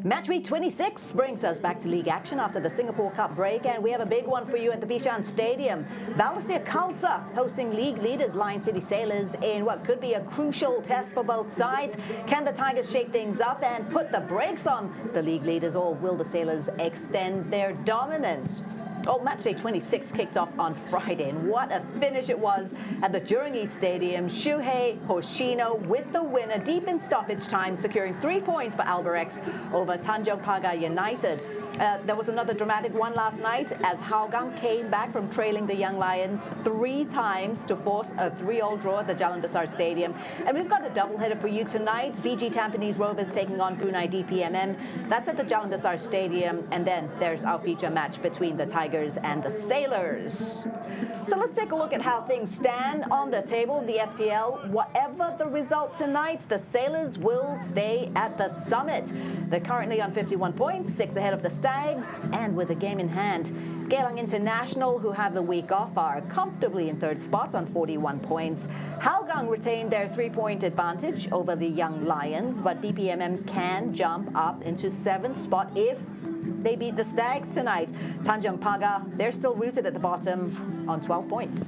Match week 26 brings us back to league action after the Singapore Cup break, and we have a big one for you at the Bishan Stadium. Balestier Khalsa hosting league leaders Lion City Sailors in what could be a crucial test for both sides. Can the Tigers shake things up and put the brakes on the league leaders, or will the Sailors extend their dominance? Oh, match day 26 kicked off on Friday, and what a finish it was at the Jurong Stadium. Shuhei Hoshino with the winner deep in stoppage time, securing 3 points for Albirex over Tanjong Pagar United. There was another dramatic one last night as Hougang came back from trailing the Young Lions 3 times to force a 3-all draw at the Jalan Besar Stadium. And we've got a doubleheader for you tonight. BG Tampines Rovers taking on Brunei DPMM. That's at the Jalan Besar Stadium. And then there's our feature match between the Tigers and the Sailors. So let's take a look at how things stand on the table in the SPL. Whatever the result tonight, the Sailors will stay at the summit. They're currently on 51 points, 6 ahead of the Stags, and with a game in hand. Geylang International, who have the week off, are comfortably in 3rd spot on 41 points. Hougang retained their 3-point advantage over the Young Lions, but DPMM can jump up into 7th spot if they beat the Stags tonight. Tanjong Pagar, they're still rooted at the bottom on 12 points.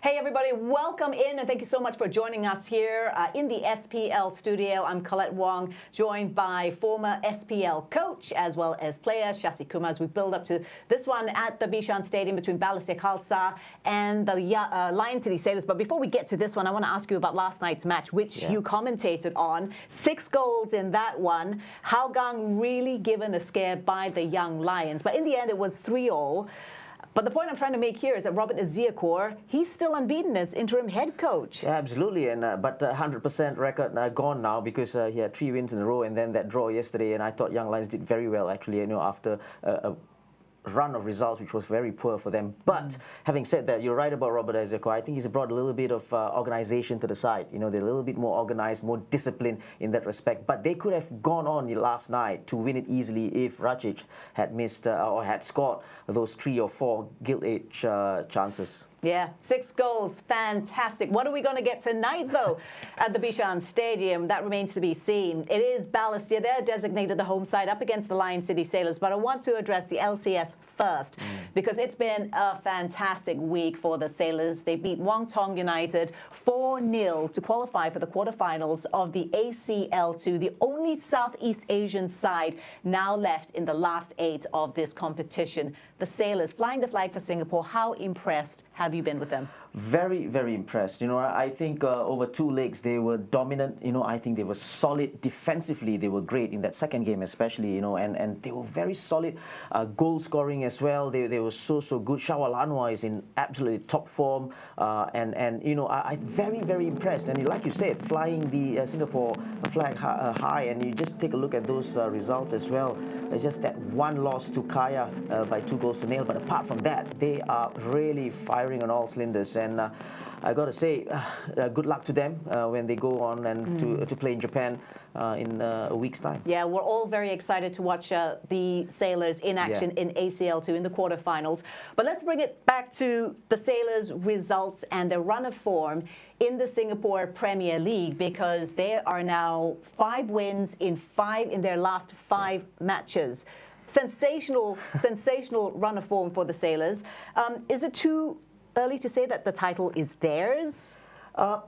Hey everybody, welcome in and thank you so much for joining us here in the SPL studio. I'm Colette Wong, joined by former SPL coach as well as player Shasi Kumar as we build up to this one at the Bishan Stadium between Balestier Khalsa and the Lion City Sailors. But before we get to this one, I want to ask you about last night's match, which you commentated on. 6 goals in that one. Hougang really given a scare by the Young Lions, but in the end it was 3-all. But the point I'm trying to make here is that Robert Ezeaquor, he's still unbeaten as interim head coach. Yeah, absolutely, and but 100% record gone now because he had 3 wins in a row and then that draw yesterday, and I thought Young Lions did very well actually, after a run of results which was very poor for them. But having said that, you're right about Robert Ezeaquor. I think he's brought a little bit of organization to the side. They're a little bit more organized, more disciplined in that respect. But they could have gone on last night to win it easily if Racic had missed or had scored those 3 or 4 gilt-edge chances. Yeah, 6 goals, fantastic. What are we going to get tonight, though, at the Bishan Stadium? That remains to be seen. It is Balestier. They're designated the home side up against the Lion City Sailors. But I want to address the LCS first because it's been a fantastic week for the Sailors. They beat Wong Tong United 4-0 to qualify for the quarterfinals of the ACL2, the only Southeast Asian side now left in the last 8 of this competition. The Sailors flying the flag for Singapore. How impressed have you been with them? Very, very impressed. I think over 2 legs they were dominant. I think they were solid defensively. They were great in that second game especially, and they were very solid goal scoring as well. They were so good. Shawal Anwar is in absolutely top form, and I'm very, very impressed. And like you said, flying the Singapore flag high, and you just take a look at those results as well. It's just that one loss to Kaya by 2-0. But apart from that, they are really firing on all cylinders. And I got to say, good luck to them when they go on and to play in Japan in a week's time. Yeah, we're all very excited to watch the Sailors in action in ACL2 in the quarterfinals. But let's bring it back to the Sailors' results and their run of form in the Singapore Premier League, because they are now 5 wins in their last 5 matches. Sensational run of form for the Sailors. Is it too early to say that the title is theirs?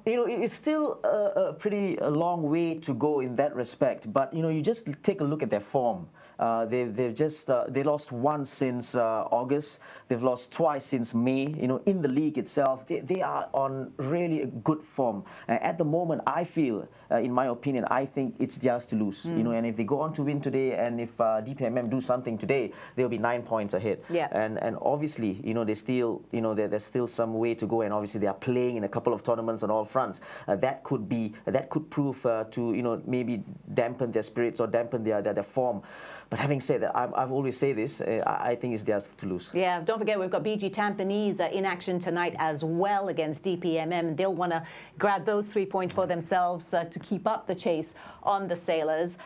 It's still a pretty long way to go in that respect. But you just take a look at their form. They lost once since August. They've lost twice since May. In the league itself, they are on really a good form. At the moment, I feel, in my opinion, I think it's theirs to lose. And if they go on to win today, and if DPMM do something today, they'll be 9 points ahead. Yeah. And obviously, they still, there's still some way to go. And obviously, they are playing in a couple of tournaments on all fronts. That could prove to maybe dampen their spirits or dampen their form. But having said that, I've always said this, I think it's theirs to lose. Yeah, don't forget we've got BG Tampines in action tonight as well against DPMM. They'll want to grab those 3 points for themselves to keep up the chase on the Sailors.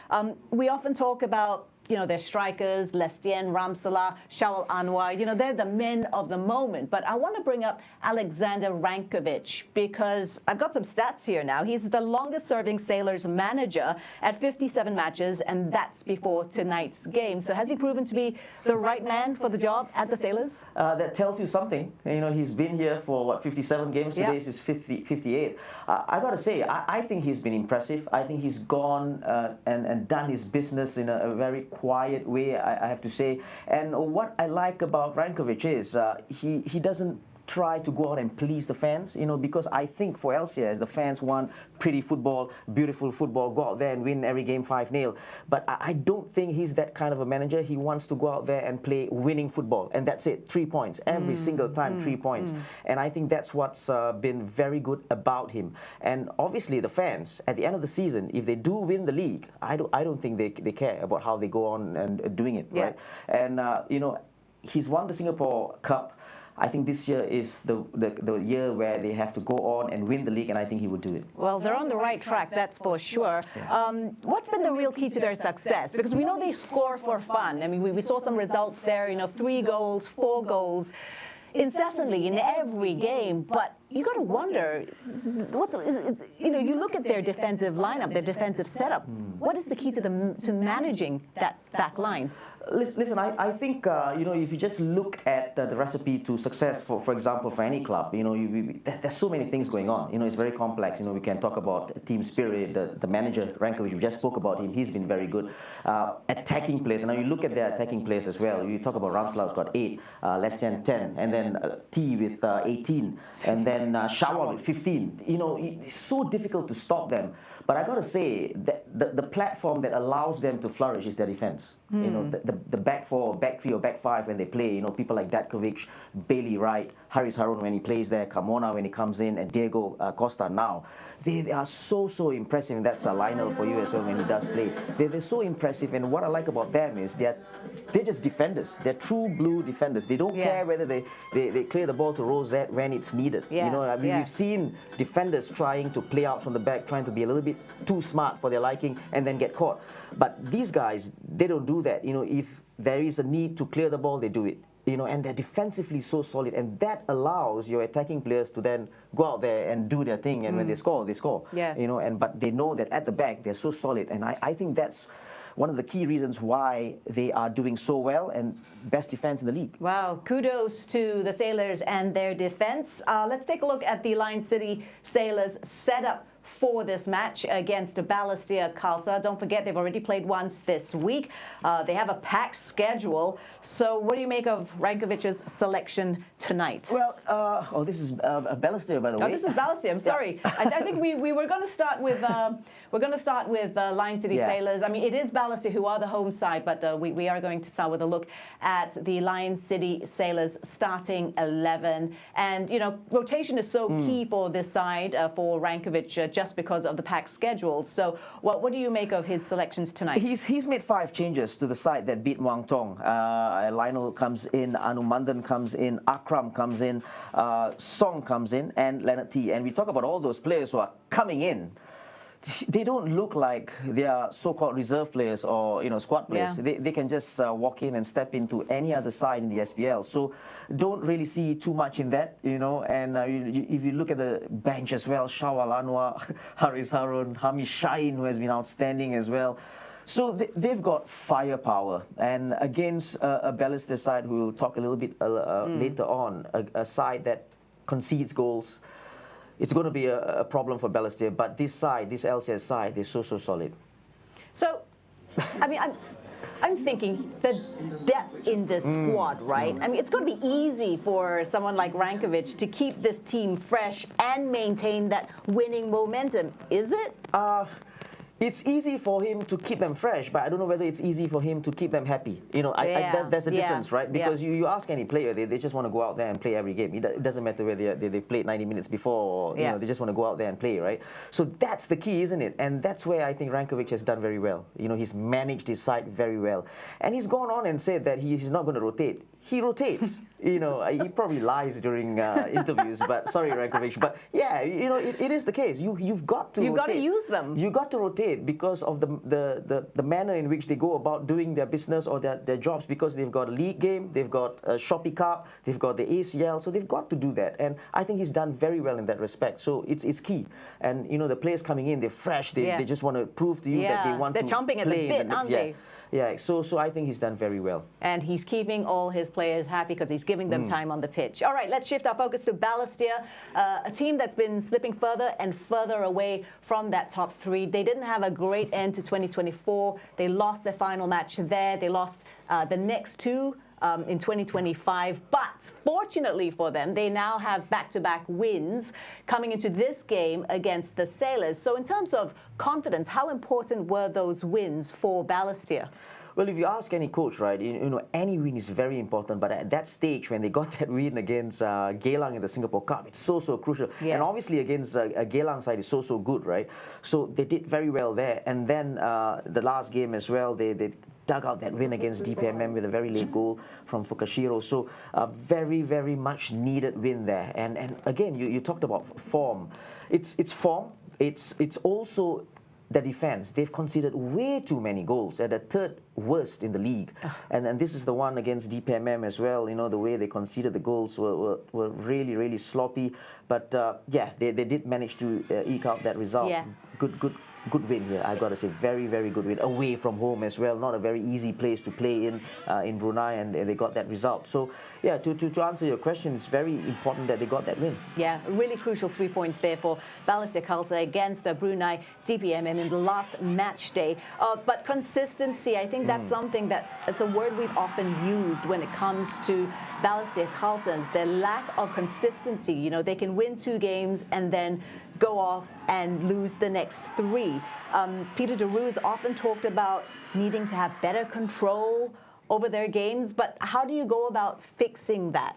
We often talk about their strikers, Balestier, Ramsala, Shawal Anwar, they're the men of the moment. But I want to bring up Alexander Rankovic because I've got some stats here now. He's the longest-serving Sailors manager at 57 matches, and that's before tonight's game. So has he proven to be the right man for the job at the Sailors? That tells you something. He's been here for, what, 57 games? Today is his 58. I got to say, I think he's been impressive. I think he's gone and done his business in a very quiet way, I have to say. And what I like about Rankovic is he doesn't try to go out and please the fans, because I think for LCS, the fans want pretty football, beautiful football, go out there and win every game 5-0. But I don't think he's that kind of a manager. He wants to go out there and play winning football, and that's it, 3 points. Every single time, 3 points. And I think that's what's been very good about him. And obviously the fans, at the end of the season, if they do win the league, I don't think they care about how they go on and doing it, right? And, he's won the Singapore Cup. I think this year is the year where they have to go on and win the league, and I think he would do it. Well, they're on the right track, that's for sure. What's been the real key to their success? Because we know they score for fun. I mean, we saw some results there, 3 goals, 4 goals, incessantly in every game. But you got to wonder, you look at their defensive lineup, their defensive setup. What is the key to managing that back line? Listen, I think, if you just look at the recipe to success, for example, for any club, there's so many things going on. It's very complex. We can talk about team spirit, the manager, Rankovic, we just spoke about him. He's been very good. Attacking players, and now you look at their attacking players as well. You talk about Ramsala, who's got 8, Balestier 10, and then T with 18, and then Shawal with 15. It's so difficult to stop them. But I got to say that the platform that allows them to flourish is their defense. The back 4, back 3, or back 5 when they play. People like Datkovic, Bailey Wright, Haris Harun when he plays there, Carmona when he comes in, and Diego Costa now. They are so impressive. And that's Lionel for you as well when he does play. They're so impressive. And what I like about them is they're just defenders. They're true blue defenders. They don't care whether they clear the ball to Rosette when it's needed. We've seen defenders trying to play out from the back, trying to be a little bit too smart for their liking, and then get caught. But these guys, they don't do that. If there is a need to clear the ball, they do it. And they're defensively so solid, and that allows your attacking players to then go out there and do their thing, and when they score, they score. But they know that at the back, they're so solid, and I think that's one of the key reasons why they are doing so well and best defense in the league. Wow, kudos to the Sailors and their defense. Let's take a look at the Lion City Sailors setup for this match against Balestier Khalsa. Don't forget, they've already played once this week. They have a packed schedule. So what do you make of Rankovic's selection tonight? Well, this is Balestier, by the way. Oh, this is Balestier. I'm sorry. I think we were going to start with Lion City Sailors. I mean, it is Balestier who are the home side, but we are going to start with a look at the Lion City Sailors starting 11. And rotation is so key for this side for Rankovic, just because of the packed schedule. So what do you make of his selections tonight? He's made 5 changes to the side that beat Muang Thong. Lionel comes in, Anumandan comes in, Akram comes in, Song comes in, and Leonard T. And we talk about all those players who are coming in. They don't look like they are so-called reserve players or squad players. They can just walk in and step into any other side in the SPL. So don't really see too much in that, And if you look at the bench as well, Shawal Anwar, Haris Harun, Hamish Shaheen, who has been outstanding as well. So they've got firepower, and against a Balestier side, who we'll talk a little bit later on, a side that concedes goals, it's going to be a problem for Balestier. But this side, this LCS side, they're so solid. So, I mean, I'm thinking the depth in this squad, right? I mean, it's going to be easy for someone like Rankovic to keep this team fresh and maintain that winning momentum, is it? It's easy for him to keep them fresh, but I don't know whether it's easy for him to keep them happy. You know, there's a difference, right? Because you ask any player, they just want to go out there and play every game. It doesn't matter whether they played 90 minutes before, or, you know, they just want to go out there and play, right? So that's the key, isn't it? And that's where I think Rankovic has done very well. You know, he's managed his side very well. And he's gone on and said that he's not going to rotate. He rotates. You know, he probably lies during interviews, but sorry, Rankovic. But yeah, you know, it is the case. You've got to rotate. You've got to use them. You've got to rotate because of the manner in which they go about doing their business or their jobs, because they've got a league game, they've got a Shopee Cup, they've got the ACL, so they've got to do that. And I think he's done very well in that respect. So it's key. And, you know, the players coming in, they're fresh. They just want to prove to you that they want to play. They're chomping at the bit, aren't they? Yeah, so I think he's done very well. And he's keeping all his players happy because he's giving them time on the pitch. All right, let's shift our focus to Balestier, a team that's been slipping further and further away from that top three. They didn't have a great end to 2024. They lost their final match there. They lost the next two in 2025. But fortunately for them, they now have back-to-back wins coming into this game against the Sailors. So in terms of confidence, how important were those wins for Balestier? Well, if you ask any coach, right, you know, any win is very important. But at that stage, when they got that win against Geylang in the Singapore Cup, it's so crucial. Yes. And obviously against a Geylang side is so good, right? So they did very well there. And then the last game as well, they dug out that win against DPMM with a very late goal from Fukashiro. So a very much needed win there. And again, you talked about form. It's form. It's also the defense. They've conceded way too many goals. They're the third worst in the league. And this is the one against DPMM as well. You know, the way they conceded the goals were really sloppy. But yeah, they did manage to eke out that result. Yeah. Good win here, I've got to say. Very good win. Away from home as well. Not a very easy place to play in Brunei, and they got that result. So, yeah, to answer your question, it's very important that they got that win. Yeah, really crucial 3 points there for Balestier Khalsa against Brunei DPMM in the last match day. But consistency, I think that's something it's a word we've often used when it comes to Balestier Khalsa. Their lack of consistency. You know, they can win 2 games and then go off and lose the next 3. Peter de Roos often talked about needing to have better control over their games, but how do you go about fixing that?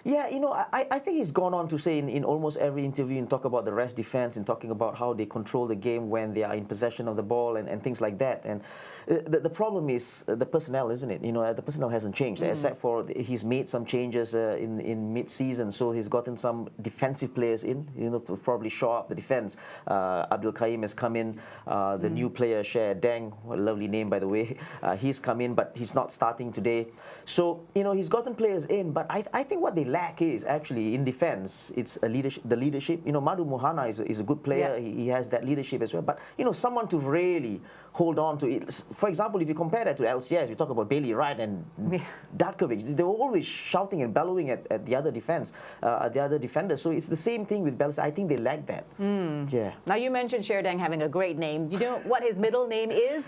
Yeah, you know, I think he's gone on to say in almost every interview and talk about the rest defense and talking about how they control the game when they are in possession of the ball and things like that. And the problem is the personnel, isn't it? You know, the personnel hasn't changed, except for he's made some changes in mid-season. So he's gotten some defensive players in, you know, to probably shore up the defense. Abdul Karim has come in. The new player, Sher Deng, a lovely name, by the way. He's come in, but he's not starting today. So, you know, he's gotten players in, but I think what they lack is actually in defense, it's the leadership. You know, Madu Mohana is a good player. Yeah. He has that leadership as well. But, you know, someone to really hold on to it. For example, if you compare that to LCS, we talk about Bailey Wright and Datkovic. They were always shouting and bellowing at the other defenders. So it's the same thing with Balestier. I think they lack that. Yeah. Now, you mentioned Sher Deng having a great name. Do you know what his middle name is?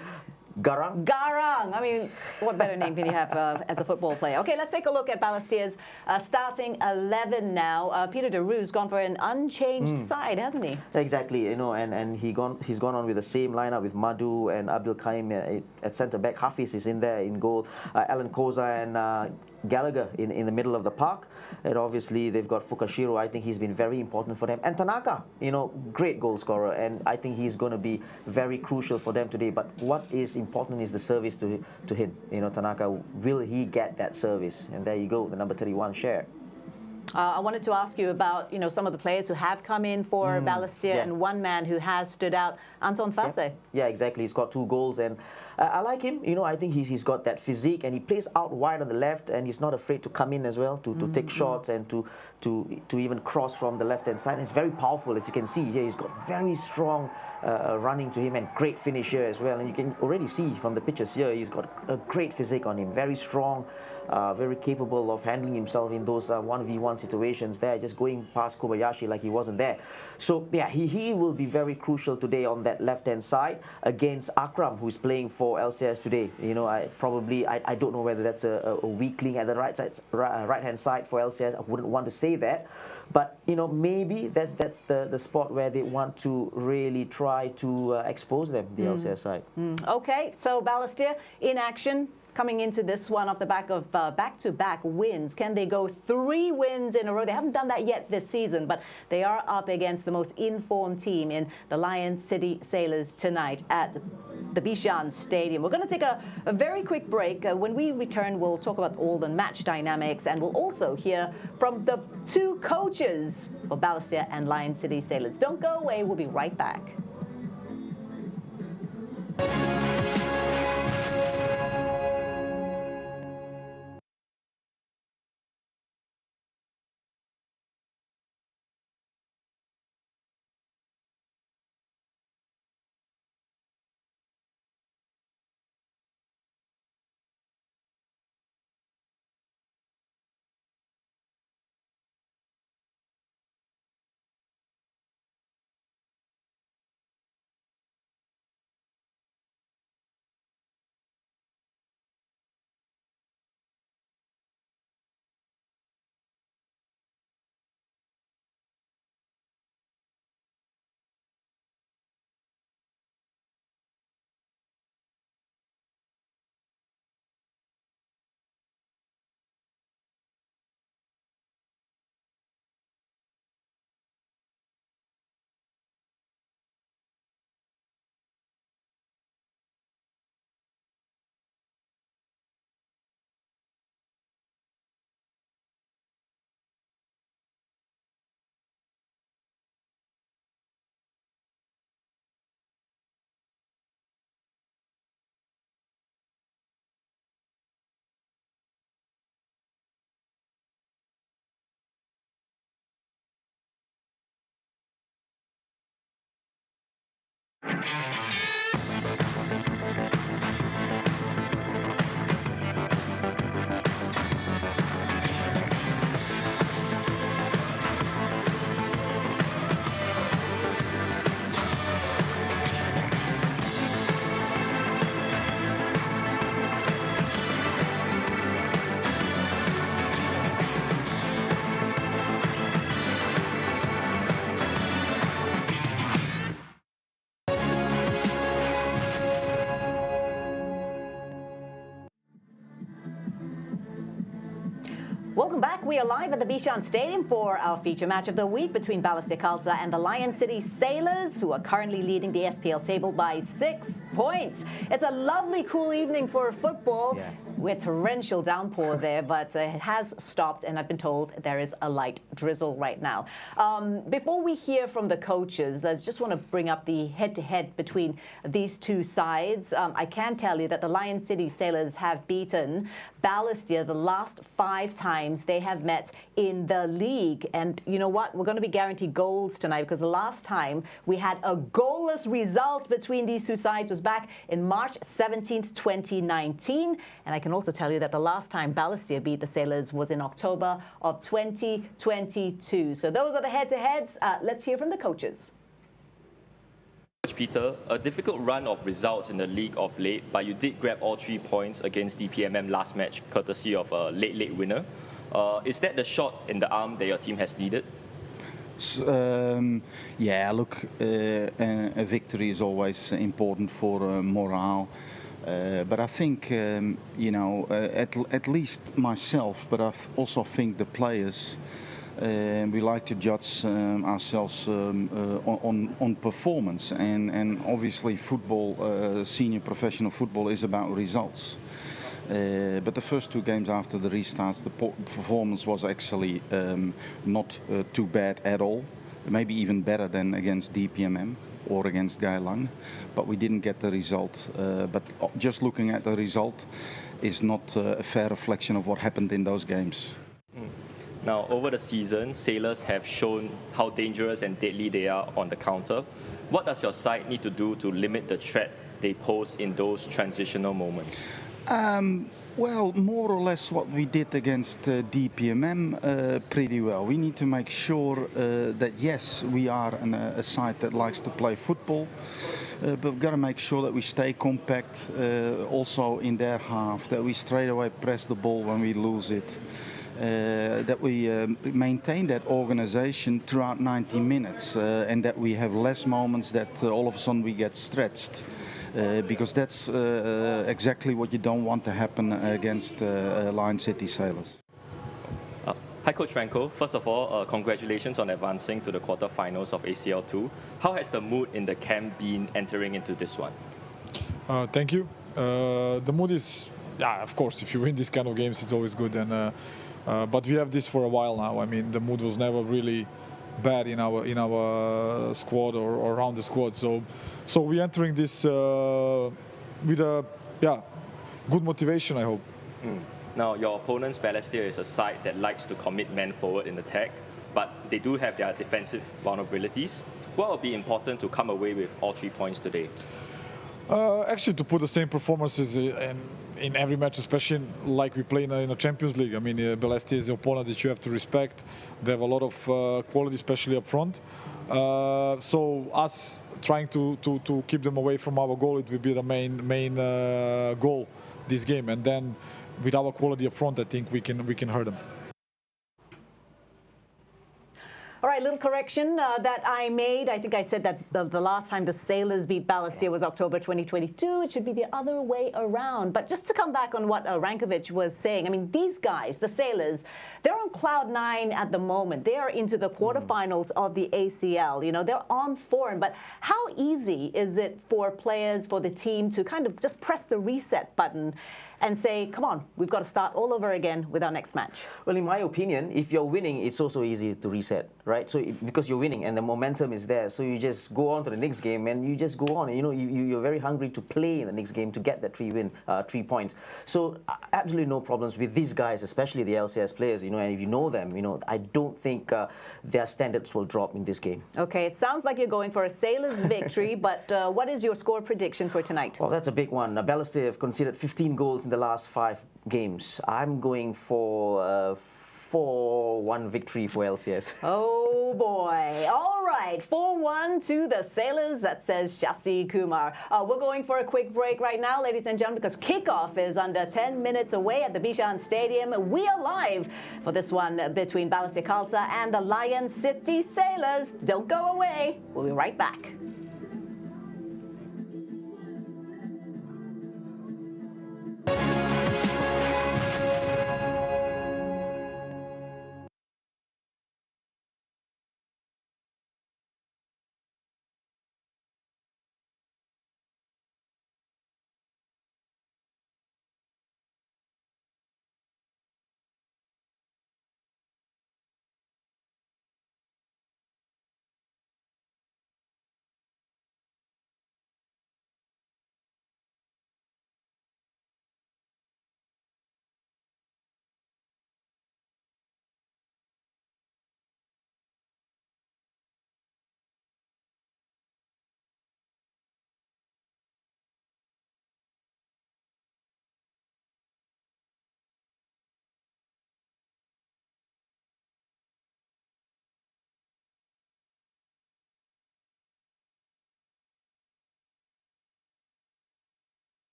Garang. Garang. I mean, what better name can you have as a football player? Okay, let's take a look at Balestier's starting 11 now. Peter de Roos gone for an unchanged side, hasn't he? Exactly. You know, and he's gone on with the same lineup with Madhu and Abdul Karim at centre back. Hafiz is in there in goal. Alan Koza and Gallagher in the middle of the park. And obviously they've got Fukashiro. I think he's been very important for them. And Tanaka, you know, great goal scorer, and I think he's going to be very crucial for them today. But what is important is the service to him. You know, Tanaka, will he get that service? And there you go, the number 31 share. I wanted to ask you about, you know, some of the players who have come in for Balestier and one man who has stood out, Anton Fase. Yeah, exactly. He's got 2 goals, and I like him. You know, I think he's got that physique, and he plays out wide on the left, and he's not afraid to come in as well to take shots and to even cross from the left-hand side. And it's very powerful, as you can see here. He's got very strong running to him and great finish here as well. And you can already see from the pictures here, he's got a great physique on him, very strong. very capable of handling himself in those 1v1 situations there, just going past Kobayashi like he wasn't there. So yeah, he will be very crucial today on that left-hand side against Akram, who's playing for LCS today. You know, I don't know whether that's a weakling at the right-hand side for LCS. I wouldn't want to say that. But, you know, maybe that's the spot where they want to really try to expose them, the LCS side. Okay, so Balestier in action coming into this one off the back of back-to-back wins. Can they go 3 wins in a row? They haven't done that yet this season, but they are up against the most informed team in the Lion City Sailors tonight at the Bishan Stadium. We're going to take a very quick break. When we return, we'll talk about all the match dynamics, and we'll also hear from the 2 coaches for Balestier and Lion City Sailors. Don't go away. We'll be right back. Welcome back. We are live at the Bishan Stadium for our feature match of the week between Balestier Khalsa and the Lion City Sailors, who are currently leading the SPL table by 6 points. It's a lovely, cool evening for football. Yeah. We had torrential downpour there, but it has stopped, and I've been told there is a light drizzle right now. Before we hear from the coaches, I just want to bring up the head-to-head between these 2 sides. I can tell you that the Lion City Sailors have beaten Balestier the last 5 times they have met in the league. And you know what? We're going to be guaranteed goals tonight, because the last time we had a goalless result between these 2 sides was back in March 17th, 2019. And I can also tell you that the last time Balestier beat the Sailors was in October of 2022. So those are the head-to-heads. Let's hear from the coaches. Coach Peter, a difficult run of results in the league of late, but you did grab all 3 points against DPMM last match, courtesy of a late winner. Is that the shot in the arm that your team has needed? Yeah, look, a victory is always important for morale. But I think, you know, at least myself, but I also think the players, we like to judge ourselves on performance. And obviously football, senior professional football is about results. But the first 2 games after the restarts, the performance was actually not too bad at all. Maybe even better than against DPMM or against Gailang, but we didn't get the result. But just looking at the result is not a fair reflection of what happened in those games. Now, over the season, Sailors have shown how dangerous and deadly they are on the counter. What does your side need to do to limit the threat they pose in those transitional moments? Well, more or less what we did against DPMM pretty well. We need to make sure that yes, we are a side that likes to play football, but we've got to make sure that we stay compact also in their half, that we straight away press the ball when we lose it. That we maintain that organization throughout 90 minutes and that we have less moments that all of a sudden we get stretched. Because that's exactly what you don't want to happen against Lion City Sailors. Hi, Coach Franco. First of all, congratulations on advancing to the quarterfinals of ACL2. How has the mood in the camp been entering into this one? Thank you. The mood is, yeah, of course, if you win these kind of games, it's always good. And but we have this for a while now. I mean, the mood was never really bad in our squad or around the squad. So we're entering this with a good motivation, I hope. Now, your opponent's Balestier is a side that likes to commit men forward in attack, but they do have their defensive vulnerabilities. What will be important to come away with all 3 points today? Actually, to put the same performances in every match, especially like we play in a Champions League. I mean, Balestier is the opponent that you have to respect. They have a lot of quality, especially up front. So us trying to keep them away from our goal, it will be the main goal this game. And then with our quality up front, I think we can hurt them. All right, little correction that I made. I think I said that the last time the Sailors beat Balestier was October 2022. It should be the other way around. But just to come back on what Rankovic was saying, I mean, these guys, the Sailors, they're on cloud 9 at the moment. They are into the quarterfinals of the ACL. You know, they're on form. But how easy is it for players, for the team to kind of just press the reset button and say, come on, we've got to start all over again with our next match? Well, in my opinion, if you're winning, it's also easy to reset, right? So because you're winning and the momentum is there, so you just go on to the next game and you just go on. You know, you're very hungry to play in the next game to get that 3 points. So absolutely no problems with these guys, especially the LCS players. You know, and if you know them, you know, I don't think their standards will drop in this game. Okay, it sounds like you're going for a Sailors victory, but what is your score prediction for tonight? Well, that's a big one. Balestier have conceded 15 goals in the last 5 games. I'm going for 4-1 victory for LCS. Oh boy. All right, 4-1 to the Sailors. That says Shasi Kumar. We're going for a quick break right now, ladies and gentlemen, because kickoff is under 10 minutes away at the Bishan Stadium. We are live for this one between Balestier Khalsa and the Lion City Sailors. Don't go away. We'll be right back.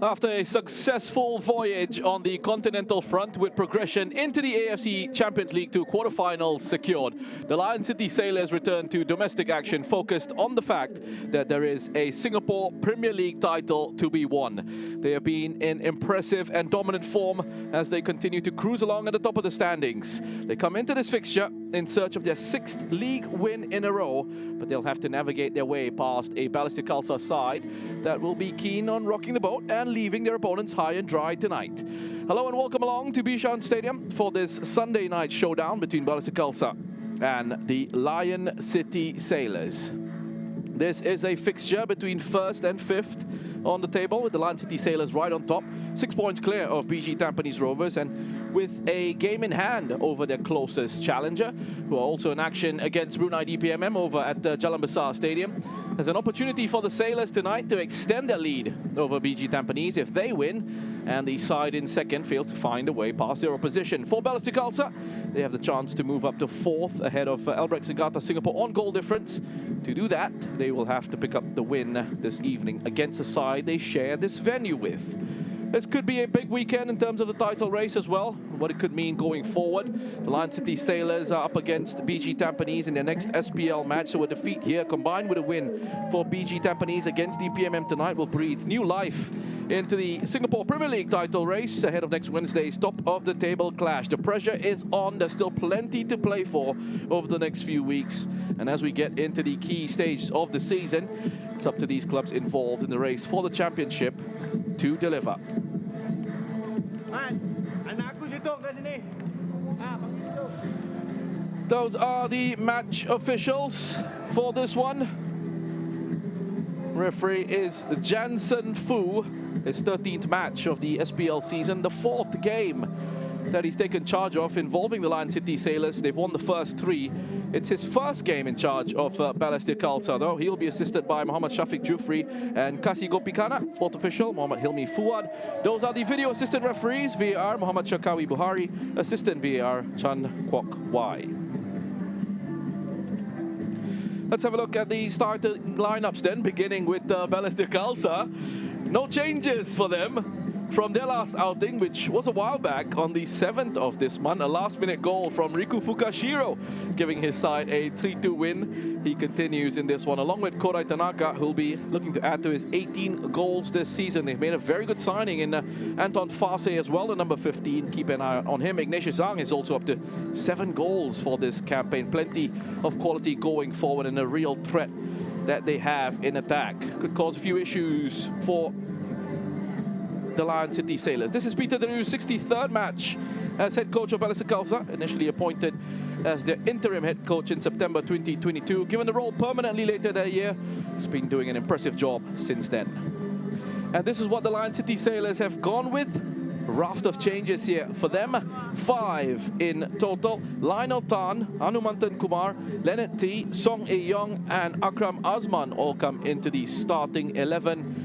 After a successful voyage on the continental front with progression into the AFC Champions League 2 quarterfinals secured, the Lion City Sailors return to domestic action focused on the fact that there is a Singapore Premier League title to be won. They have been in impressive and dominant form as they continue to cruise along at the top of the standings. They come into this fixture in search of their 6th league win in a row, but they'll have to navigate their way past a Balestier Khalsa side that will be keen on rocking the boat and leaving their opponents high and dry tonight. Hello and welcome along to Bishan Stadium for this Sunday night showdown between Balestier Khalsa and the Lion City Sailors. This is a fixture between 1st and 5th on the table, with the Lion City Sailors right on top, 6 points clear of BG Tampines Rovers, and with a game in hand over their closest challenger, who are also in action against Brunei DPMM over at Jalan Besar Stadium. There's an opportunity for the Sailors tonight to extend their lead over BG Tampines if they win, and the side in second fails to find a way past their opposition. For Balestier Khalsa, they have the chance to move up to 4th ahead of Albrecht Zagata Singapore on goal difference. To do that, they will have to pick up the win this evening against the side they share this venue with. This could be a big weekend in terms of the title race as well, what it could mean going forward. The Lion City Sailors are up against BG Tampines in their next SPL match, so a defeat here combined with a win for BG Tampines against DPMM tonight will breathe new life into the Singapore Premier League title race ahead of next Wednesday's top of the table clash. The pressure is on. There's still plenty to play for over the next few weeks, and as we get into the key stage of the season, it's up to these clubs involved in the race for the championship to deliver. Those are the match officials for this one. Referee is Jansen Fu, his 13th match of the SPL season, the 4th game that he's taken charge of involving the Lion City Sailors. They've won the first 3. It's his first game in charge of Balestier Khalsa, though. He'll be assisted by Muhammad Shafiq Jufri and Kasi Gopikana, 4th official, Muhammad Hilmi Fuad. Those are the video assistant referees, VAR, Muhammad Shakawi Buhari, assistant VAR, Chan Kwok Wai. Let's have a look at the starting lineups then, beginning with Balestier Khalsa. No changes for them from their last outing, which was a while back on the 7th of this month. A last-minute goal from Riku Fukashiro, giving his side a 3-2 win. He continues in this one, along with Korai Tanaka, who'll be looking to add to his 18 goals this season. They've made a very good signing in Anton Farse as well, the number 15. Keep an eye on him. Ignatius Zhang is also up to 7 goals for this campaign. Plenty of quality going forward and a real threat that they have in attack. Could cause a few issues for the Lion City Sailors. This is Peter Daru's 63rd match as head coach of Balestier Khalsa, initially appointed as their interim head coach in September 2022. Given the role permanently later that year, he's been doing an impressive job since then. And this is what the Lion City Sailors have gone with. Raft of changes here for them. 5 in total. Lionel Tan, Hanumantan Kumar, Leonard T, Song A-Yong and Akram Azman all come into the starting 11.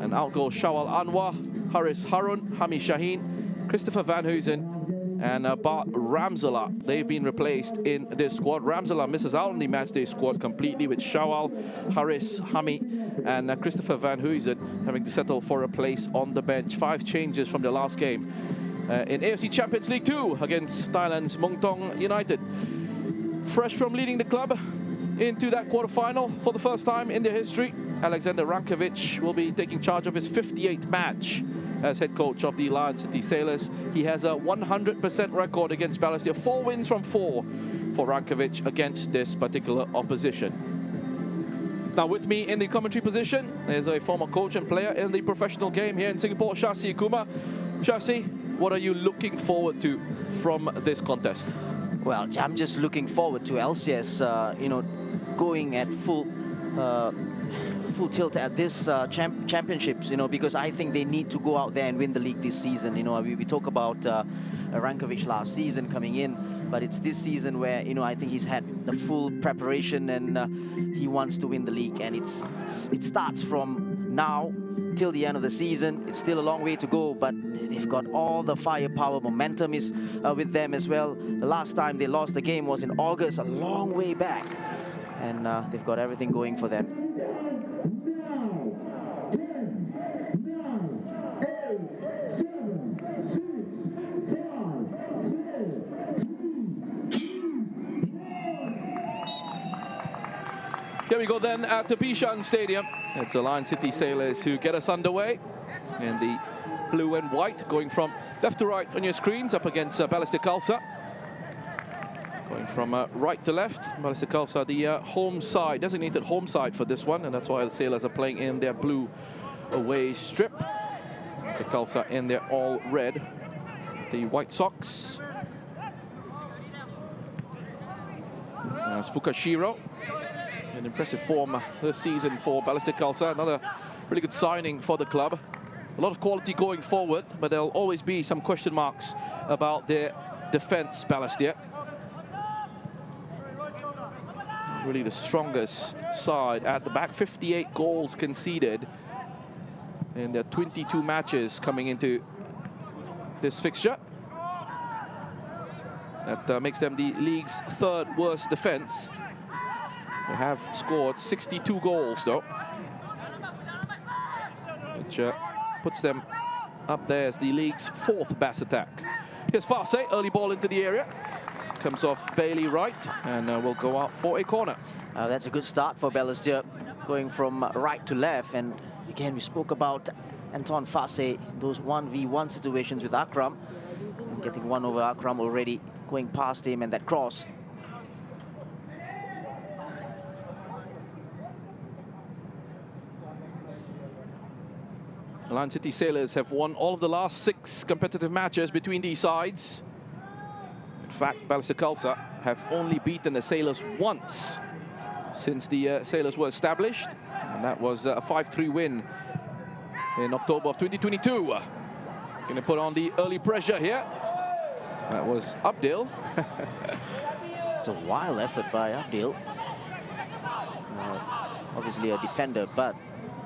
And out goes Shawal Anwar, Haris Harun, Hami Shaheen, Christopher Van Huysen, and Bart Ramzala. They've been replaced in this squad. Ramzala misses out on the matchday squad completely, with Shawal, Haris, Hami, and Christopher Van Huysen having to settle for a place on the bench. 5 changes from the last game in AFC Champions League 2 against Thailand's Muangthong United. Fresh from leading the club into that quarterfinal for the first time in their history, Alexander Rankovic will be taking charge of his 58th match as head coach of the Lion City Sailors. He has a 100% record against Balestier, 4 wins from 4 for Rankovic against this particular opposition. Now with me in the commentary position is a former coach and player in the professional game here in Singapore, Shasi Kuma. Shasi, what are you looking forward to from this contest? Well, I'm just looking forward to LCS, you know, going at full tilt at this championships, you know, because I think they need to go out there and win the league this season. You know, we talk about Rankovic last season coming in, but it's this season where, you know, I think he's had the full preparation and he wants to win the league, and it starts from now till the end of the season. It's still a long way to go, but they've got all the firepower. Momentum is with them as well. The last time they lost the game was in August, a long way back, and they've got everything going for them. Here we go then at the Bishan Stadium. It's the Lion City Sailors who get us underway. And the blue and white going from left to right on your screens up against Balestier Khalsa. Going from right to left, Balestier Khalsa, the home side, designated home side for this one, and that's why the Sailors are playing in their blue away strip. Balestier Khalsa in their all red, the white socks. That's Fukashiro, an impressive form this season for Balestier Khalsa. Another really good signing for the club. A lot of quality going forward, but there'll always be some question marks about their defense, Balestier. Really the strongest side at the back. 58 goals conceded in their 22 matches coming into this fixture. That makes them the league's third worst defense. They have scored 62 goals though, which puts them up there as the league's fourth best attack. Here's Farse, early ball into the area. Comes off Bailey right and will go out for a corner. That's a good start for Balestier, going from right to left. And again, we spoke about Anton Farse, those 1v1 situations with Akram. And getting one over Akram already, going past him, and that cross. Lion City Sailors have won all of the last 6 competitive matches between these sides. In fact, Balestier Khalsa have only beaten the Sailors once since the Sailors were established, and that was a 5-3 win in October of 2022. Going to put on the early pressure here. That was Abdil. It's a wild effort by Abdil. Obviously a defender, but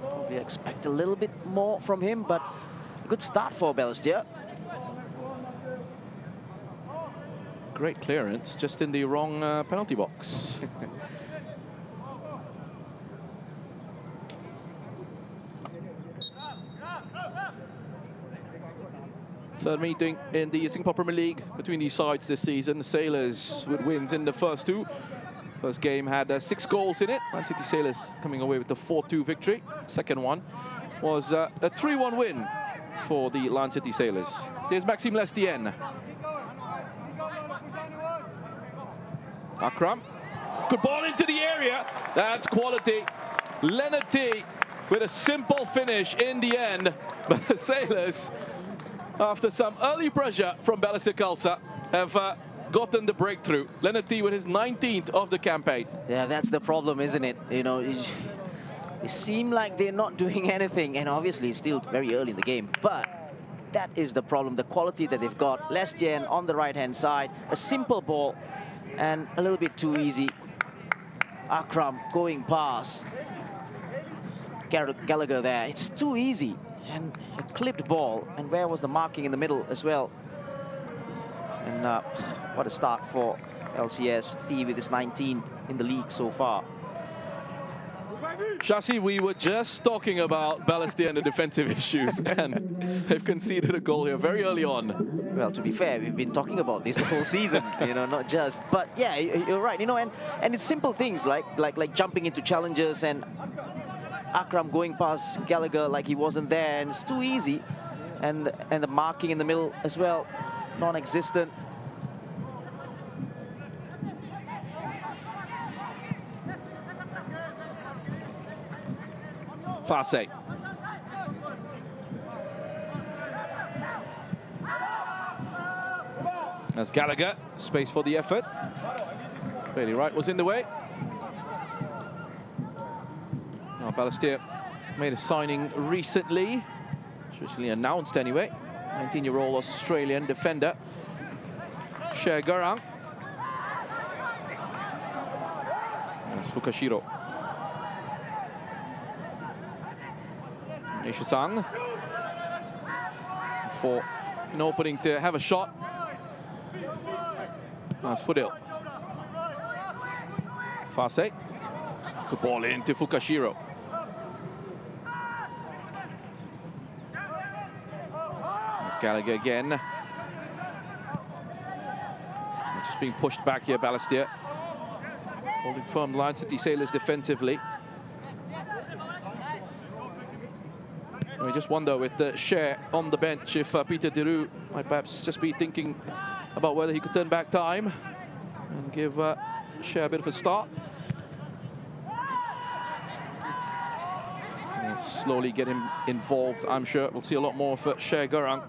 probably expect a little bit more from him, but a good start for Balestier. Great clearance, just in the wrong penalty box. Third meeting in the Singapore Premier League between these sides this season. The Sailors with wins in the first 2. First game had 6 goals in it. Lion City Sailors coming away with a 4-2 victory. Second one was a 3-1 win for the Lion City Sailors. Here's Maxime Lestienne. Akram, good ball into the area. That's quality. Leonard T with a simple finish in the end. But the Sailors, after some early pressure from Balestier Khalsa, have gotten the breakthrough. Leonard T with his 19th of the campaign. Yeah, that's the problem, isn't it? You know, they seem like they're not doing anything, and obviously it's still very early in the game, but that is the problem, the quality that they've got. Lestienne on the right-hand side, a simple ball, and a little bit too easy. Akram going past Gallagher there. It's too easy, and a clipped ball. And where was the marking in the middle as well? And what a start for LCS. T with his 19th in the league so far. Shashi, we were just talking about Balestier and the defensive issues, and they've conceded a goal here very early on. Well, to be fair, we've been talking about this the whole season, you know, not just. But yeah, you're right, you know, and it's simple things like jumping into challenges, and Akram going past Gallagher like he wasn't there, and it's too easy. And the marking in the middle as well, non-existent. Farse. As Gallagher, space for the effort. Bailey Wright was in the way. Now Balestier made a signing recently, officially announced anyway. 19-year-old Australian defender, Shea Garang. That's Fukashiro. Nishisang for an opening to have a shot. That's Fudil. Farse. Good ball into Fukashiro. That's Gallagher again. Just being pushed back here, Balestier. Holding firm Lion City Sailors defensively. And we just wonder with the Cher on the bench if Peter de Roo might perhaps just be thinking about whether he could turn back time and give Cher a bit of a start. And slowly get him involved. I'm sure we'll see a lot more of Cher Gurang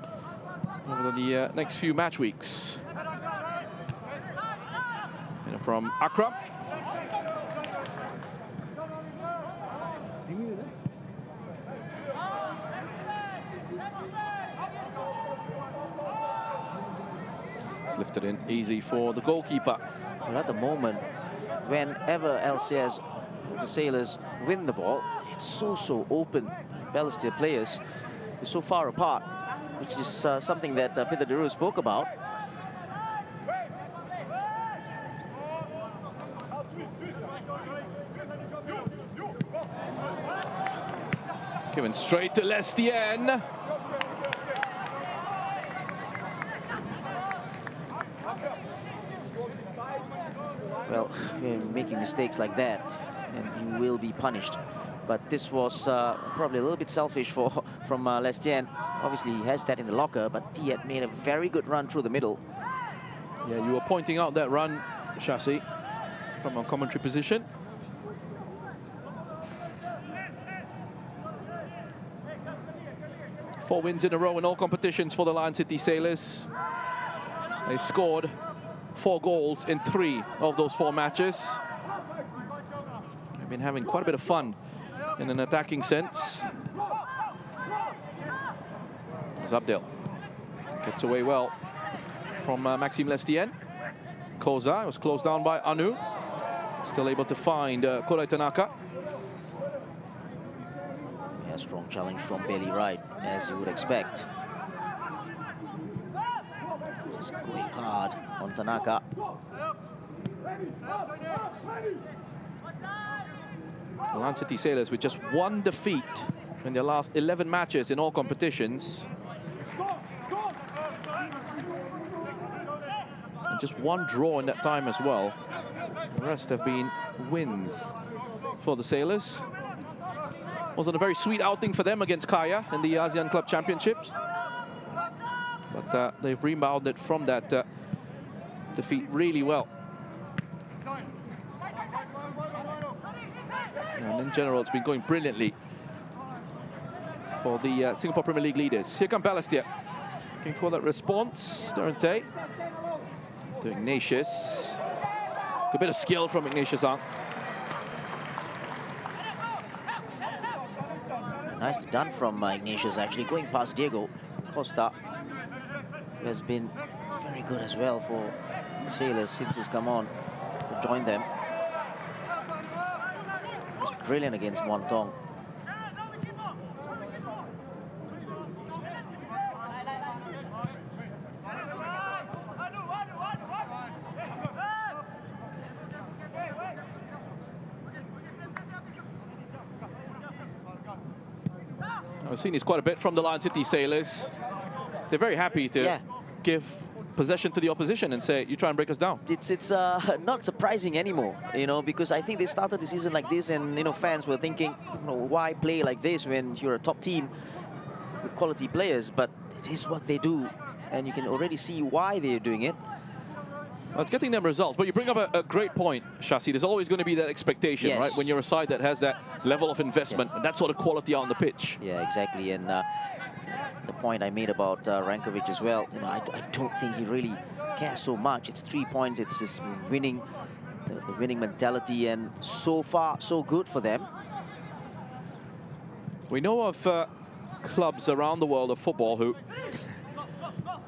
over the next few match weeks. And from Akram. It's lifted in easy for the goalkeeper. Well, at the moment, whenever LCS, the Sailors win the ball, it's so open. Balestier players are so far apart, which is something that Peter de Roo spoke about. Given straight to Balestier. Well, making mistakes like that, and you will be punished. But this was probably a little bit selfish from Balestier. Obviously, he has that in the locker, but he had made a very good run through the middle. Yeah, you were pointing out that run, Shashi, from our commentary position. Four wins in a row in all competitions for the Lion City Sailors. They've scored 4 goals in 3 of those 4 matches. They've been having quite a bit of fun in an attacking sense. Zabdel gets away well from Maxime Balestier. Koza was closed down by Anu. Still able to find Korai Tanaka. Yeah, strong challenge from belly right, as you would expect. Just going hard on Tanaka. The Lion City Sailors with just 1 defeat in their last 11 matches in all competitions. And just 1 draw in that time as well. The rest have been wins for the Sailors. Wasn't a very sweet outing for them against Kaya in the ASEAN Club Championships. But they've rebounded from that defeat really well. And in general, it's been going brilliantly for the Singapore Premier League leaders. Here come Balestier, looking for that response. Durante to Ignatius. Good bit of skill from Ignatius Ang. Nicely done from Ignatius, actually, going past Diego Costa, who has been very good as well for the Sailors since he's come on to join them. He was brilliant against Muangthong. I've seen this quite a bit from the Lion City Sailors. They're very happy to give possession to the opposition and say, you try and break us down. It's not surprising anymore, you know, because I think they started the season like this, and you know, fans were thinking, you know, why play like this when you're a top team with quality players? But it is what they do, and you can already see why they're doing it. Well, it's getting them results, but you bring up a great point, Shashi. There's always going to be that expectation, right? When you're a side that has that level of investment and that sort of quality on the pitch. Yeah, exactly. And the point I made about Rankovic as well, you know, I don't think he really cares so much. It's 3 points, it's his winning, the winning mentality, and so far, so good for them. We know of clubs around the world of football who,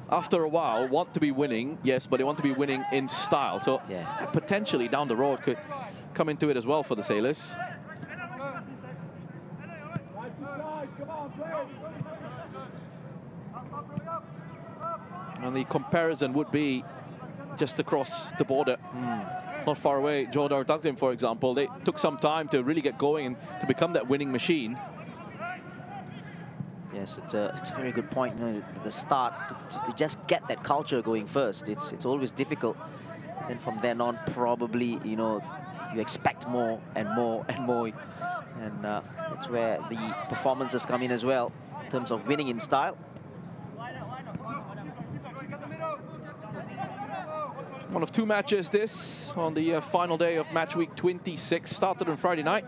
after a while, want to be winning, yes, but they want to be winning in style. So potentially down the road could come into it as well for the Sailors. And the comparison would be just across the border. Not far away, Johor Darussalam, for example, they took some time to really get going and to become that winning machine. Yes, it's a very good point. You know, at the start, to just get that culture going first, it's always difficult. And from then on, probably, you know, you expect more and more and more. And that's where the performances come in as well, in terms of winning in style. One of two matches this on the final day of match week 26. Started on Friday night.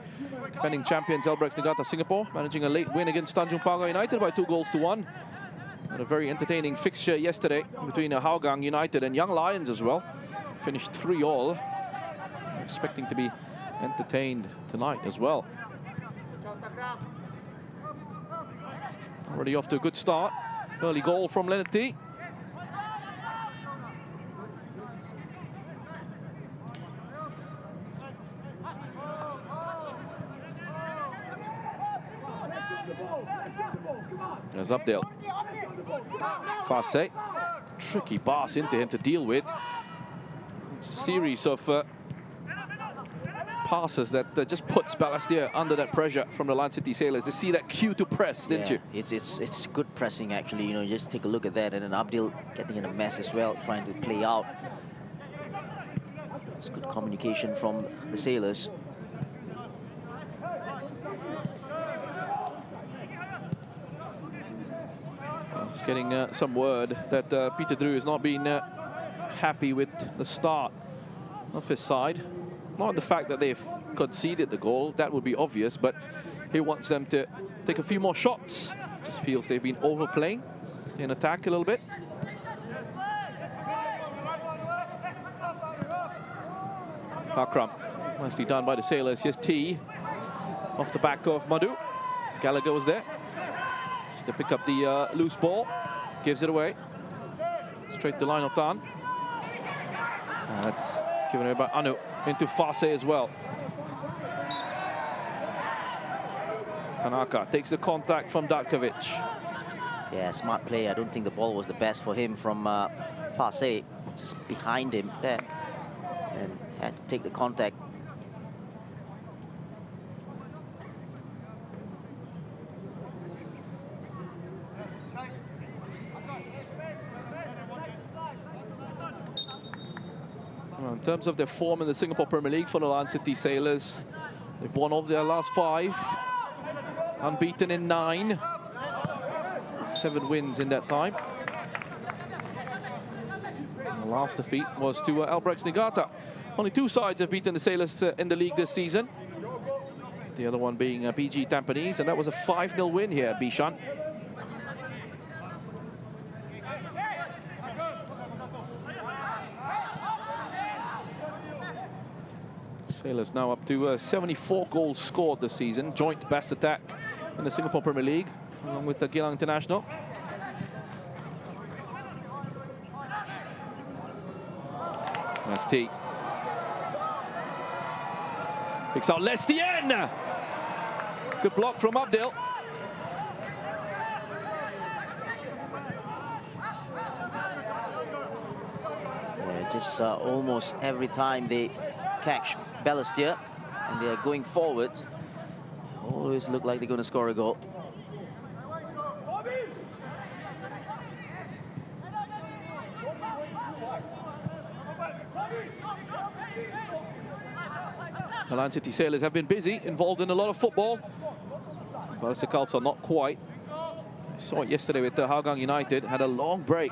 Defending champions Albrechts Niigata Singapore managing a late win against Tanjung Pagar United by 2-1. And a very entertaining fixture yesterday between Hougang United and Young Lions as well. Finished 3-3. Expecting to be entertained tonight as well. Already off to a good start. Early goal from Leonard T. There's Abdel. Fasse. Tricky pass into him to deal with. Series of passes that just puts Balestier under that pressure from the Lion City Sailors. They see that cue to press, didn't you? It's good pressing actually. You know, just take a look at that, and then Abdel getting in a mess as well, trying to play out. It's good communication from the Sailors. Just getting some word that Peter Drew has not been happy with the start of his side. Not the fact that they've conceded the goal, that would be obvious, but he wants them to take a few more shots. Just feels they've been overplaying in attack a little bit. Akram, nicely done by the Sailors. Here's T off the back of Madhu. Gallagher was there just to pick up the loose ball, gives it away straight to the line of Tan. That's given away by Anu into Fasse as well. Tanaka takes the contact from Darkovic. Yeah, smart play. I don't think the ball was the best for him from Fasse, just behind him there, and had to take the contact. In terms of their form in the Singapore Premier League for the Lion City Sailors, they've won all their last 5, unbeaten in 9, 7 wins in that time. And the last defeat was to Albrechts Niigata. Only 2 sides have beaten the Sailors in the league this season. The other one being BG Tampines, and that was a 5-0 win here at Bishan. Sailors now up to 74 goals scored this season, joint best attack in the Singapore Premier League, along with the Geylang International. That's T. Picks out Lestien. Good block from Abdel. Yeah, just almost every time they catch Balestier and they are going forward, always look like they're going to score a goal. The Lion City Sailors have been busy, involved in a lot of football. Balestier Khalsa not quite. I saw it yesterday with Hougang United. Had a long break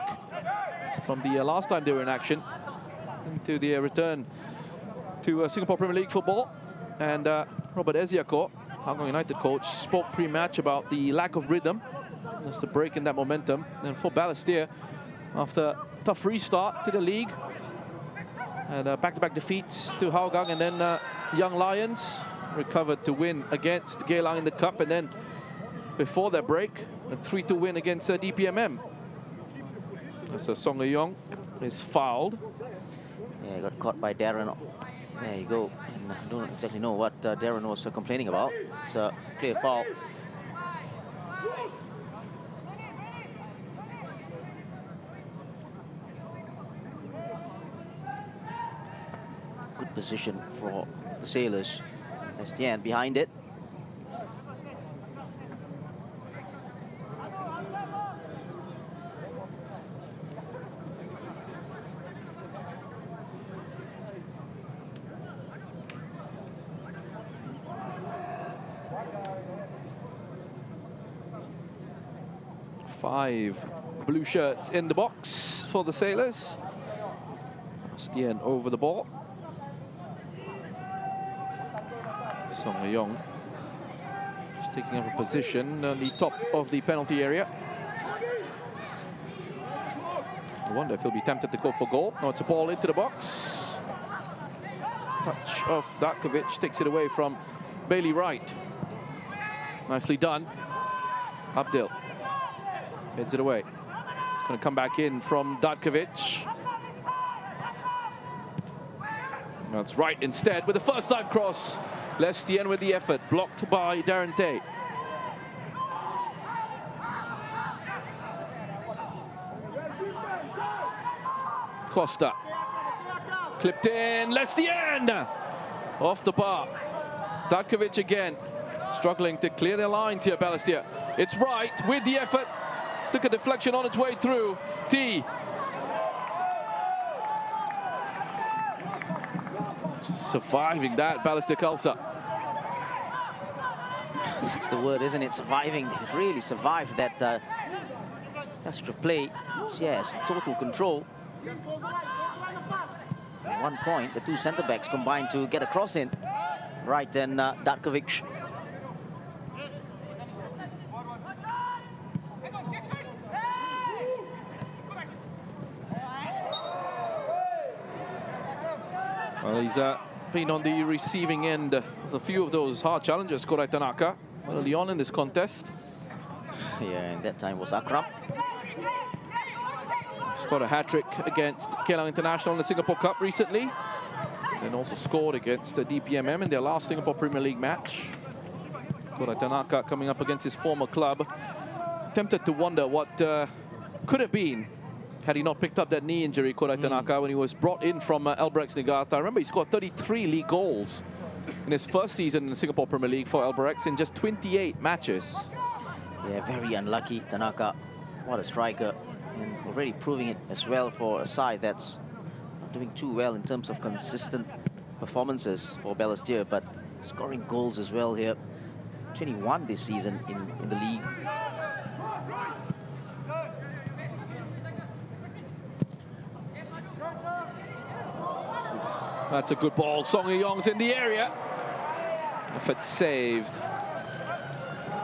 from the last time they were in action into the return to Singapore Premier League football. And Robert Eziako, Hougang United coach, spoke pre-match about the lack of rhythm. That's the break in that momentum. And for Balestier, after a tough restart to the league, and back-to-back defeats to Hougang and then Young Lions, recovered to win against Geylang in the Cup, and then before that break, a 3-2 win against DPMM. So Song Yong is fouled. Yeah, got caught by Darren. There you go. And I don't exactly know what Darren was complaining about. It's a clear foul. Good position for the Sailors. Lestien behind it. 5 blue shirts in the box for the Sailors. Balestier over the ball. Song Hye-yong just taking up a position on the top of the penalty area. I wonder if he'll be tempted to go for goal. No, it's a ball into the box. Touch of Darkovic takes it away from Bailey Wright. Nicely done. Abdil heads it away. It's going to come back in from Darkovic. That's right instead with the first time cross. Balestier with the effort, blocked by Darren Tay. Costa clipped in, Balestier off the bar. Darkovic again, struggling to clear their lines here, Balestier. It's right with the effort, took a deflection on its way through. T. Just surviving that, Balestier Khalsa. That's the word, isn't it? Surviving. They really survived that passage of play. Yes, total control. At one point, the two centre-backs combined to get a cross in. Right, and Darkovic. Well, he's been on the receiving end of a few of those hard challenges, Koray Tanaka, early on in this contest. Yeah, and that time was Akram. Scored a hat-trick against Kelang International in the Singapore Cup recently. And also scored against DPMM in their last Singapore Premier League match. Koray Tanaka coming up against his former club. Tempted to wonder what could have been had he not picked up that knee injury, Koray Tanaka, when he was brought in from Albirex Niigata. I remember he scored 33 league goals in his first season in the Singapore Premier League for Albirex in just 28 matches. Yeah, very unlucky, Tanaka. What a striker. And already proving it as well for a side that's not doing too well in terms of consistent performances for Balestier, but scoring goals as well here. 21 this season in the league. That's a good ball. Song Hye-yong's in the area. Effort saved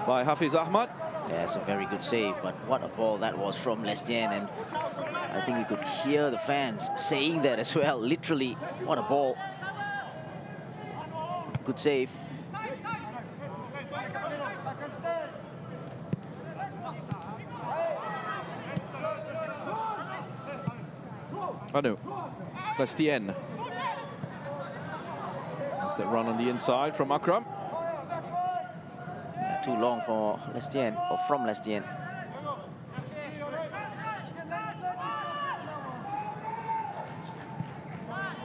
by Hafiz Ahmad. Yeah, it's a very good save, but what a ball that was from Balestier, and I think we could hear the fans saying that as well. Literally, what a ball. Good save. Anu, Balestier. That's that run on the inside from Akram. Yeah, too long for Balestier, or from Balestier.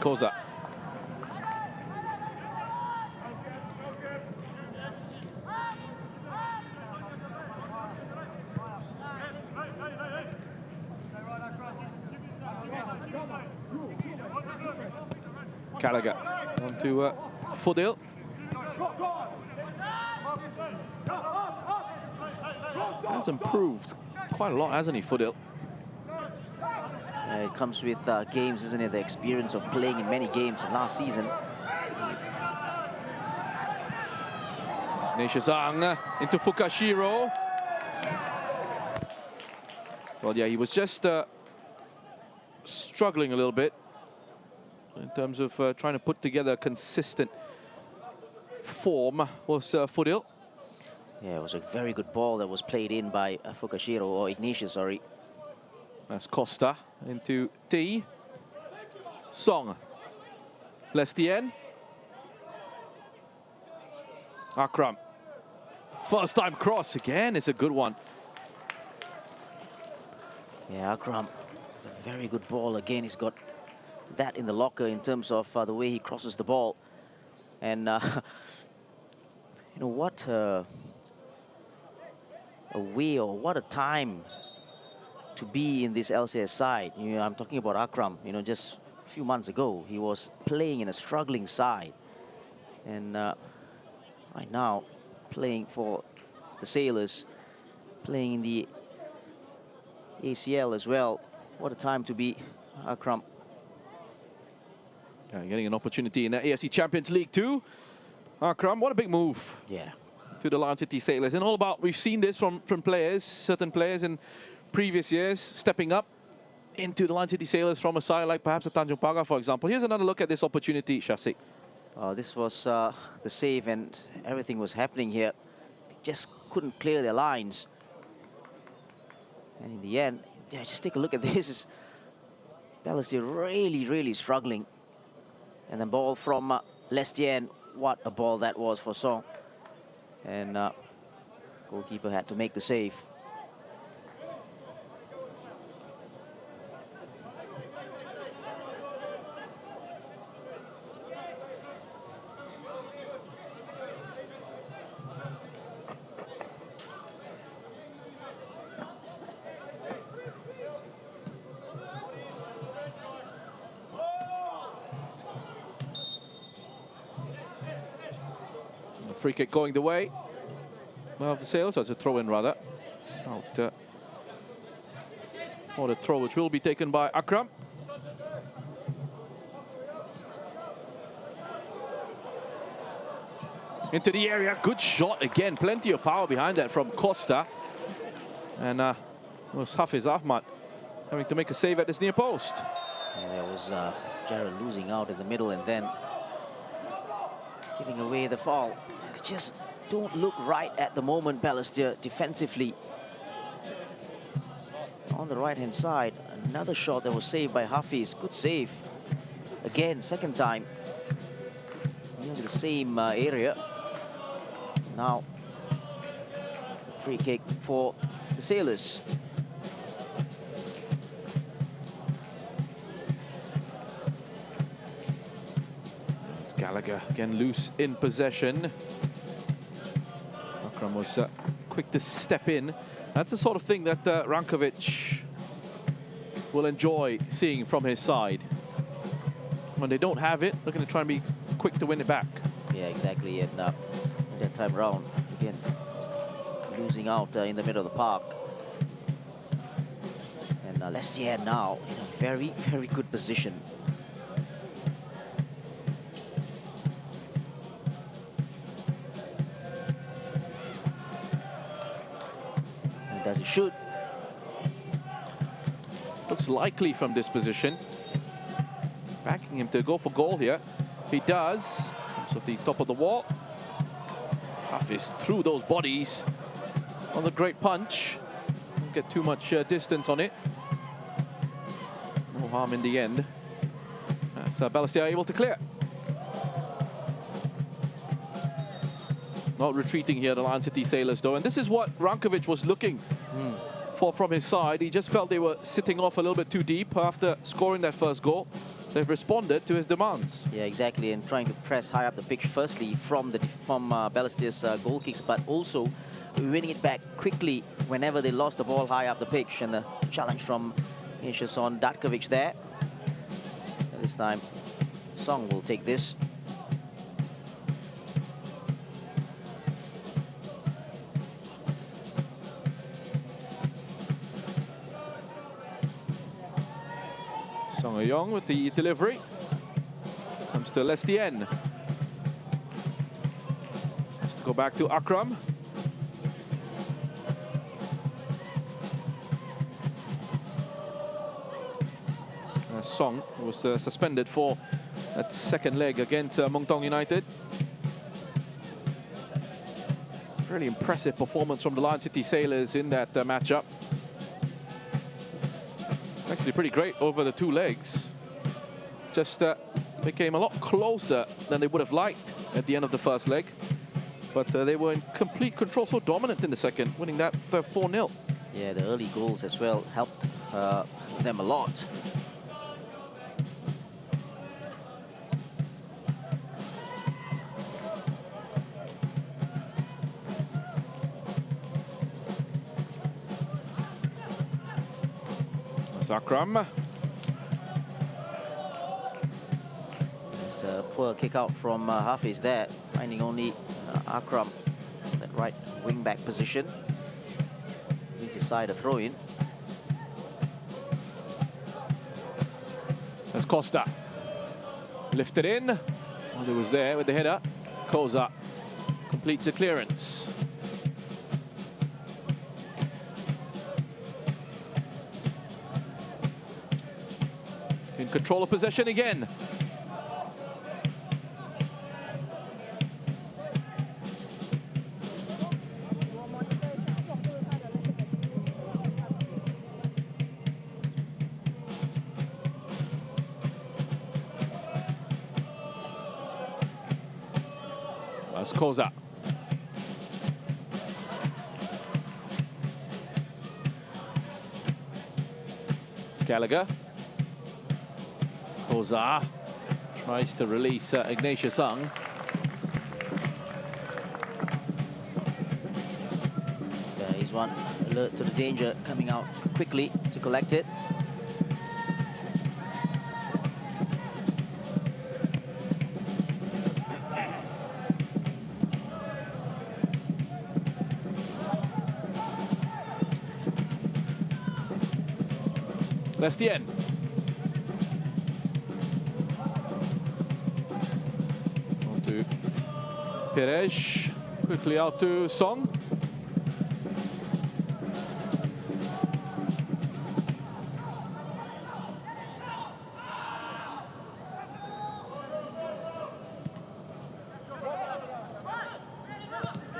Koza. Gallagher on to Fodil. Has improved quite a lot, hasn't he, Fodil? It comes with games, isn't it? The experience of playing in many games. And last season, Nesha Zhang into Fukashiro. Well, yeah, he was just struggling a little bit in terms of trying to put together a consistent form, was Fodil. yeah, it was a very good ball that was played in by Fukashiro, or Ignatius, sorry. That's Costa into T. Song. Balestier. Akram. First time cross again. It's a good one. Yeah, Akram, a very good ball. Again, he's got that in the locker in terms of the way he crosses the ball. And, you know, what a way, or what a time to be in this LCS side. You know, I'm talking about Akram. You know, just a few months ago, he was playing in a struggling side. And right now, playing for the Sailors, playing in the ACL as well. What a time to be Akram. Getting an opportunity in the AFC Champions League too. Akram, what a big move. Yeah. To the Lion City Sailors. And all about, we've seen this from players, certain players in previous years, stepping up into the Lion City Sailors from a side like perhaps the Tanjung Pagar, for example. Here's another look at this opportunity, Shasik. This was the save, and everything was happening here. They just couldn't clear their lines. And in the end, yeah, just take a look at this. Balestier really struggling. And then ball from Balestier, and what a ball that was for Song. And goalkeeper had to make the save. Free kick going the way of the Sailors, or it's a throw-in rather. Out, or the throw, which will be taken by Akram. Into the area, good shot again. Plenty of power behind that from Costa. And it was Hafiz Ahmad having to make a save at this near post. Yeah, there was Jared losing out in the middle and then giving away the foul. They just don't look right at the moment, Balestier, defensively. On the right-hand side, another shot that was saved by Hafiz. Good save. Again, second time. Into the same area. Now, free kick for the Sailors. It's Gallagher again loose in possession. Akram was quick to step in. That's the sort of thing that Rankovic will enjoy seeing from his side. When they don't have it, they're going to try and be quick to win it back. Yeah, exactly. And that time around, again, losing out in the middle of the park. And Balestier now in a very good position. And does it shoot? Looks likely from this position. Backing him to go for goal here. He does. Comes off the top of the wall. Hafiz through those bodies on the great punch. Don't get too much distance on it. No harm in the end. That's Balestier able to clear. Not retreating here, the Lion City Sailors, though. And this is what Rankovic was looking for from his side. He just felt they were sitting off a little bit too deep after scoring that first goal. They've responded to his demands. Yeah, exactly, and trying to press high up the pitch, firstly from Balestier's goal kicks, but also winning it back quickly whenever they lost the ball high up the pitch. And the challenge from Ishason Datkovic there. And this time, Song will take this. Song Ayong with the delivery. Comes to Balestier. Has to go back to Akram. Song was suspended for that second leg against Muangthong United. Really impressive performance from the Lion City Sailors in that matchup. Actually pretty great over the two legs. Just became a lot closer than they would have liked at the end of the first leg. But they were in complete control, so dominant in the second, winning that 4-0. Yeah, the early goals as well helped them a lot. Akram. It's a poor kick out from Hafiz there, finding only Akram, that right wing back position. He decided a throw in. As Costa lifted in. Madu was there with the header. Khalsa completes the clearance. In control of possession again. That's Khalsa. Gallagher. Khalsa tries to release Ignatius Ung. There is one alert to the danger, coming out quickly to collect it. Balestier. On to Perez. Quickly out to Song.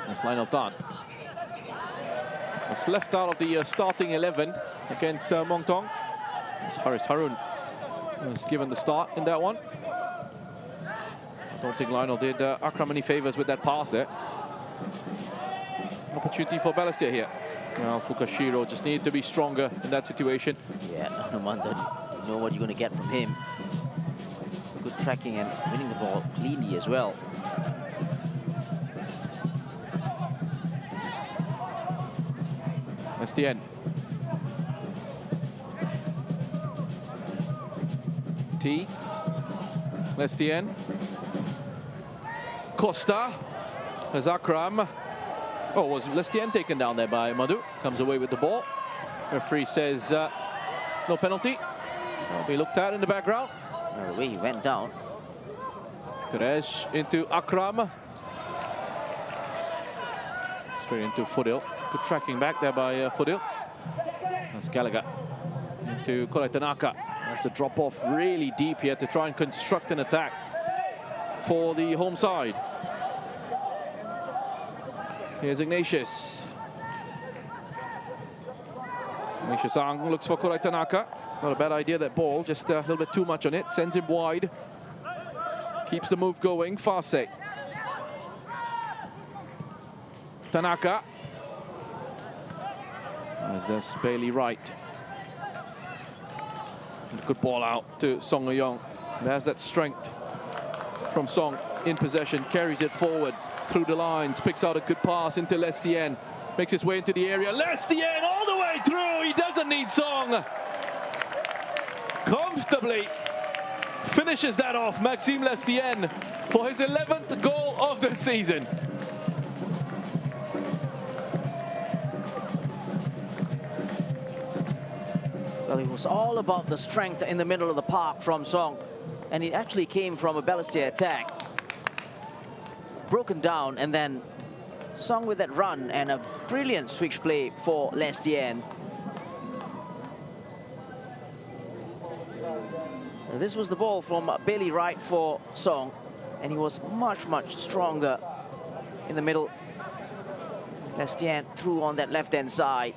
That's Lionel Tan. It's left out of the starting 11 against Mong Tong. It's Haris Harun was given the start in that one. I don't think Lionel did Akram any favours with that pass there. Opportunity for Balestier here. Well, Fukashiro just needed to be stronger in that situation. Yeah, no wonder. You know what you're going to get from him. Good tracking and winning the ball cleanly as well. Balestier. T. Balestier. Costa. As Akram. Oh, was Balestier taken down there by Madu? Comes away with the ball. Referee says no penalty. That'll be looked at in the background. The way he went down. Perez into Akram. Straight into Fudil. Good tracking back there by Fudil. That's Gallagher. Into Korai Tanaka. That's a drop off really deep here to try and construct an attack for the home side. Here's Ignatius. Ignatius Ang looks for Korai Tanaka. Not a bad idea, that ball, just a little bit too much on it. Sends him wide. Keeps the move going. Fase. Tanaka. As there's Bailey Wright. Good ball out to Song Euyong. There's that strength from Song in possession. Carries it forward through the lines. Picks out a good pass into Lestien. Makes his way into the area. Lestien all the way through. He doesn't need Song. Comfortably finishes that off, Maxime Lestien, for his 11th goal of the season. Well, it was all about the strength in the middle of the park from Song, and it actually came from a Balestier attack. Broken down, and then Song with that run and a brilliant switch play for Lestien. This was the ball from Bailey Wright for Song, and he was much, much stronger in the middle. Lestien threw on that left-hand side.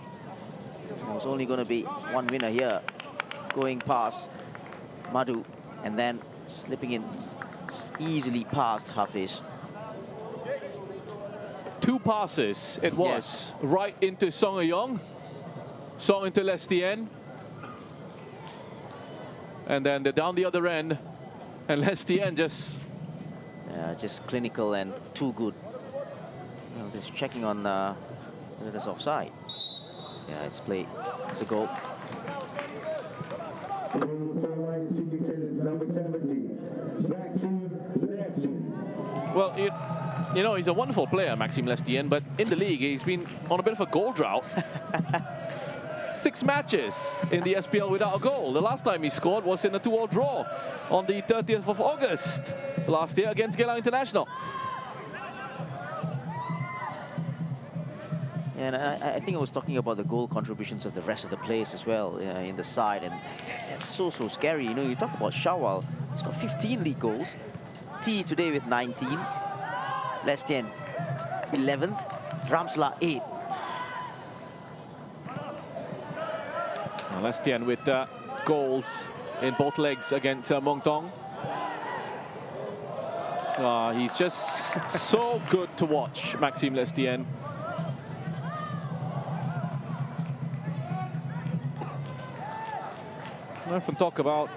There was only going to be one winner here, going past Madu, and then slipping in easily past Hafiz. Two passes it was, yes. Right into Song Euyong, Song into Lestien, and then they're down the other end, and Lestien just clinical and too good. You know, just checking on whether there's offside. Yeah, it's played. It's a goal. Well, you know, he's a wonderful player, Maxime Lestien, but in the league, he's been on a bit of a goal drought. 6 matches in the SPL without a goal. The last time he scored was in a 2-2 draw on the 30th of August last year against Geylang International. And I think I was talking about the goal contributions of the rest of the players as well in the side, and that's so scary. You know, you talk about Shawwal, he's got 15 league goals. T today with 19, Balestier 11th, Ramsla 8. Balestier with goals in both legs against Muang Thong. He's just so good to watch, Maxime Balestier. I often talk about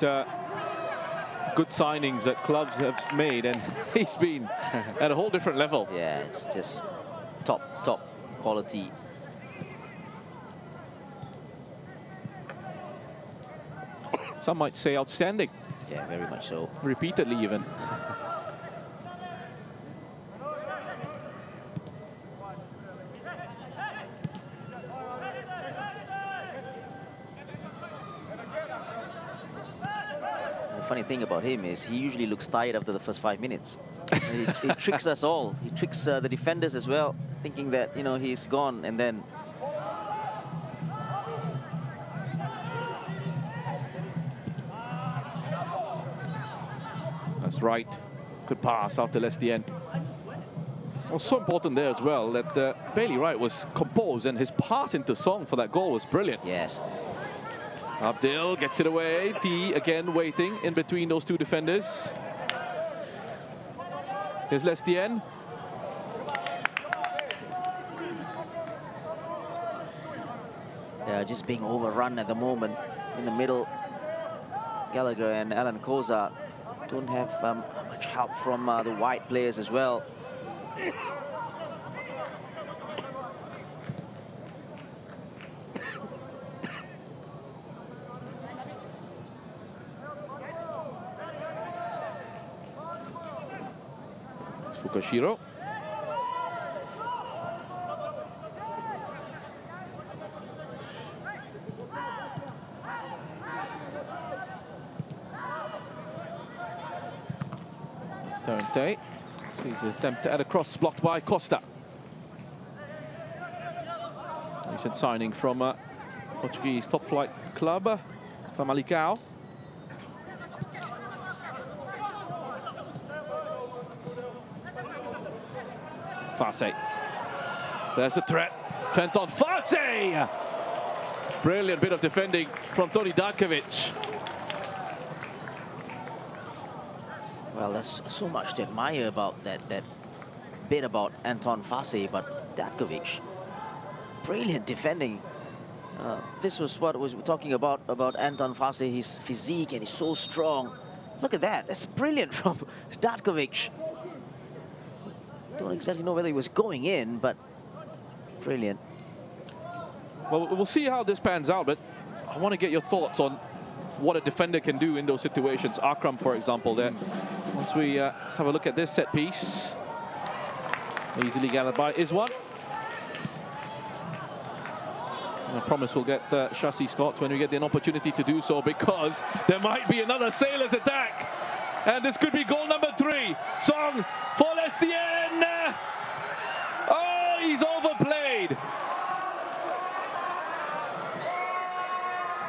good signings that clubs have made, and he's been at a whole different level. Yeah, it's just top quality. Some might say outstanding. Yeah, very much so. Repeatedly even. The funny thing about him is he usually looks tired after the first 5 minutes. It tricks us all. He tricks the defenders as well, thinking that, you know, he's gone, and then that's right. Good pass out to Balestier. Well, so important there as well that Bailey Wright was composed, and his pass into Song for that goal was brilliant. yes. Abdil gets it away. T again waiting in between those two defenders. Here's Balestier. They're just being overrun at the moment in the middle. Gallagher and Alan Koza don't have much help from the wide players as well. Fukushiro. Tarante sees an attempt at a cross blocked by Costa. Recent signing from Portuguese top flight club, Famalicão. Fase. There's a threat. Fenton Fase! Brilliant bit of defending from Tony Darkovic. Well, there's so much to admire about that bit about Anton Fase, but Darkovic, brilliant defending. This was what was talking about Anton Fase, his physique, and he's so strong. Look at that. That's brilliant from Darkovic. Don't exactly know whether he was going in, but brilliant. Well, we'll see how this pans out, but I want to get your thoughts on what a defender can do in those situations. Akram, for example, there. Once we have a look at this set piece. Easily gathered by Iswan. I promise we'll get Shassi's thoughts when we get an opportunity to do so, because there might be another Sailors attack. And this could be goal number 3. Song for Balestier. Oh, he's overplayed.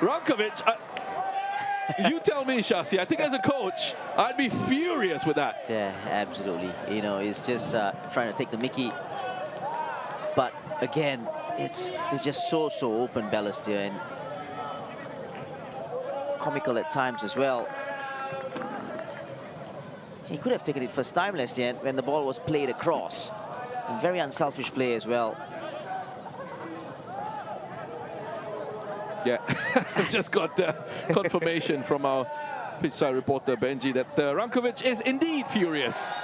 Rankovic, you tell me, Shassi, I think as a coach, I'd be furious with that. Yeah, absolutely. You know, he's just trying to take the mickey. But again, it's just so open, Balestier, and comical at times as well. He could have taken it first time last year when the ball was played across. And very unselfish play as well. Yeah, just got confirmation from our pitchside reporter Benji that Rankovic is indeed furious.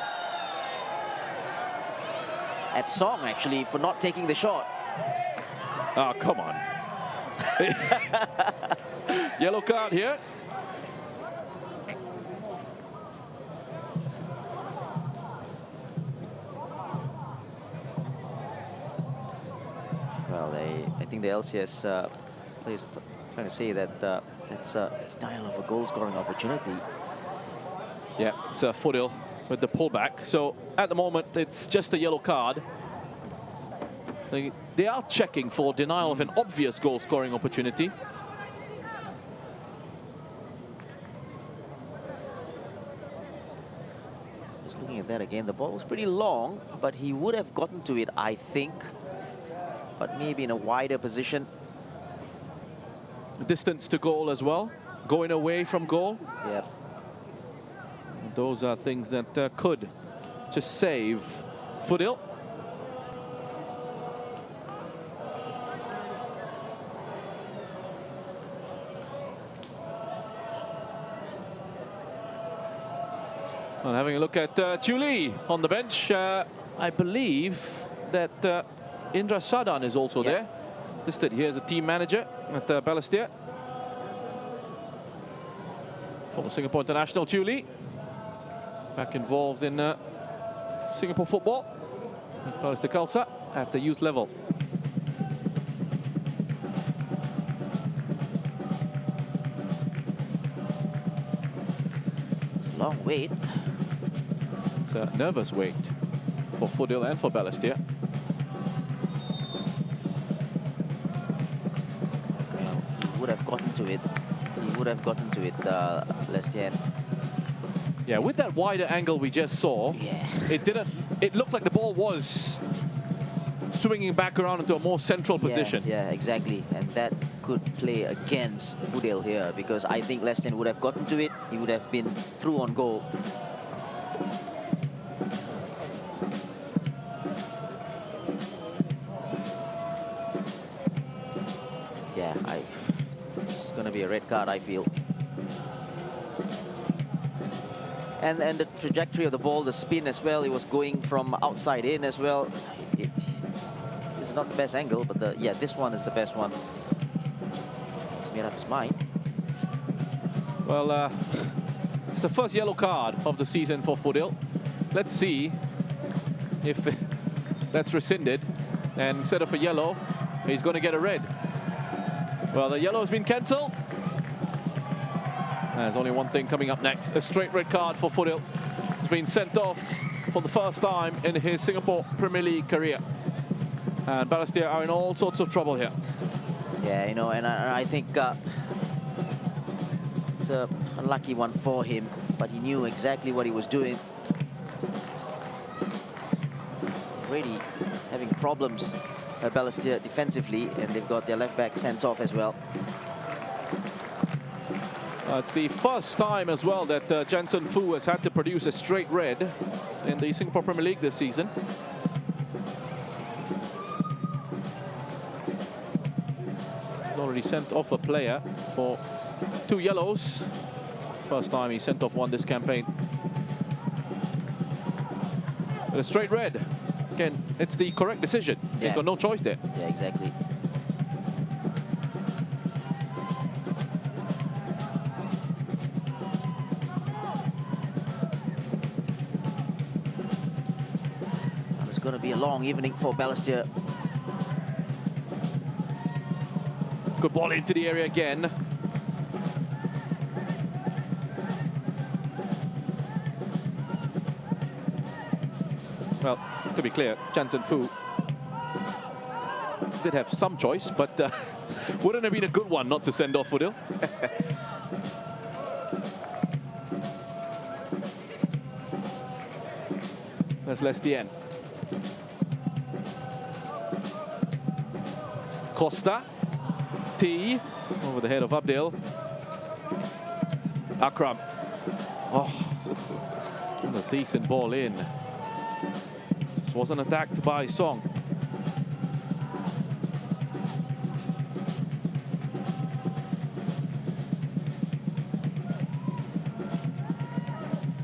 At Song, actually, for not taking the shot. Oh, come on. Yellow card here. Well, I think the LCS players are trying to say that it's a denial of a goal-scoring opportunity. Yeah, it's Fodil with the pullback. So at the moment, it's just a yellow card. They are checking for denial of an obvious goal-scoring opportunity. Just looking at that again, the ball was pretty long, but he would have gotten to it, I think. But maybe in a wider position. Distance to goal as well, going away from goal. Yep. Those are things that could just save Fodil. Well, having a look at Chu Lee on the bench, I believe that Indra Sadan is also there. Listed here as a team manager at Balestier. Former Singapore international Chu Lee, back involved in Singapore football at Balestier Khalsa at the youth level. It's a long wait. It's a nervous wait for Fodil and for Balestier. He would have gotten to it. He would have gotten to it, Balestier. Yeah, with that wider angle we just saw, it didn't. It looked like the ball was swinging back around into a more central position. Yeah, exactly. And that could play against Fodil here, because I think Balestier would have gotten to it. He would have been through on goal. Yeah, it's going to be a red card, I feel. And the trajectory of the ball, the spin as well, it was going from outside in as well. It's not the best angle, but this one is the best one. He's made up his mind. Well, it's the first yellow card of the season for Fodil. Let's see if that's rescinded. And instead of a yellow, he's going to get a red. Well, the yellow has been cancelled. There's only one thing coming up next. A straight red card for Fodil. He's been sent off for the first time in his Singapore Premier League career. And Balestier are in all sorts of trouble here. Yeah, you know, and I think it's a unlucky one for him, but he knew exactly what he was doing. Already having problems at Balestier defensively, and they've got their left back sent off as well. It's the first time as well that Jensen Fu has had to produce a straight red in the Singapore Premier League this season. He's already sent off a player for 2 yellows. First time he sent off one this campaign. But a straight red. Again, it's the correct decision. He's got no choice there. Yeah, exactly. It's going to be a long evening for Balestier. Good ball into the area again. Well, to be clear, Jensen Fu did have some choice, but wouldn't have been a good one not to send off Fodil. That's Lestien. Costa. T. Over the head of Abdel. Akram. Oh, a decent ball in. This wasn't attacked by Song.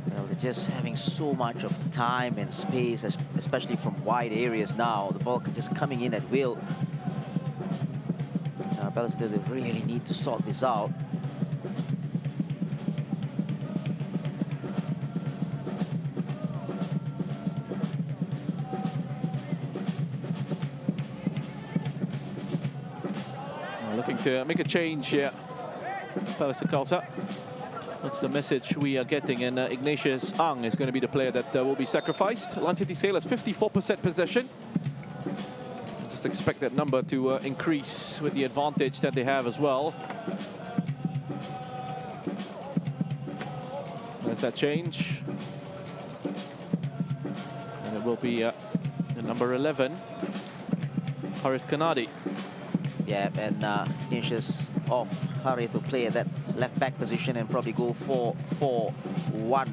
Well, they're just having so much of time and space, especially from wide areas now. The ball just coming in at will. Balestier, they really need to sort this out. to make a change here. Balestier Khalsa. That's the message we are getting, and Ignatius Ang is going to be the player that will be sacrificed. Lion City Sailors 54% possession. Just expect that number to increase with the advantage that they have as well. There's that change. And it will be the number 11, Harith Kanadi. Yeah, and Ignatius off. Harith will play at that left back position and probably go 4-4-1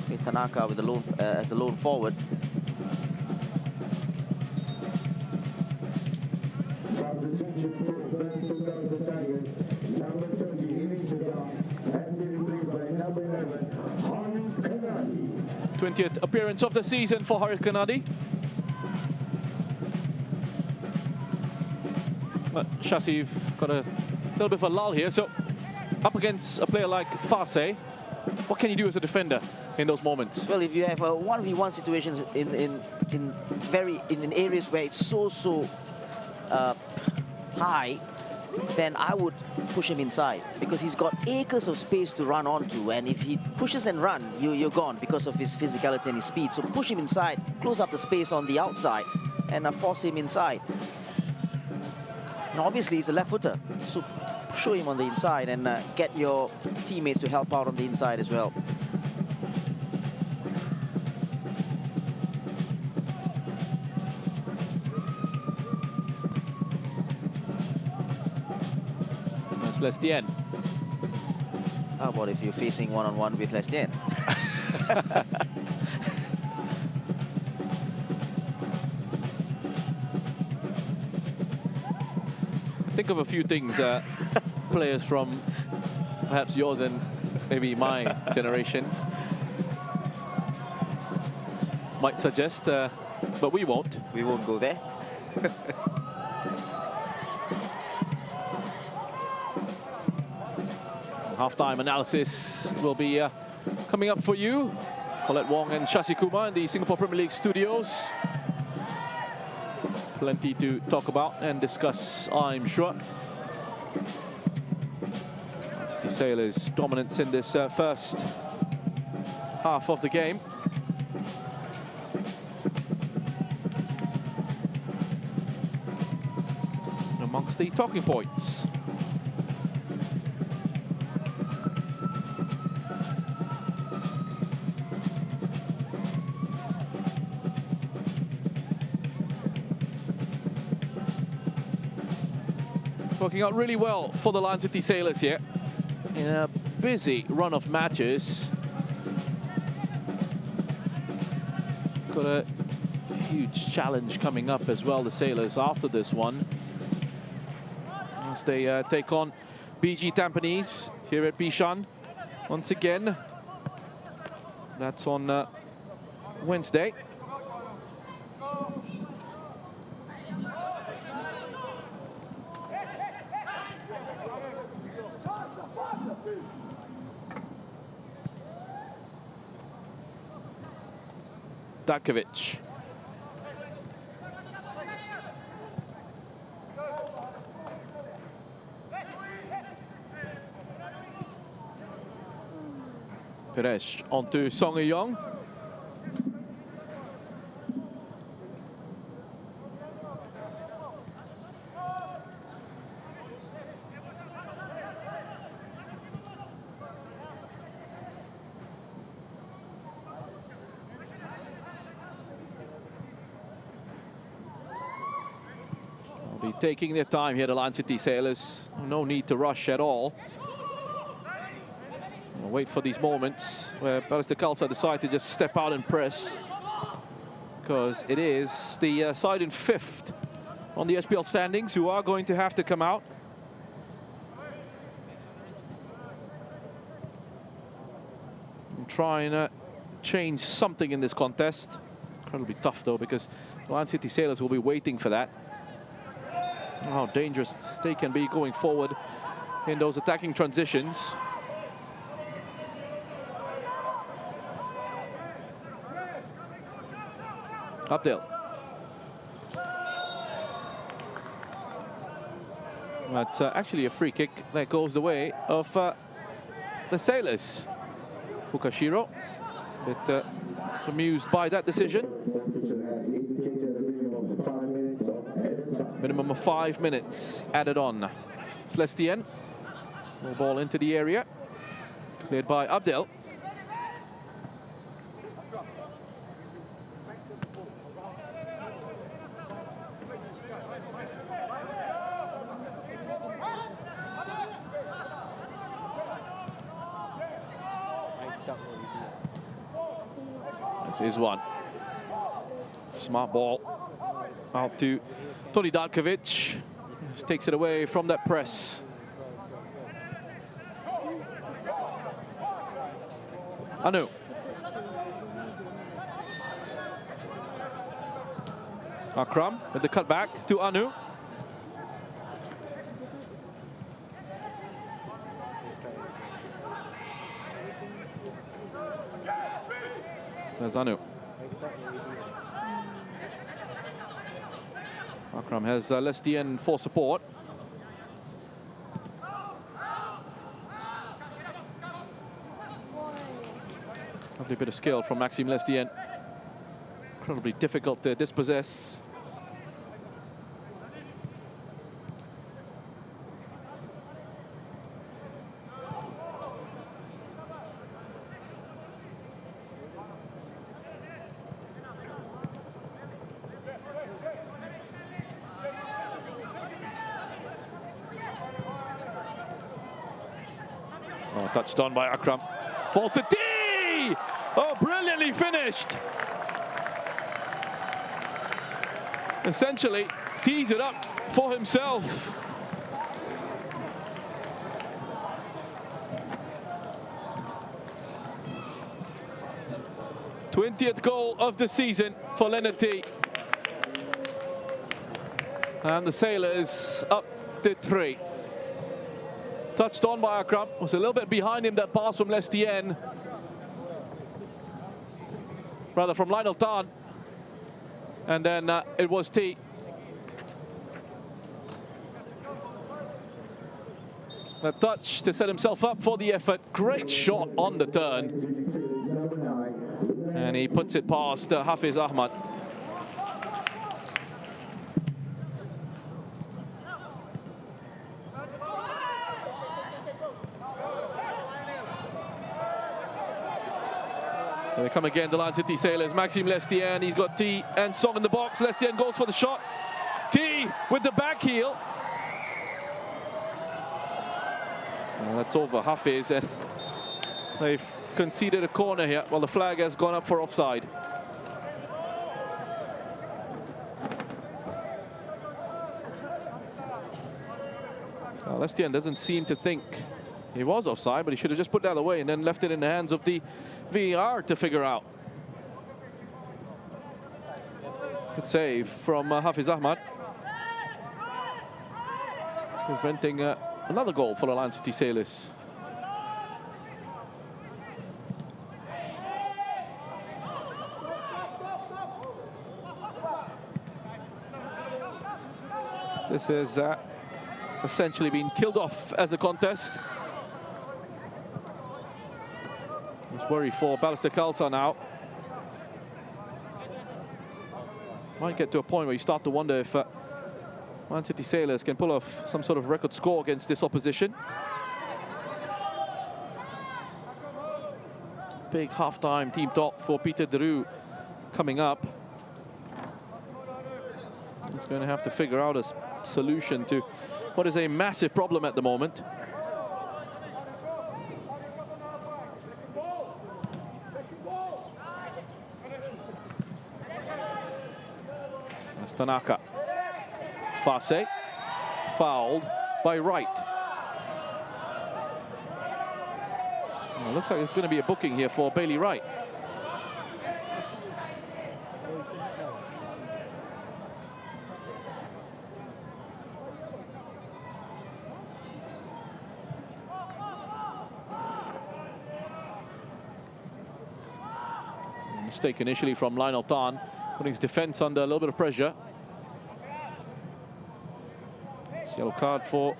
with Tanaka with the lone, as the lone forward. Substitution for Balestier Khalsa Tigers. Number 20, Ignatius Ang, and be replaced by number 11, Harith Kanadi. 20th appearance of the season for Harith Kanadi. But Shasi got a little bit of a lull here, so up against a player like Farse, what can you do as a defender in those moments? Well, if you have a 1v1 situations in areas where it's so high, then I would push him inside because he's got acres of space to run onto, and if he pushes and run, you're gone because of his physicality and his speed. So push him inside, close up the space on the outside, and force him inside. Now, obviously, he's a left footer, so show him on the inside and get your teammates to help out on the inside as well. That's Lestien. How about if you're facing one-on-one with Lestien? Think of a few things players from perhaps yours and maybe my generation might suggest, but we won't. We won't go there. Half-time analysis will be coming up for you. Colette Wong and Shashi Kumar in the Singapore Premier League studios. Plenty to talk about and discuss, I'm sure. City Sailors' dominance in this first half of the game. Amongst the talking points. Working out really well for the Lion City Sailors here in a busy run of matches. Got a huge challenge coming up as well, the Sailors, after this one, as they take on BG Tampines here at Bishan once again. That's on Wednesday. Dakovic. Perez onto Song Eui-yong. Be taking their time here, the Lion City Sailors. No need to rush at all. We'll wait for these moments where Balestier Khalsa decide to just step out and press, because it is the side in 5th on the SPL standings who are going to have to come out. And try and change something in this contest. Incredibly tough though, because the Lion City Sailors will be waiting for that. How dangerous they can be going forward in those attacking transitions. Abdel. But actually a free kick that goes the way of the Sailors. Fukashiro, a bit amused by that decision. Minimum of 5 minutes added on. Celestien, more ball into the area, cleared by Abdel. This is one. Smart ball out to Toni Darkovic. Just takes it away from that press. Anu. Akram with the cutback to Anu. There's Anu. Akram has Lestien for support. Lovely bit of skill from Maxime Lestien. Incredibly difficult to dispossess. Touched on by Akram. Falls to D! Oh, brilliantly finished. Essentially, tees it up for himself. th goal of the season for Leonard T. And the Sailors up to 3. Touched on by Akram, was a little bit behind him, that pass from Lestien. Rather from Lionel Tan. And then it was T. A touch to set himself up for the effort. Great shot on the turn. And he puts it past Hafiz Ahmad. They come again, the Lion City Sailors. Maxime Lestien, he's got T and Song in the box. Lestien goes for the shot. T with the back heel. Well, that's over Hafiz, and they've conceded a corner here while the flag has gone up for offside. Well, Lestien doesn't seem to think he was offside, but he should have just put that away and then left it in the hands of the VAR to figure out. Good save from Hafiz Ahmad. Preventing another goal for the Lion City Sailors. This has essentially been killed off as a contest. It's worry for Balestier Khalsa now. Might get to a point where you start to wonder if Man City Sailors can pull off some sort of record score against this opposition. Big half-time team talk for Peter Drew coming up. He's going to have to figure out a solution to what is a massive problem at the moment. That's Tanaka. Fase, fouled by Wright. Well, looks like it's going to be a booking here for Bailey Wright. Mistake initially from Lionel Tan, putting his defense under a little bit of pressure. It's Yellow card for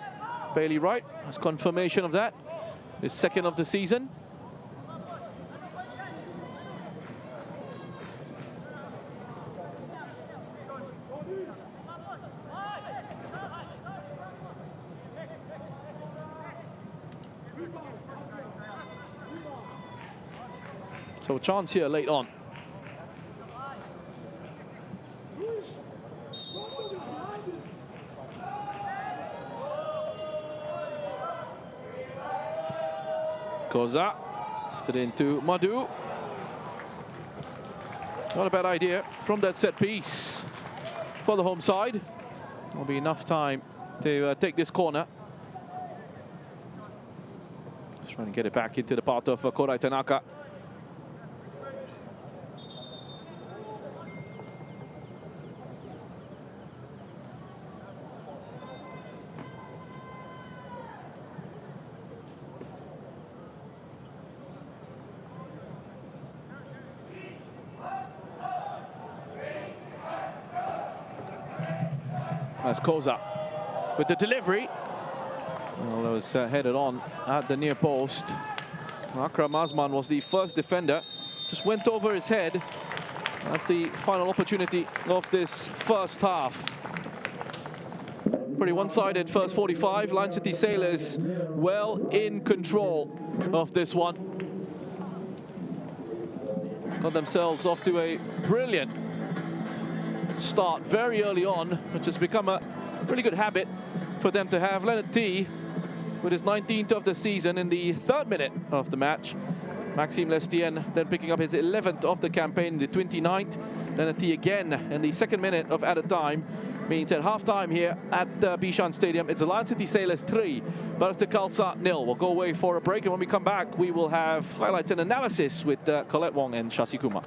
Bailey Wright. That's confirmation of that. His second of the season. So a chance here late on. Khalsa, lifted into Madhu. Not a bad idea from that set piece for the home side. There'll be enough time to take this corner. Just trying to get it back into the path of Korai Tanaka. That's Khalsa with the delivery. Well, it was headed on at the near post. Akram Azman was the first defender. Just went over his head. That's the final opportunity of this first half. Pretty one-sided first 45. Lion City Sailors well in control of this one. Got themselves off to a brilliant start very early on, which has become a really good habit for them to have. Leonard T with his 19th of the season in the 3rd minute of the match. Maxime Lestien then picking up his 11th of the campaign in the 29th. Leonard T again in the 2nd minute of added time. Means at half-time here at Bishan Stadium, it's the Lion City Sailors 3, Balestier Khalsa 0. We'll go away for a break, and when we come back, we will have highlights and analysis with Colette Wong and Shashi Kumar.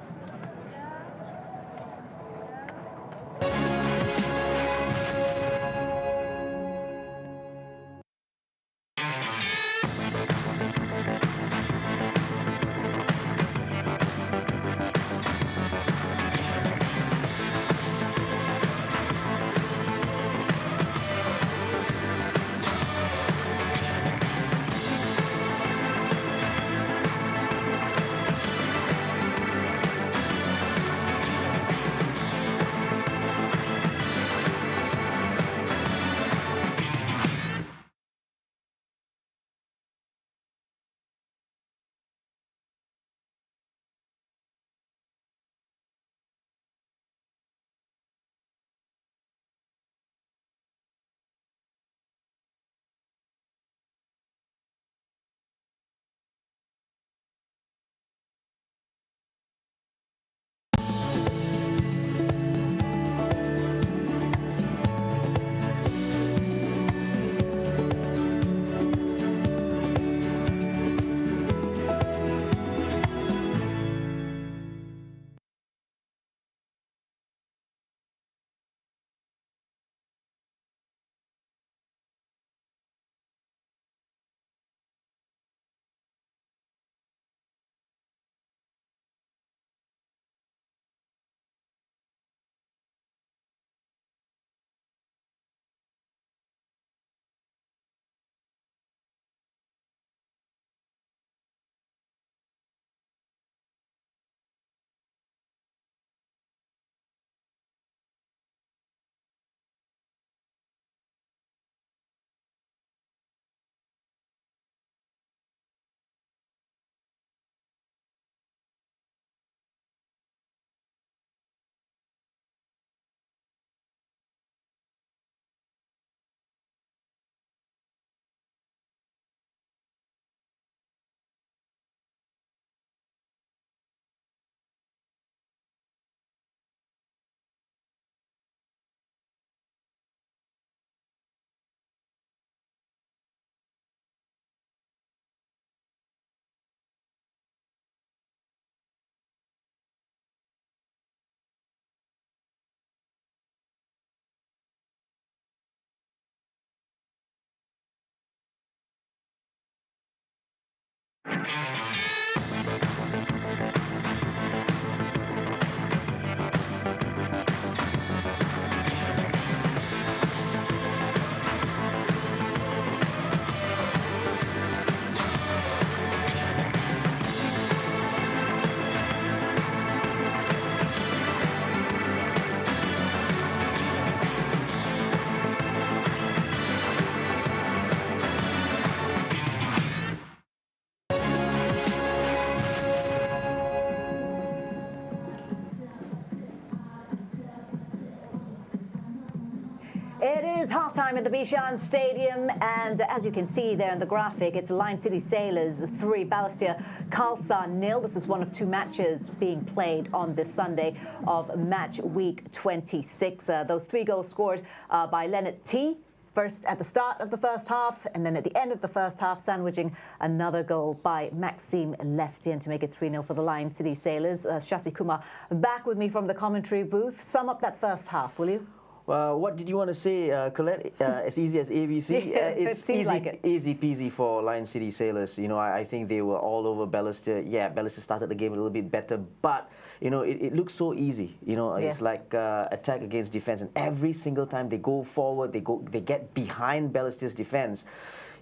is halftime at the Bishan Stadium, and as you can see there in the graphic, it's Lion City Sailors 3, Balestier Khalsa 0. This is one of 2 matches being played on this Sunday of match week 26. Those 3 goals scored by Leonard T. First at the start of the first half, and then at the end of the first half, sandwiching another goal by Maxime Balestier to make it 3-0 for the Lion City Sailors. Shasi Kumar back with me from the commentary booth. Sum up that first half, will you? What did you want to say, Colette? As easy as ABC? It seems like it. Easy peasy for Lion City Sailors. You know, I think they were all over Balestier. Yeah, Balestier started the game a little bit better, but you know, it looks so easy. You know, Yes. it's like attack against defense, and every single time they go forward, they get behind Balestier's defense.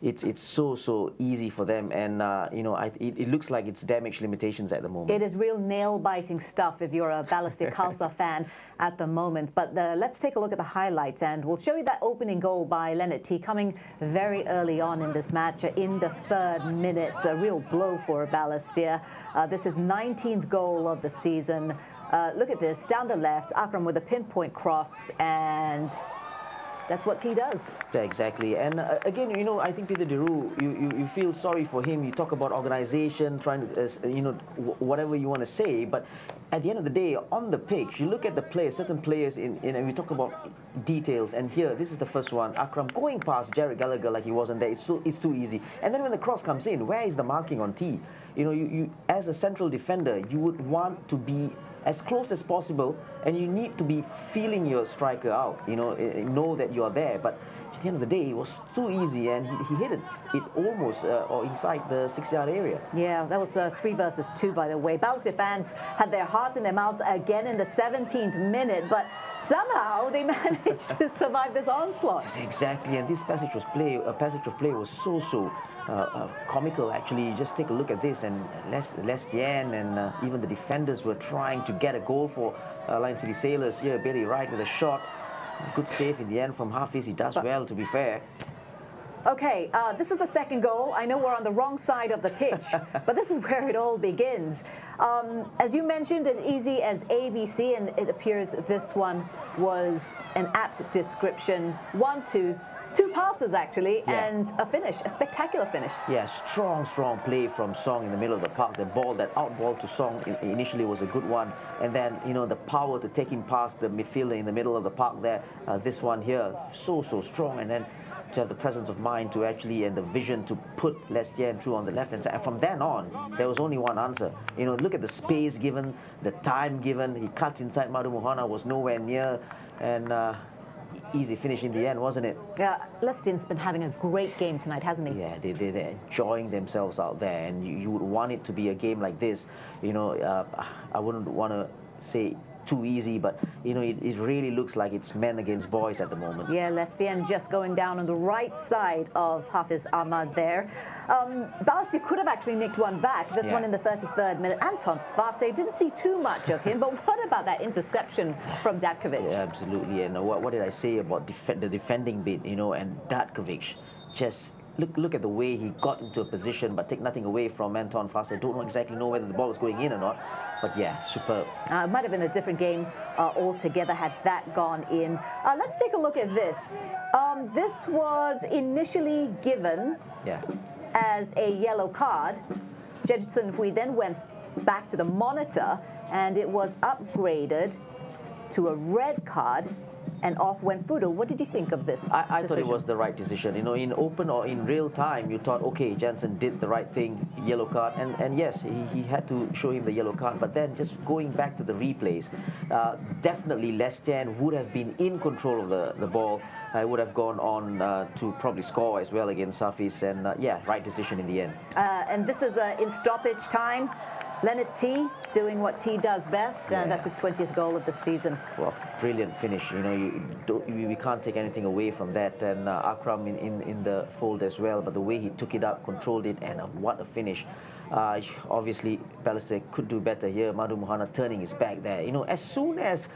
It's so easy for them, and you know, it looks like it's damage limitations at the moment. It is real nail-biting stuff if you're a Balestier Khalsa fan at the moment. But let's take a look at the highlights, and we'll show you that opening goal by Leonard T. coming very early on in this match, in the 3rd minute. A real blow for Balestier. This is 19th goal of the season. Look at this, down the left, Akram with a pinpoint cross, and that's what T does. Yeah, exactly. And again, you know, I think Peter Deroux, you feel sorry for him. You talk about organization, trying to, you know, whatever you want to say. But at the end of the day, on the pitch, you look at the players, certain players, and we talk about details. And here, this is the first one. Akram going past Jared Gallagher like he wasn't there. It's too easy. And then when the cross comes in, where is the marking on T? You know, you as a central defender, you would want to be as close as possible, and you need to be feeling your striker out, you know that you are there. But at the end of the day, it was too easy, and he hit it almost or inside the 6-yard area. Yeah, that was 3 versus 2, by the way. Balestier fans had their hearts in their mouths again in the 17th minute, but somehow they managed to survive this onslaught. Exactly, and this passage of play was so comical. Actually, just take a look at this, and Balestier and even the defenders were trying to get a goal for Lion City Sailors here. Bailey Wright with a shot. Good save in the end from Hafiz. He does well, to be fair. Okay, this is the 2nd goal. I know we're on the wrong side of the pitch, but this is where it all begins. As you mentioned, as easy as ABC, and it appears this one was an apt description. 1-2. 2 passes, actually, Yeah. and a finish, a spectacular finish. Yeah, strong play from Song in the middle of the park. The ball, that out ball to Song initially was a good one. And then, you know, the power to take him past the midfielder in the middle of the park there. This one here, so strong. And then to have the presence of mind to actually, and the vision to put Balestier through on the left-hand side. And from then on, there was only one answer. You know, look at the space given, the time given. He cuts inside. Madu Mohana was nowhere near. And easy finish in the end, wasn't it? Yeah, Balestier's been having a great game tonight, hasn't he? Yeah, they're enjoying themselves out there, and you would want it to be a game like this. You know, I wouldn't want to say too easy, but you know, it really looks like it's men against boys at the moment. Yeah, Balestier just going down on the right side of Hafiz Ahmad there. Balestier could have actually nicked one back. This one in the 33rd minute. Anton Fase, didn't see too much of him, but what about that interception from Datkovic? Yeah, absolutely. And what did I say about the defending bit? You know, and Datkovic just. Look at the way he got into a position, but take nothing away from Anton Fase. I don't exactly know whether the ball was going in or not, but yeah, superb. It might have been a different game altogether had that gone in. Let's take a look at this. This was initially given as a yellow card. Jedson Hui then went back to the monitor, and it was upgraded to a red card. And off went Fudel. What did you think of this I thought it was the right decision. You know, in open or in real time, you thought, okay, Jensen did the right thing, yellow card. And yes, he had to show him the yellow card. But then just going back to the replays, definitely Balestier would have been in control of the ball. I would have gone on to probably score as well against Hafiz. And yeah, right decision in the end. And this is in stoppage time. Leonard T doing what T does best, and that's his 20th goal of the season. Well, brilliant finish. You know, we can't take anything away from that. And Akram in the fold as well. But the way he took it up, controlled it, and what a finish. Obviously, Balestier could do better here. Madu Mohana turning his back there. You know, as soon as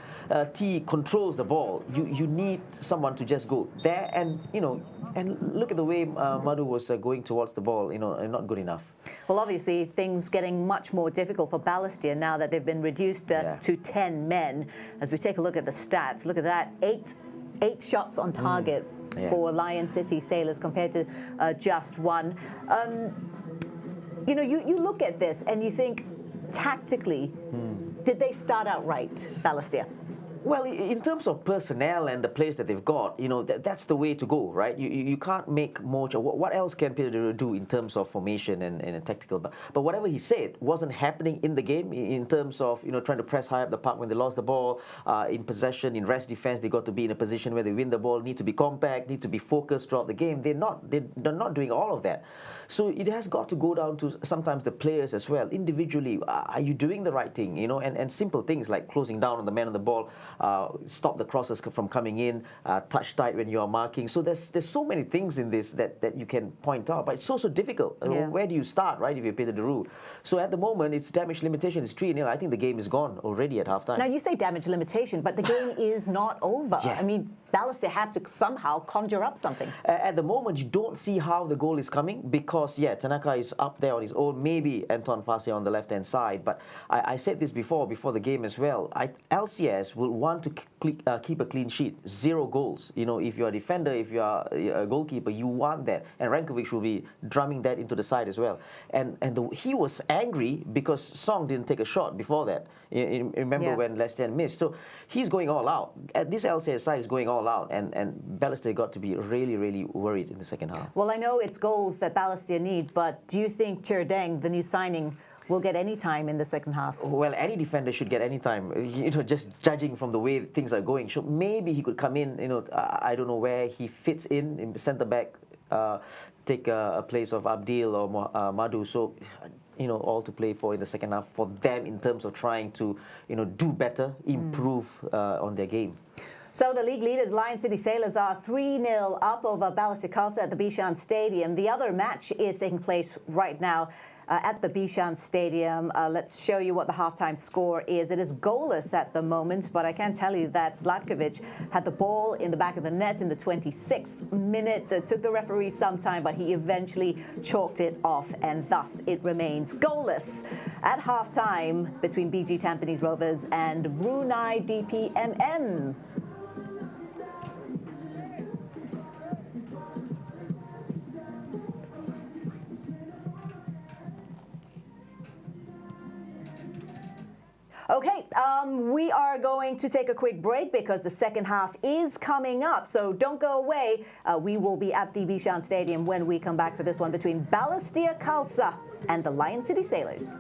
T controls the ball, you need someone to just go there and, you know, and look at the way Madu was going towards the ball, you know, and not good enough. Well, obviously, things getting much more difficult for Balestier now that they've been reduced to 10 men. As we take a look at the stats, look at that, eight shots on target for Lion City Sailors compared to just one. You know, you look at this and you think, tactically, did they start out right, Balestier? Well, in terms of personnel and the players that they've got, you know, that's the way to go, right? You can't make more. What else can Pedro do in terms of formation and tactical? But whatever he said wasn't happening in the game in terms of, you know, trying to press high up the park when they lost the ball, in possession, in rest defense. They got to be in a position where they win the ball, need to be compact, need to be focused throughout the game. They're not doing all of that. So it has got to go down to sometimes the players as well. Individually, are you doing the right thing? You know, and simple things like closing down on the man on the ball, stop the crosses from coming in, touch tight when you are marking. So there's so many things in this that you can point out, but it's so difficult. Yeah. Where do you start, right, if you're Peter Deru? So at the moment, it's damage limitation. It's 3-0. I think the game is gone already at halftime. Now, you say damage limitation, but the game is not over. Yeah. I mean, Balestier have to somehow conjure up something. At the moment, you don't see how the goal is coming because, yeah, Tanaka is up there on his own, maybe Anton Fassi on the left-hand side. But I said this before the game as well. LCS will want to keep a clean sheet, 0 goals. You know, if you're a defender, if you are a goalkeeper, you want that. And Rankovic will be drumming that into the side as well. And he was angry because Song didn't take a shot before that. Remember when Lestienne missed. So he's going all out. This LCS side is going all out. And Balestier got to be really, really worried in the second half. Well, I know it's goals that Balestier need, but do you think Cherdeng, the new signing, will get any time in the second half? Well, any defender should get any time. You know, just judging from the way things are going. So maybe he could come in, you know, I don't know where he fits in centre back, take a place of Abdil or Madhu. So, you know, all to play for in the second half for them in terms of trying to, you know, do better, improve on their game. So the league leaders, Lion City Sailors, are 3-0 up over Balestier Khalsa at the Bishan Stadium. The other match is taking place right now at the Bishan Stadium. Let's show you what the halftime score is. It is goalless at the moment, but I can tell you that Zlatkovic had the ball in the back of the net in the 26th minute. It took the referee some time, but he eventually chalked it off, and thus it remains goalless at halftime between BG Tampines Rovers and Brunei DPMM. Okay, we are going to take a quick break because the second half is coming up. So don't go away. We will be at the Bishan Stadium when we come back for this one between Balestier Khalsa and the Lion City Sailors.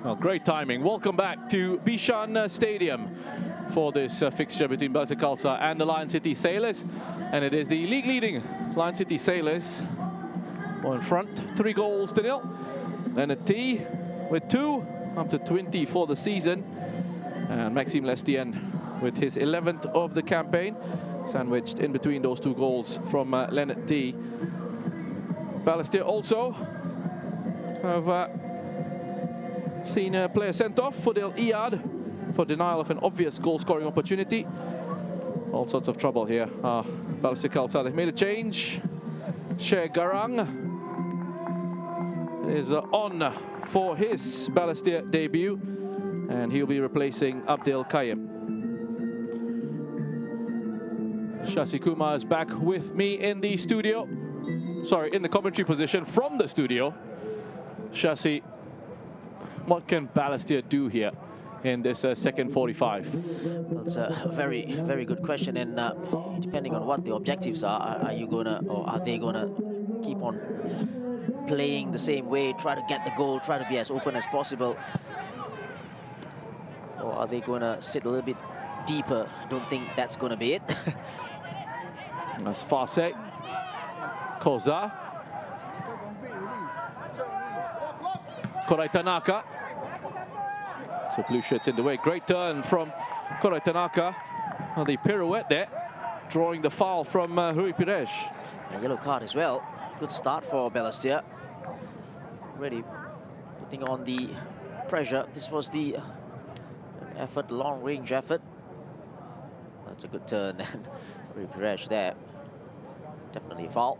Well, great timing. Welcome back to Bishan Stadium for this fixture between Balestier Khalsa and the Lion City Sailors. And it is the league-leading Lion City Sailors who are in front, 3 goals to 0. Leonard T with 2, up to 20 for the season. And Maxime Lestien with his 11th of the campaign, sandwiched in between those 2 goals from Leonard T. Balestier also have seen a player sent off, Fodil Iyad, for denial of an obvious goal-scoring opportunity. All sorts of trouble here. Balestier Khalsa, they've made a change. Sher Garang is on for his Balestier debut, and he'll be replacing Abdel Kayem. Shashi Kumar is back with me in the studio. Sorry, in the commentary position from the studio. Shashi, what can Balestier do here in this second 45? Well, it's a very, very good question, and depending on what the objectives are you gonna, or are they gonna keep on playing the same way, try to get the goal, try to be as open as possible, or are they gonna sit a little bit deeper? I don't think that's gonna be it. That's Farse, Koza, Korai Tanaka. So blue shirts in the way. Great turn from Korai Tanaka. Well, the pirouette there, drawing the foul from Rui Pires. A yellow card as well. Good start for Balestier. Really putting on the pressure. This was the effort, long-range effort. That's a good turn. And Rui Pires there. Definitely a foul.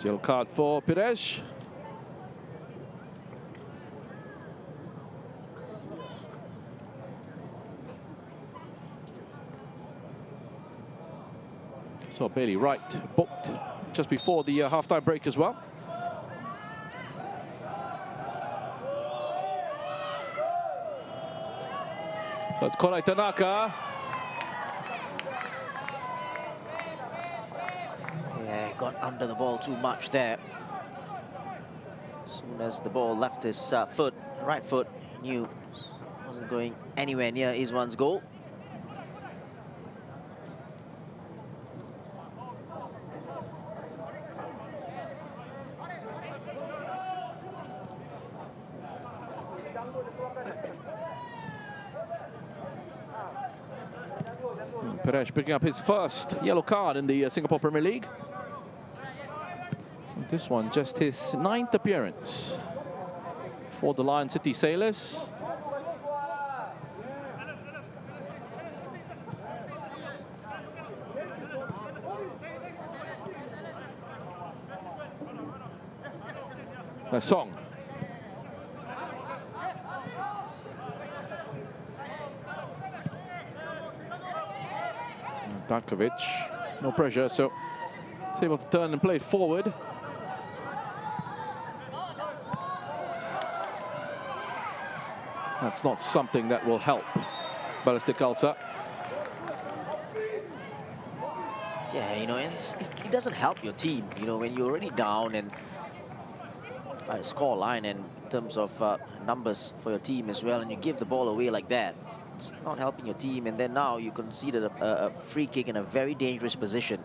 Yellow card for Pires. So Bailey Wright booked just before the half-time break as well. So it's Korai Tanaka. Yeah, got under the ball too much there. As soon as the ball left his foot, right foot, knew wasn't going anywhere near Izwan's goal. Pires picking up his first yellow card in the Singapore Premier League. This one just his 9th appearance for the Lion City Sailors. A song. Dankovic, no pressure, so he's able to turn and play it forward. That's not something that will help Balestier Khalsa. Yeah, you know, it doesn't help your team, you know, when you're already down and by a score line and in terms of numbers for your team as well, and you give the ball away like that. It's not helping your team, and then now you conceded a free kick in a very dangerous position.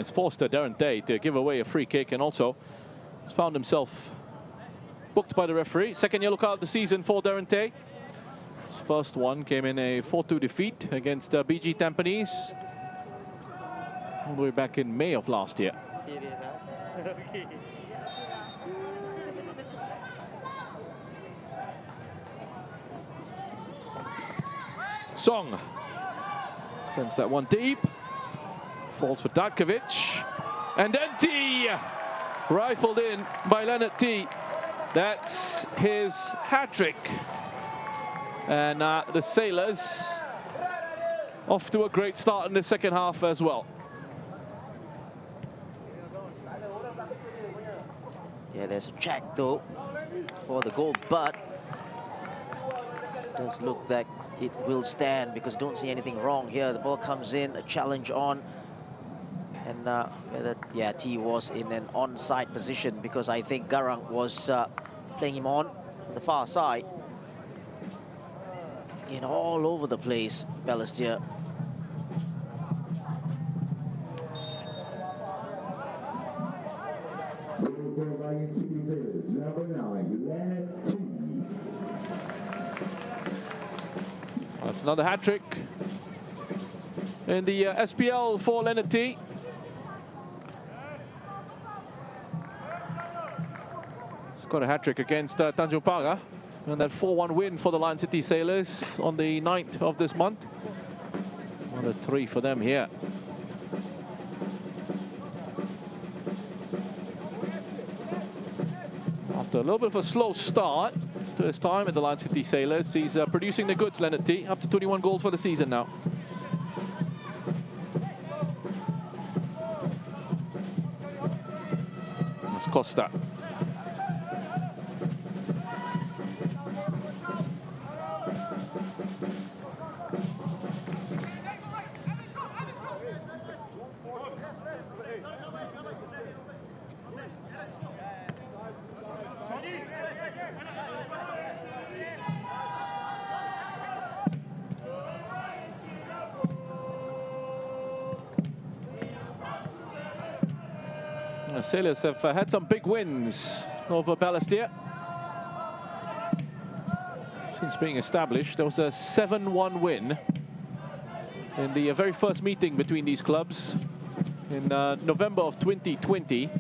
has forced Darren Day to give away a free kick, and also has found himself booked by the referee. Second yellow card of the season for Darren Day. His first one came in a 4-2 defeat against BG Tampines all the way back in May of last year. Song sends that one deep, falls for Darkovic, and then T rifled in by Leonard T. That's his hat-trick, and the Sailors off to a great start in the second half as well. Yeah, there's a check though for the goal, but it does look like it will stand because don't see anything wrong here. The ball comes in, a challenge on, and yeah, T was in an onside position because I think Garang was playing him on the far side. Again, all over the place, Balestier. That's another hat-trick in the SPL for Leonard T. He's got a hat-trick against Tanjung Pagar, and that 4-1 win for the Lion City Sailors on the 9th of this month. Another 3 for them here. After a little bit of a slow start to his time at the Lion City Sailors, he's producing the goods, Leonard T. Up to 21 goals for the season now. That's Costa. The Sailors have had some big wins over Balestier. Since being established, there was a 7-1 win in the very first meeting between these clubs in November of 2020. There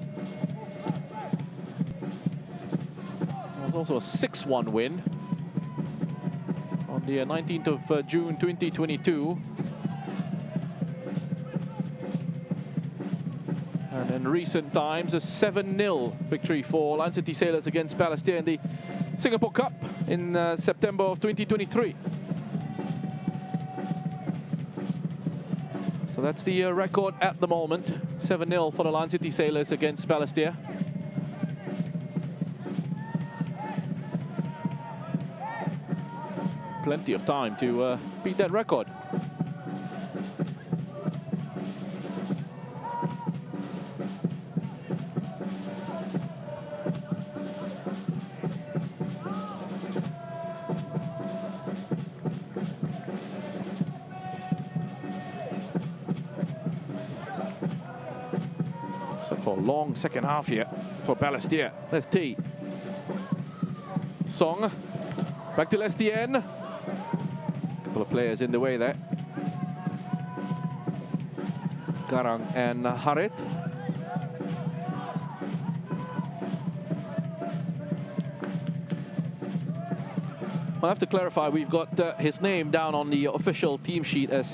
was also a 6-1 win on the 19th of June 2022. And in recent times, a 7-0 victory for Lion City Sailors against Balestier in the Singapore Cup in September of 2023. So that's the record at the moment. 7-0 for the Lion City Sailors against Balestier. Plenty of time to beat that record. For a long second half here for Balestier. There's T. Song. Back to Lestien. Couple of players in the way there. Garang and Harit. I'll have to clarify, we've got his name down on the official team sheet as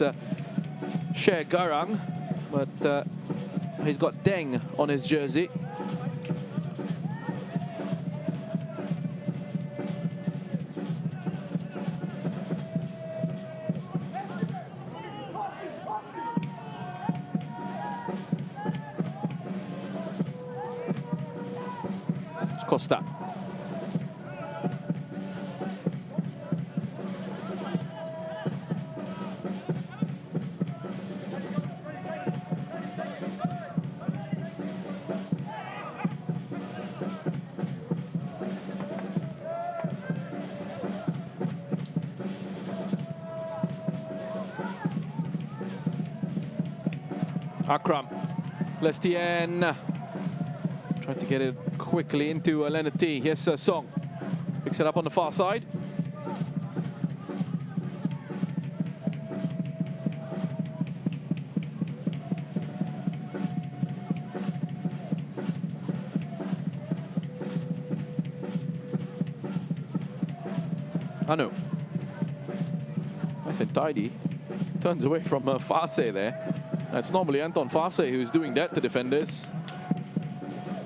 Share Garang, but he's got Deng on his jersey. It's Costa. Akram Balestier tried to get it quickly into Leonard T. Here's Song. Picks it up on the far side. Anu. Nice and tidy. Turns away from Farse there. That's normally Anton Farse who's doing that to defenders.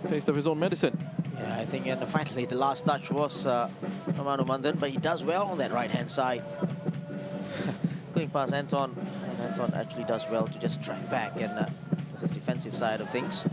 Taste of his own medicine. Yeah, I think and finally the last touch was from Anu Mandan, but he does well on that right-hand side. Going past Anton, and Anton actually does well to just track back and his defensive side of things.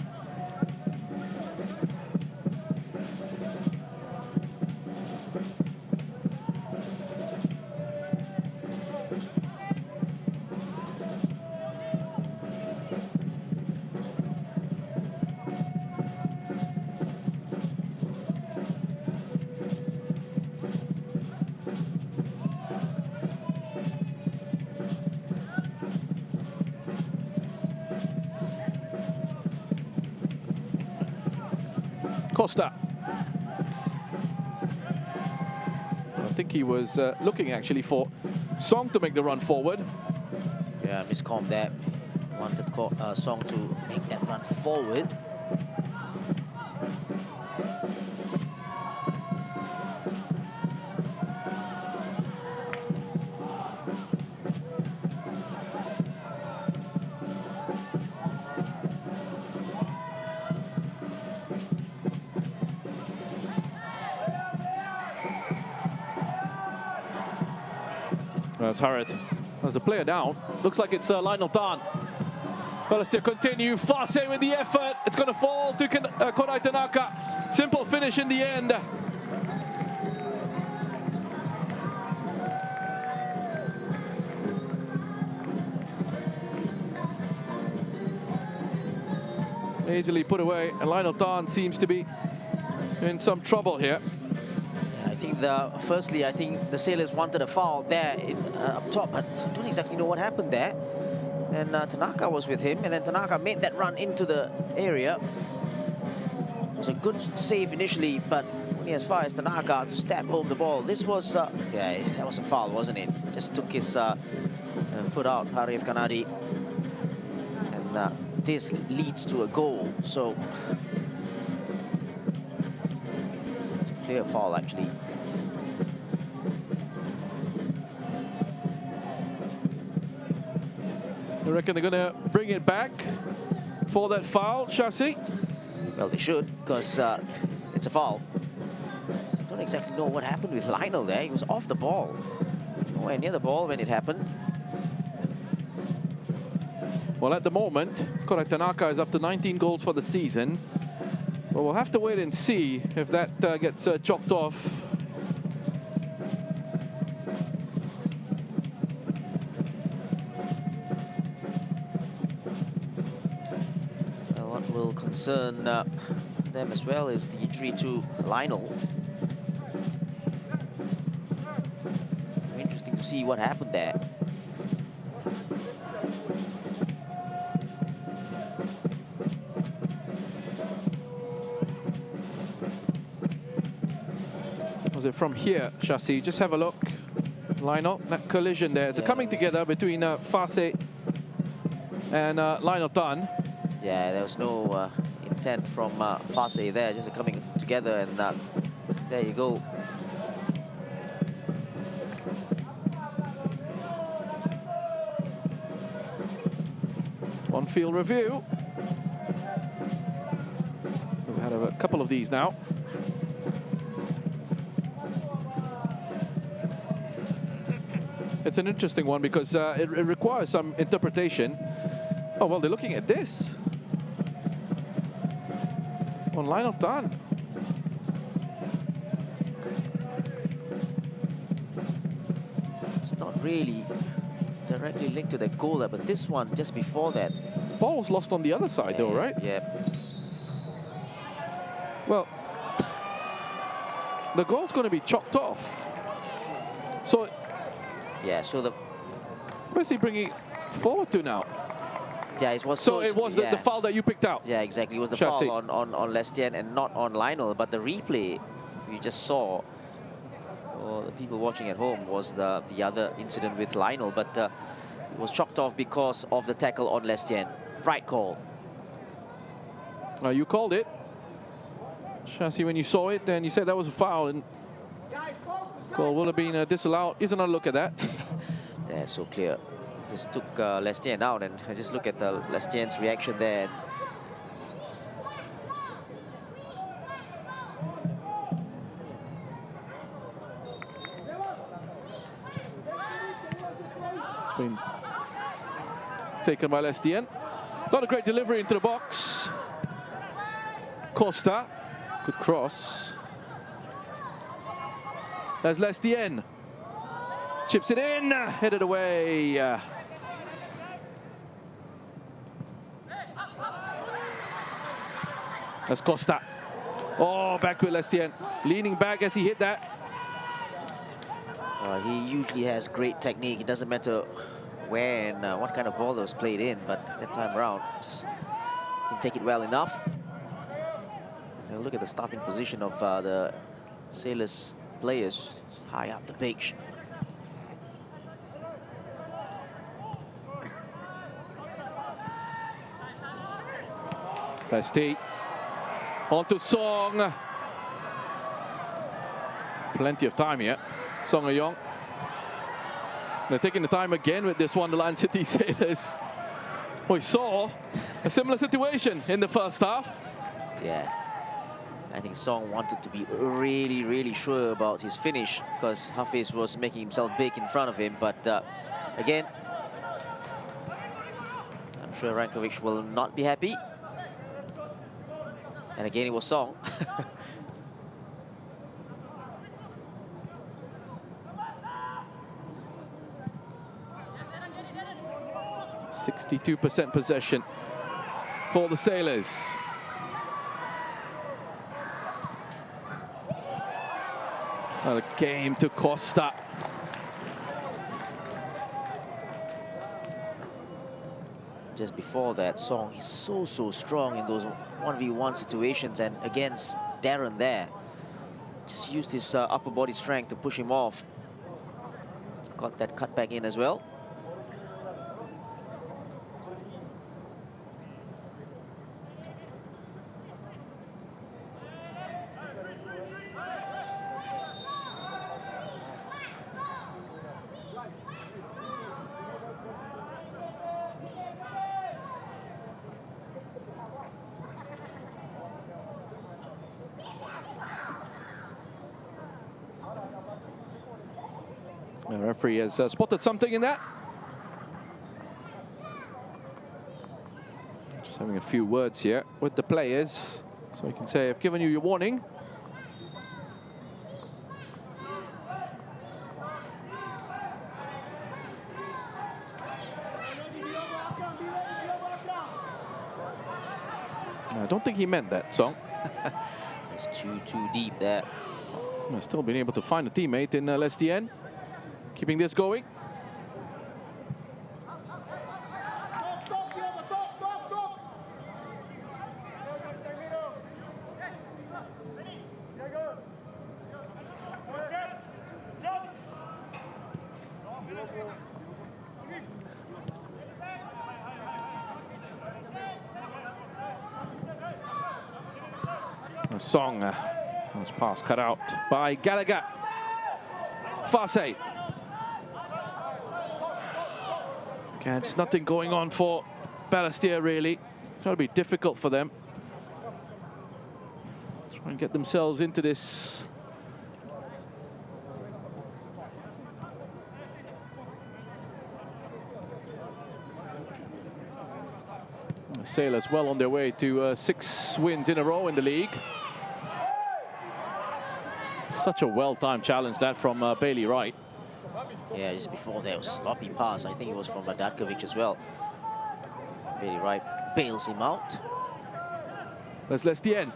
Costa. I think he was looking actually for Song to make the run forward. Yeah, miscom there. Wanted Song to make that run forward. That's Harriet. There's a player down. Looks like it's Lionel Tan. Balestier continue. Farse with the effort. It's going to fall to Kodai Tanaka. Simple finish in the end. Easily put away. And Lionel Tan seems to be in some trouble here. I think firstly, I think the Sailors wanted a foul there up top, but I don't exactly know what happened there. And Tanaka was with him, and then Tanaka made that run into the area. It was a good save initially, but only as far as Tanaka to stab home the ball. This was, yeah, that was a foul, wasn't it? Just took his foot out, Harith Kanadi. And this leads to a goal, so it's a clear foul actually. You reckon they're going to bring it back for that foul, Chassis? Well, they should, because it's a foul. Don't exactly know what happened with Lionel there. He was off the ball. Nowhere near the ball when it happened. Well, at the moment, Kodai Tanaka is up to 19 goals for the season. But we'll have to wait and see if that gets chalked off. What will concern them as well is the injury to Lionel. Interesting to see what happened there. Was it from here, Chassis? Just have a look. Lionel, that collision there. It's a coming together between Farse and Lionel Tan. Yeah, there was no intent from Farse there, just coming together, and there you go. On-field review. We've had a couple of these now. It's an interesting one because it requires some interpretation. Oh, well, they're looking at this. On Lionel Tan. It's not really directly linked to the goal there, but this one just before that. Ball was lost on the other side, though, right? Yeah. Well, the goal's going to be chalked off. So, yeah, so the... where's he bringing it forward to now? Yeah, it was So it was the foul that you picked out. Yeah, exactly. It was the foul on Balestier and not on Lionel. But the replay we just saw, for the people watching at home, was the other incident with Lionel. But it was chalked off because of the tackle on Balestier. Right call. You called it. Shasi, when you saw it, then you said that was a foul, and goal would have been disallowed. Here's another look at that. That's so clear. Just took Balestier out, and just look at the Balestier's reaction there. It's been taken by Balestier. Not a great delivery into the box. Costa, good cross. There's Balestier. Chips it in, headed away. That's Costa. Oh, back with Balestier. Leaning back as he hit that. He usually has great technique. It doesn't matter where and what kind of ball was played in, but that time around, just didn't take it well enough. Now look at the starting position of the Sailors players high up the pitch. Balestier on to Song. Plenty of time here. Song Ayong. They're taking the time again with this Wonderland City Sailors. We saw a similar situation in the first half. Yeah, I think Song wanted to be really, really sure about his finish because Hafiz was making himself big in front of him. But again, I'm sure Rankovic will not be happy. And again, it was Song. 62% possession for the Sailors. Well, a game to Costa. Just before that, Song, he's so strong in those 1v1 situations, and against Darren there, just used his upper body strength to push him off. Got that cut back in as well. The referee has spotted something in that. Just having a few words here with the players, so he can say, I've given you your warning. I don't think he meant that, Song. It's too deep there. I've still been able to find a teammate in Balestier. Keeping this going. A Song was pass cut out by Gallagher. Fase. And it's nothing going on for Balestier, really. It's going to be difficult for them. Try and get themselves into this. The Sailors well on their way to 6 wins in a row in the league. Such a well-timed challenge that from Bailey Wright. Yeah, just before there was a sloppy pass. I think it was from Datkovic as well. Bailey Wright bails him out. That's Balestier.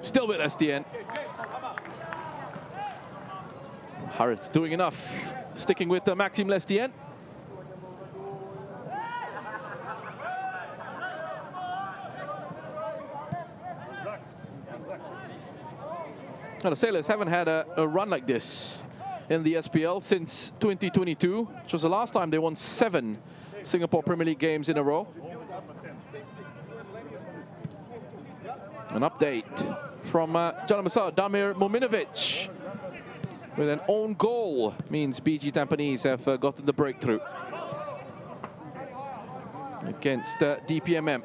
Still with Balestier. Harrit doing enough. Sticking with Maxime Balestier. Well, the Sailors haven't had a run like this in the SPL since 2022, which was the last time they won 7 Singapore Premier League games in a row. An update from Jalan Besar Damir Mominovic with an own goal means BG Tampines have gotten the breakthrough against DPMM.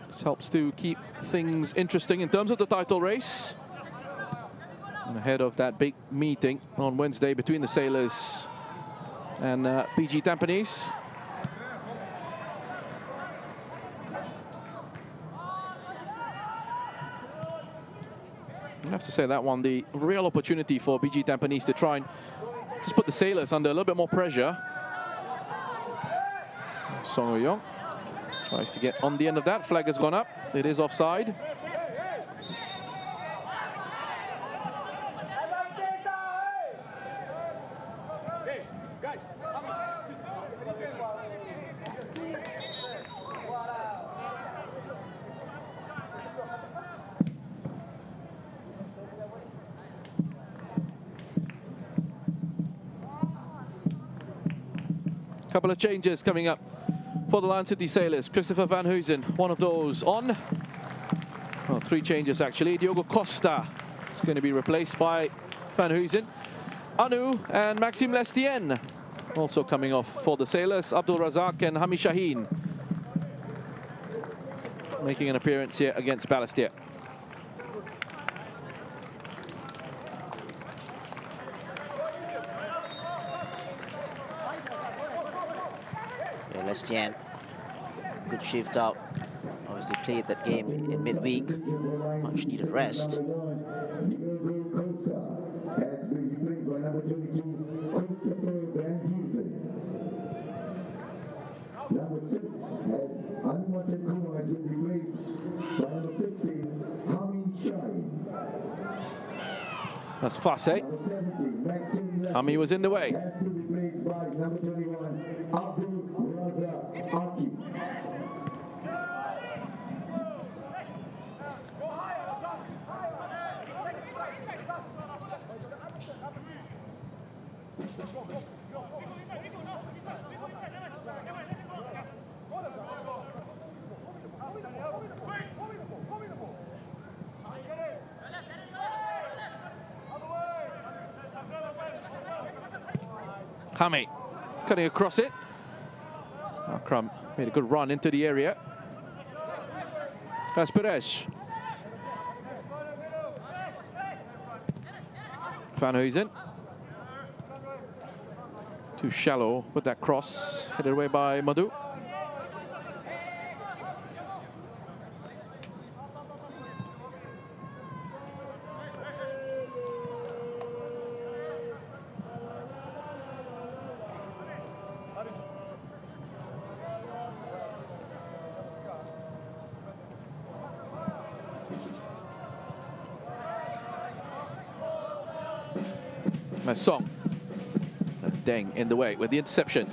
This helps to keep things interesting in terms of the title race. And ahead of that big meeting on Wednesday between the Sailors and BG Tampines. I have to say that one, the real opportunity for BG Tampines to try and just put the Sailors under a little bit more pressure. Song Yong tries to get on the end of that. Flag has gone up. It is offside. Couple of changes coming up for the Lion City Sailors. Christopher Van Huysen, one of those on. Well, 3 changes actually. Diogo Costa is going to be replaced by Van Huysen. Anu and Maxime Lestien also coming off for the Sailors. Abdul Razak and Hami Shaheen making an appearance here against Balestier. Balestier, good shift out. Obviously played that game in midweek. Much needed rest. Number 6 has unwanted Kumar has been replaced by number 16, Hami Shaheen. That's Fase. Hami was in the way. Has been replaced by number 21, Abdul Razak Aki. Hami cutting across it. Akram made a good run into the area. Kasperesh. Van Huysen. Too shallow with that cross. Headed away by Madhu. Song. Deng in the way with the interception.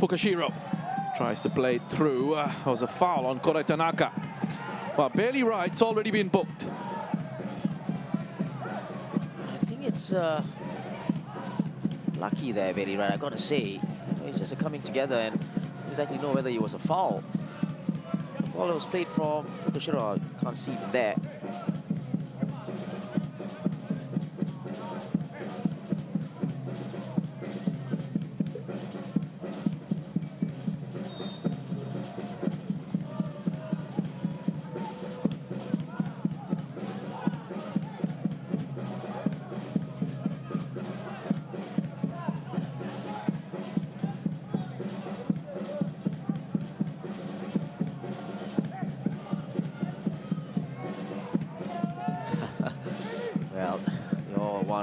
Fukushiro tries to play through. Was a foul on Korai Tanaka. Well, Bailey Wright's already been booked. I think it's lucky there, Bailey Wright, I gotta say. It's just a coming together and exactly know whether it was a foul. The ball was played from Fukushiro, can't see from there.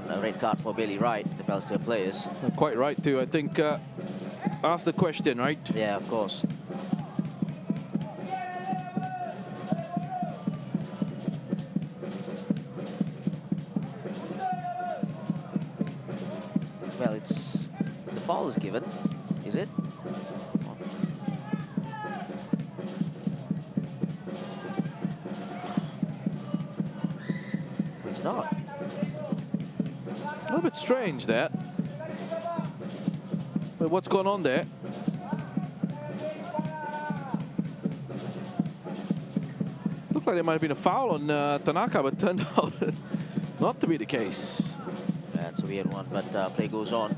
A red card for Bailey Wright, the Balestier players. Quite right too. I think ask the question, right? Yeah, of course. foul is given, is it? It's not. A little bit strange there. But what's going on there? Looked like there might have been a foul on Tanaka, but turned out not to be the case. That's a weird one, but play goes on.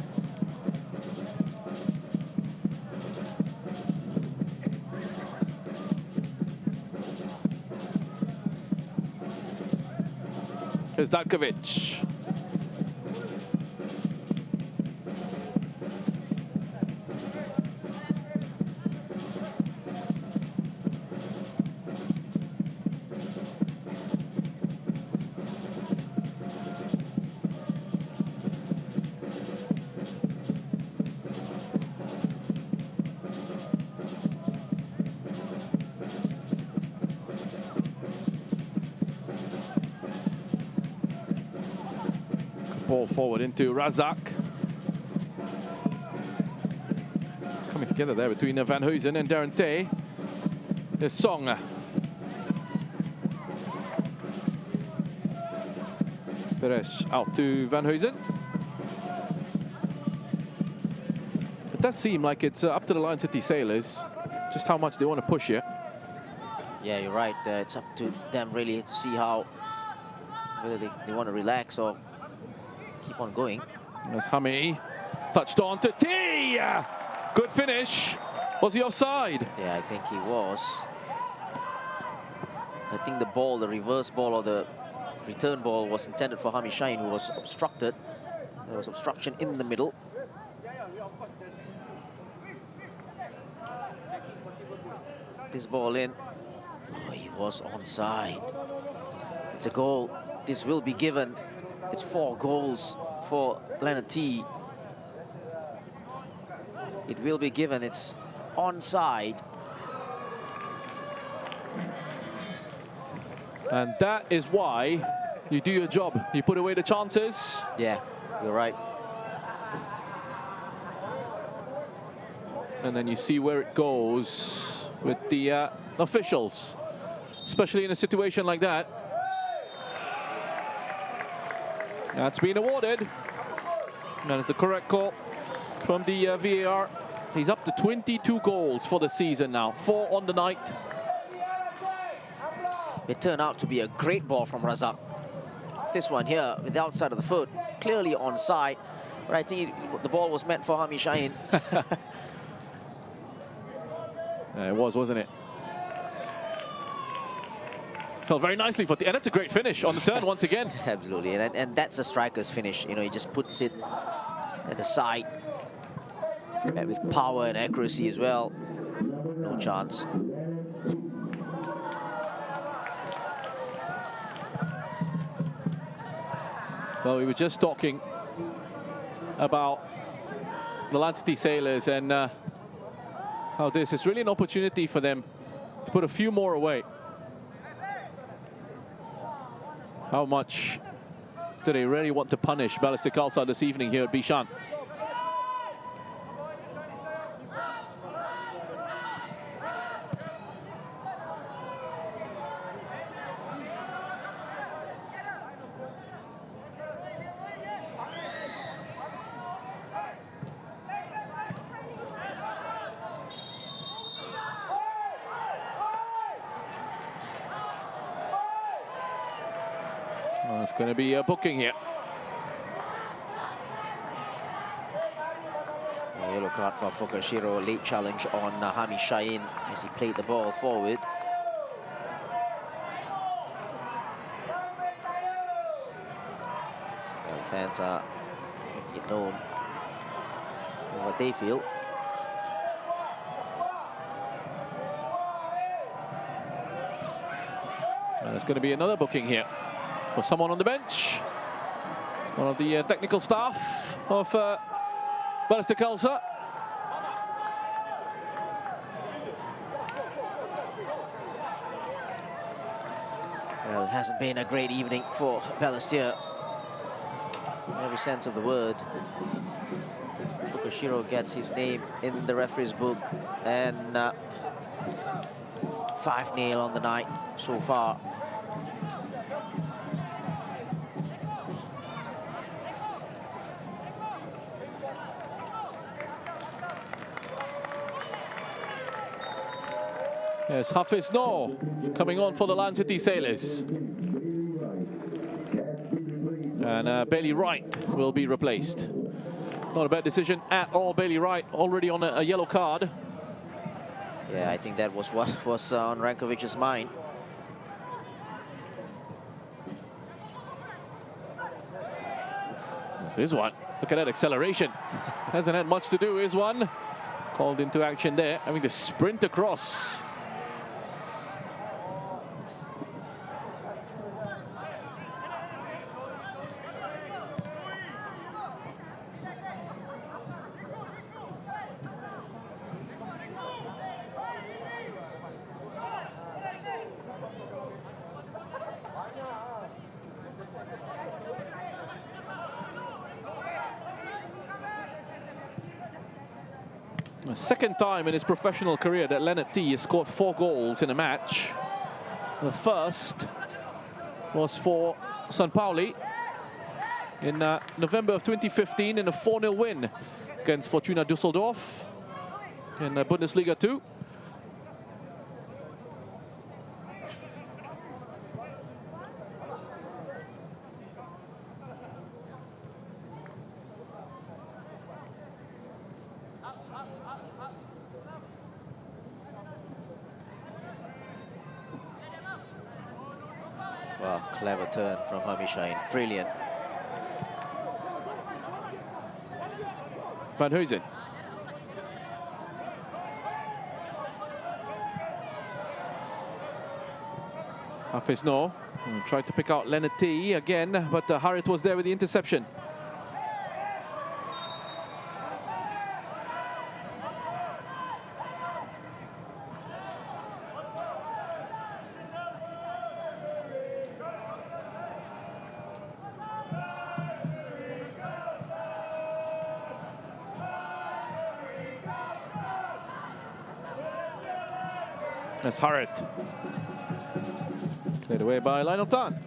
Here's Datkovic. Ball forward into Razak. Coming together there between Van Huysen and Darren Tay. There's Song. Perez out to Van Huysen. It does seem like it's up to the Lion City Sailors just how much they want to push here. Yeah, you're right. It's up to them really to see how whether they want to relax or keep on going. As Hami touched on to T. Good finish. Was he offside? Yeah, I think he was. I think the ball, the reverse ball or the return ball was intended for Hami Shaheen, who was obstructed. There was obstruction in the middle. This ball in. Oh, he was onside. It's a goal. This will be given. It's 4 goals for Leonard T. It will be given. It's onside. And that is why you do your job. You put away the chances. Yeah, you're right. And then you see where it goes with the officials, especially in a situation like that. That's been awarded. That is the correct call from the VAR. He's up to 22 goals for the season now, 4 on the night. It turned out to be a great ball from Razak. This one here, with the outside of the foot, clearly onside. But I think the ball was meant for Hami Shaheen. It was, wasn't it? Fell very nicely for and that's a great finish on the turn once again. Absolutely, and that's a striker's finish. You know, he just puts it at the side with power and accuracy as well. No chance. Well, we were just talking about the Lion City Sailors and how this is really an opportunity for them to put a few more away. How much do they really want to punish Balestier Khalsa this evening here at Bishan? Well, it's going to be a booking here. A yellow card for Fukashiro, late challenge on Hami Shaheen as he played the ball forward. Well, fans are making it known what they feel. And there's going to be another booking here for someone on the bench. One of the technical staff of Balestier Khalsa. Well, it hasn't been a great evening for Balestier in every sense of the word. Fukushiro gets his name in the referee's book, and 5-0 on the night so far. Yes, Hafiz Noor coming on for the Lion City Sailors. And Bailey Wright will be replaced. Not a bad decision at all. Bailey Wright already on a yellow card. Yeah, I think that was what was on Rankovic's mind. This is one. Look at that acceleration. Hasn't had much to do, is one. Called into action there, having to sprint across. The second time in his professional career that Leonard T has scored 4 goals in a match. The first was for St. Pauli in November of 2015 in a 4-0 win against Fortuna Düsseldorf in Bundesliga 2. Wow, clever turn from Hamishain. Brilliant. Van Huysen. Hafiz Noor tried to pick out Leonard T again, but Harriet was there with the interception. That's Harriet. Cleared away by Lionel Tan.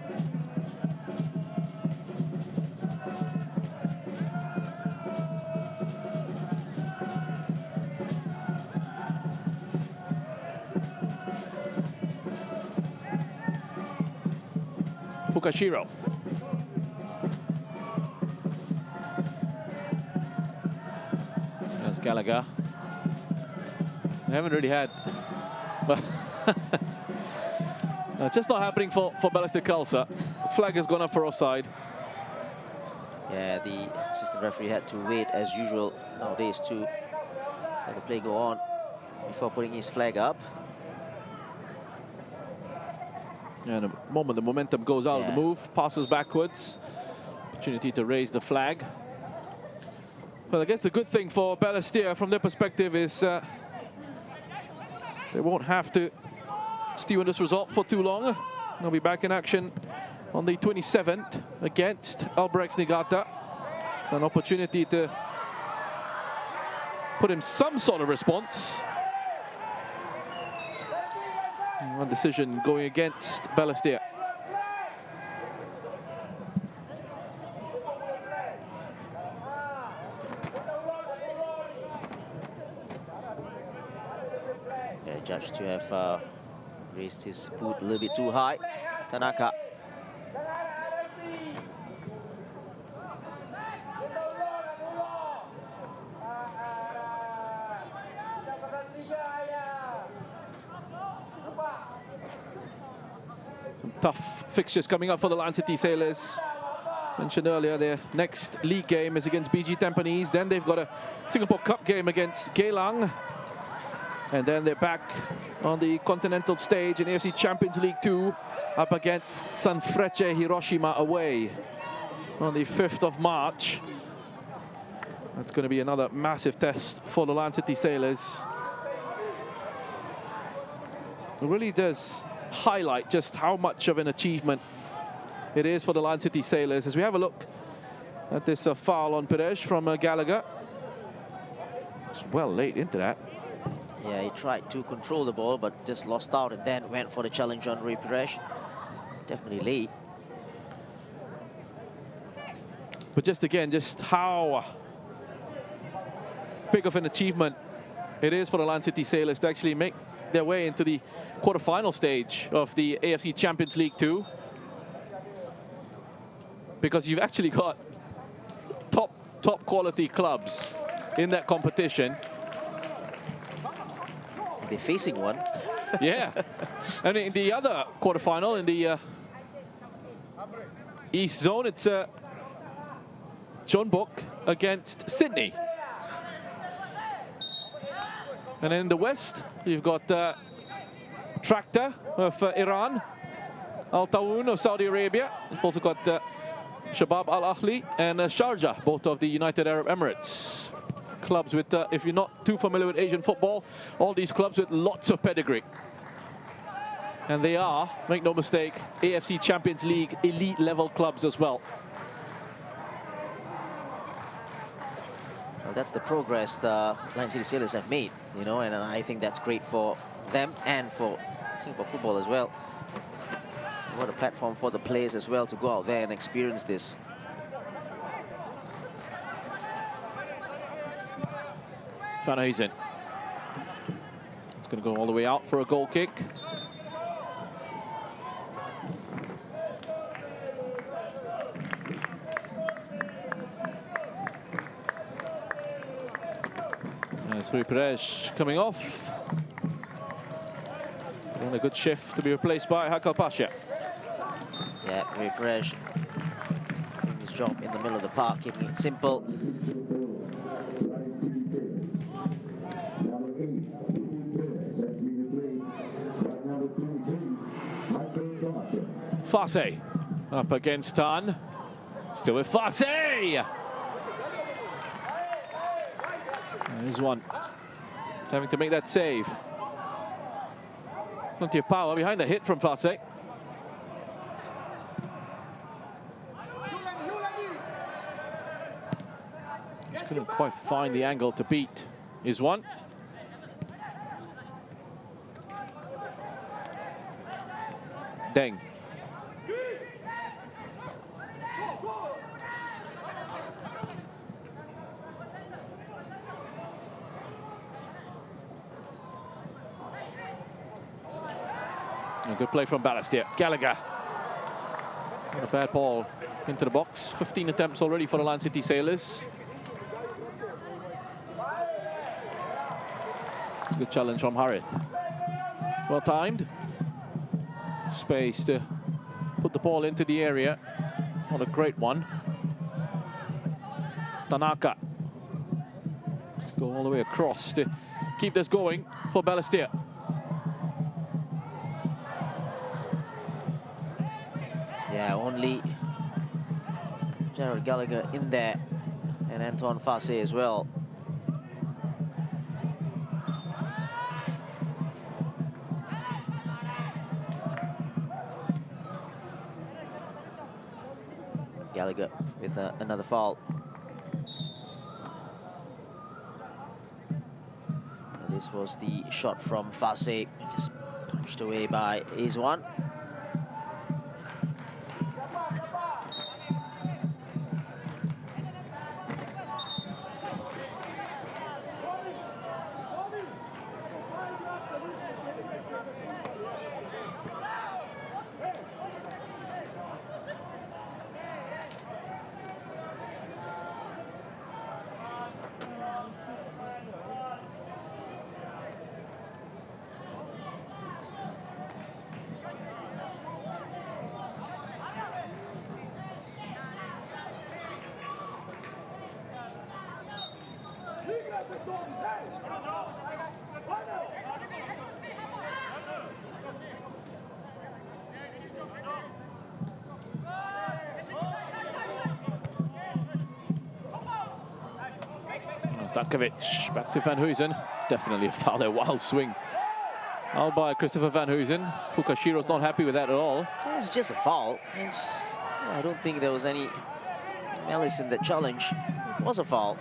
Fukushiro. There's Gallagher. They haven't really had... It's just not happening for Balestier Khalsa. Flag has gone up for offside. Yeah, the assistant referee had to wait as usual nowadays to let the play go on before putting his flag up. And the moment the momentum goes out of the move, passes backwards. Opportunity to raise the flag. Well, I guess the good thing for Balestier from their perspective is they won't have to stew on this result for too long. They'll be back in action on the 27th against Albrechts Niigata. It's an opportunity to put in some sort of response. One decision going against Balestier. Yeah, judge to have raised his boot a little bit too high. Tanaka. Some tough fixtures coming up for the Lion City Sailors. Mentioned earlier, their next league game is against BG Tampines. Then they've got a Singapore Cup game against Geylang. And then they're back on the continental stage in AFC Champions League 2 up against Sanfrecce Hiroshima away on the 5th of March. That's going to be another massive test for the Lion City Sailors. It really does highlight just how much of an achievement it is for the Lion City Sailors. As we have a look at this foul on Perez from Gallagher. It's well late into that. Yeah, he tried to control the ball, but just lost out and then went for the challenge on Rui Paresh. Definitely late. But just again, just how big of an achievement it is for the Lion City Sailors to actually make their way into the quarterfinal stage of the AFC Champions League 2. Because you've actually got top quality clubs in that competition. They're facing one. Yeah. And in the other quarterfinal, in the East Zone, it's Jeonbuk against Sydney. And in the West, you've got Tractor of Iran, Al Tawoun of Saudi Arabia. You've also got Shabab Al Ahli and Sharjah, both of the United Arab Emirates. Clubs with, if you're not too familiar with Asian football, all these clubs with lots of pedigree. And they are, make no mistake, AFC Champions League elite level clubs as well. Well, that's the progress the Lion City Sailors have made, you know, and I think that's great for them and for Singapore football as well. What a platform for the players as well to go out there and experience this. Van Huysen. It's going to go all the way out for a goal kick. There's Rui Paresh coming off. And a good shift to be replaced by Hakal Pasha. Yeah, Rui Paresh doing his job in the middle of the park, keeping it simple. Fasé up against Tan. Still with Fasé. There's one. Having to make that save. Plenty of power behind the hit from Fasé. Just couldn't quite find the angle to beat. Is one. Deng. A good play from Balestier. Gallagher. Not a bad ball into the box. 15 attempts already for the Lion City Sailors. Good challenge from Harith. Well timed. Space to put the ball into the area. Not a great one. Tanaka. Let's go all the way across to keep this going for Balestier. Yeah, only Jared Gallagher in there and Antoine Fasé as well. Gallagher with another foul. And this was the shot from Fasé, just punched away by Izwan. Stankovic back to Van Huysen. Definitely a foul there, wild swing. Out by Christopher Van Huysen. Fukashiro's not happy with that at all. It's just a foul. I don't think there was any malice in that challenge. It was a foul.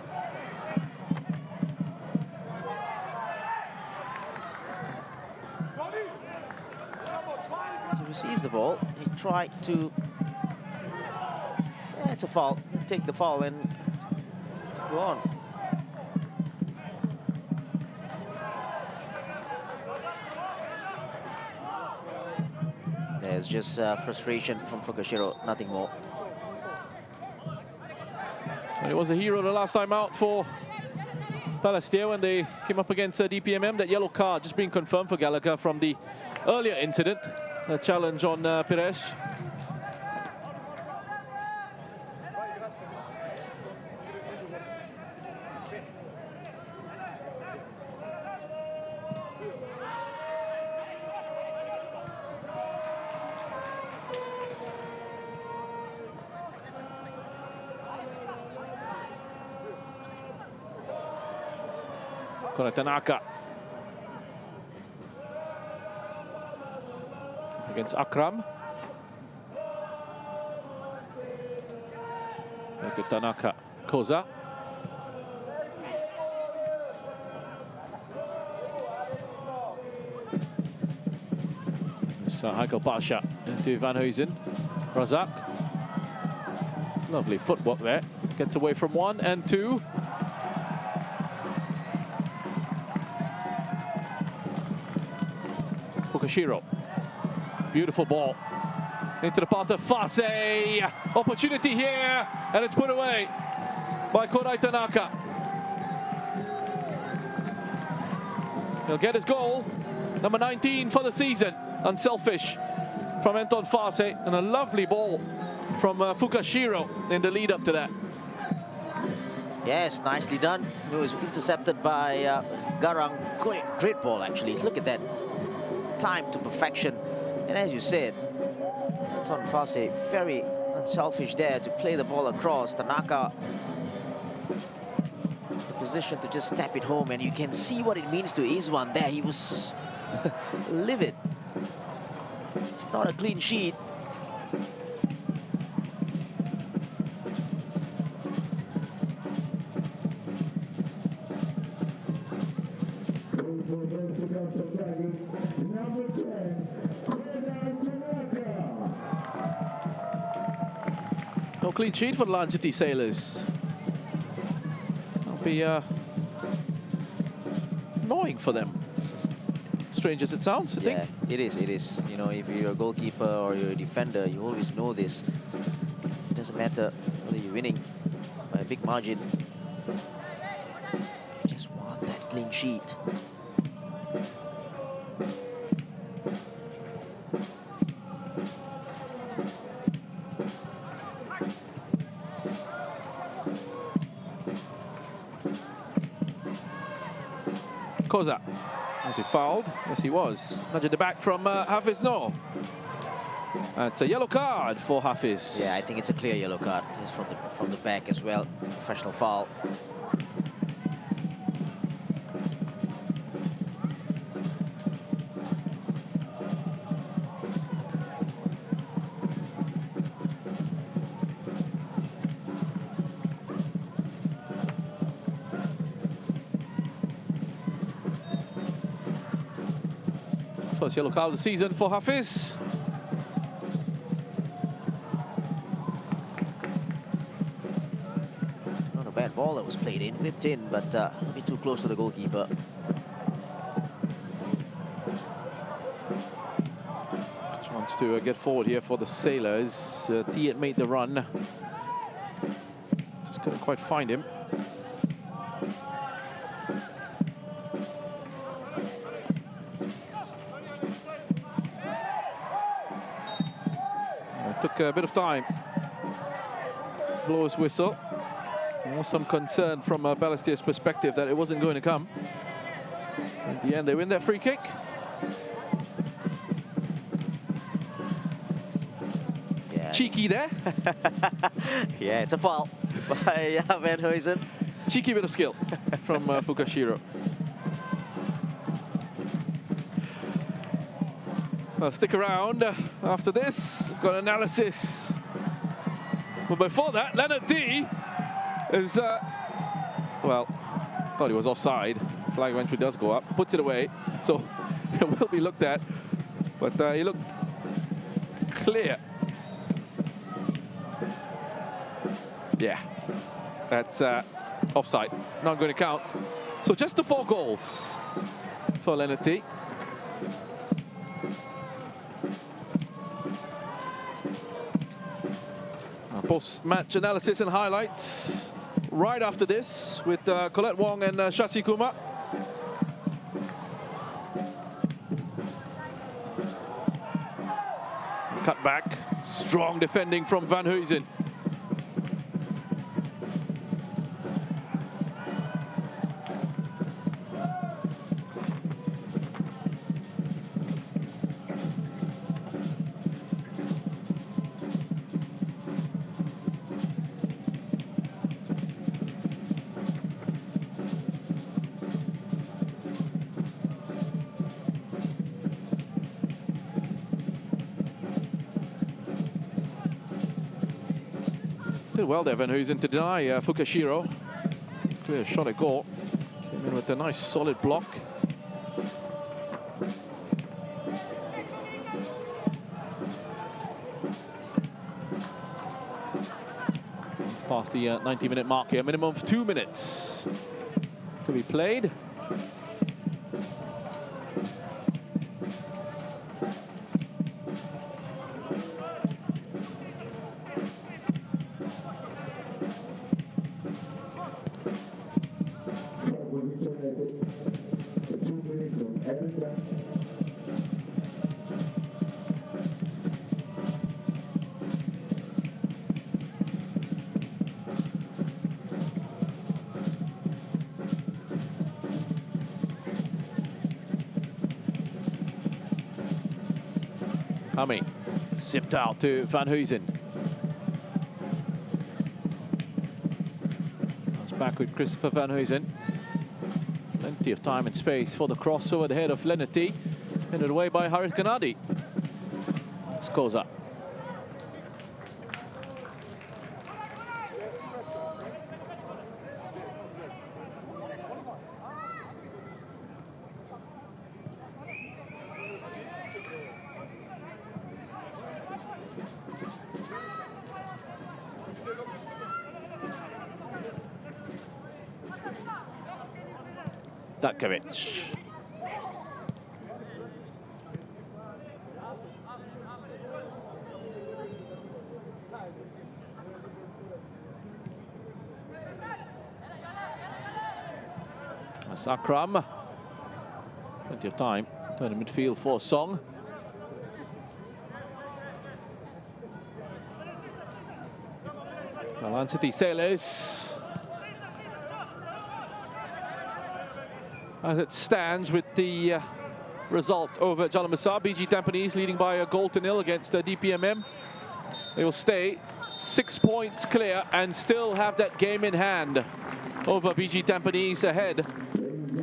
receives the ball. He tried to... Yeah, it's a foul. Take the foul and go on. There's just frustration from Fukashiro, nothing more. And it was a hero the last time out for Balestier when they came up against DPMM. That yellow card just being confirmed for Gallagher from the earlier incident, a challenge on Pires. Tanaka against Akram. Look at Tanaka. Koza. It's Heikel Pasha into Van Huysen. Razak. Lovely footwork there. Gets away from one and two. Fukashiro, beautiful ball into the path of Fase. Opportunity here, and it's put away by Korai Tanaka. He'll get his goal, number 19 for the season. Unselfish from Anton Fase, and a lovely ball from Fukashiro in the lead up to that. Yes, nicely done. It was intercepted by Garang. Great ball, actually. Look at that. Time to perfection, and as you said, Anton Fase very unselfish there to play the ball across. Tanaka the position to just tap it home, and you can see what it means to Izwan there. He was livid. It's not a clean sheet. No clean sheet for the Lion City Sailors. That'll be annoying for them. Strange as it sounds, I think. Yeah, it is. You know, if you're a goalkeeper or you're a defender, you always know this. It doesn't matter whether you're winning by a big margin. You just want that clean sheet. Koza, was he fouled? Yes, he was. Nudge at the back from Hafiz Noor. It's a yellow card for Hafiz. Yeah, I think it's a clear yellow card. It's from the back as well. Professional foul. First yellow card of the season for Hafiz. Not a bad ball that was played in, whipped in, but a bit too close to the goalkeeper. Chance to get forward here for the Sailors. Tiet made the run. Just couldn't quite find him. Took a bit of time. Blow his whistle. There was some concern from Balestier's perspective that it wasn't going to come. At the end, they win that free kick. Yeah, Cheeky there. Yeah, it's a foul by Van Huysen. Cheeky bit of skill from Fukashiro. Stick around after this. We've got analysis. But before that, Leonard D is, well, thought he was offside. Flag eventually does go up, puts it away. So it will be looked at. But he looked clear. Yeah, that's offside, not going to count. So just the 4 goals for Lennarty. Post-match analysis and highlights right after this with Colette Wong and Shashi Kumar. Cut back, strong defending from Van Huysen. Did well there, Van Huysen, to deny Fukashiro. Clear shot at goal. Came in with a nice solid block. It's past the 90-minute mark here. Minimum of 2 minutes to be played. Hammy zipped out to Van Huysen. Comes back with Christopher Van Huysen. Plenty of time and space for the cross over the head of Lennarty. Ended away by Harith Kanadi. Scores up. Datkovic. That's Akram. Plenty of time. Turn in midfield for Song. Thailand City Sailors. As it stands with the result over Jalan-Besar, BG Tampines leading by a goal to nil against DPMM. They will stay 6 points clear and still have that game in hand over BG Tampines ahead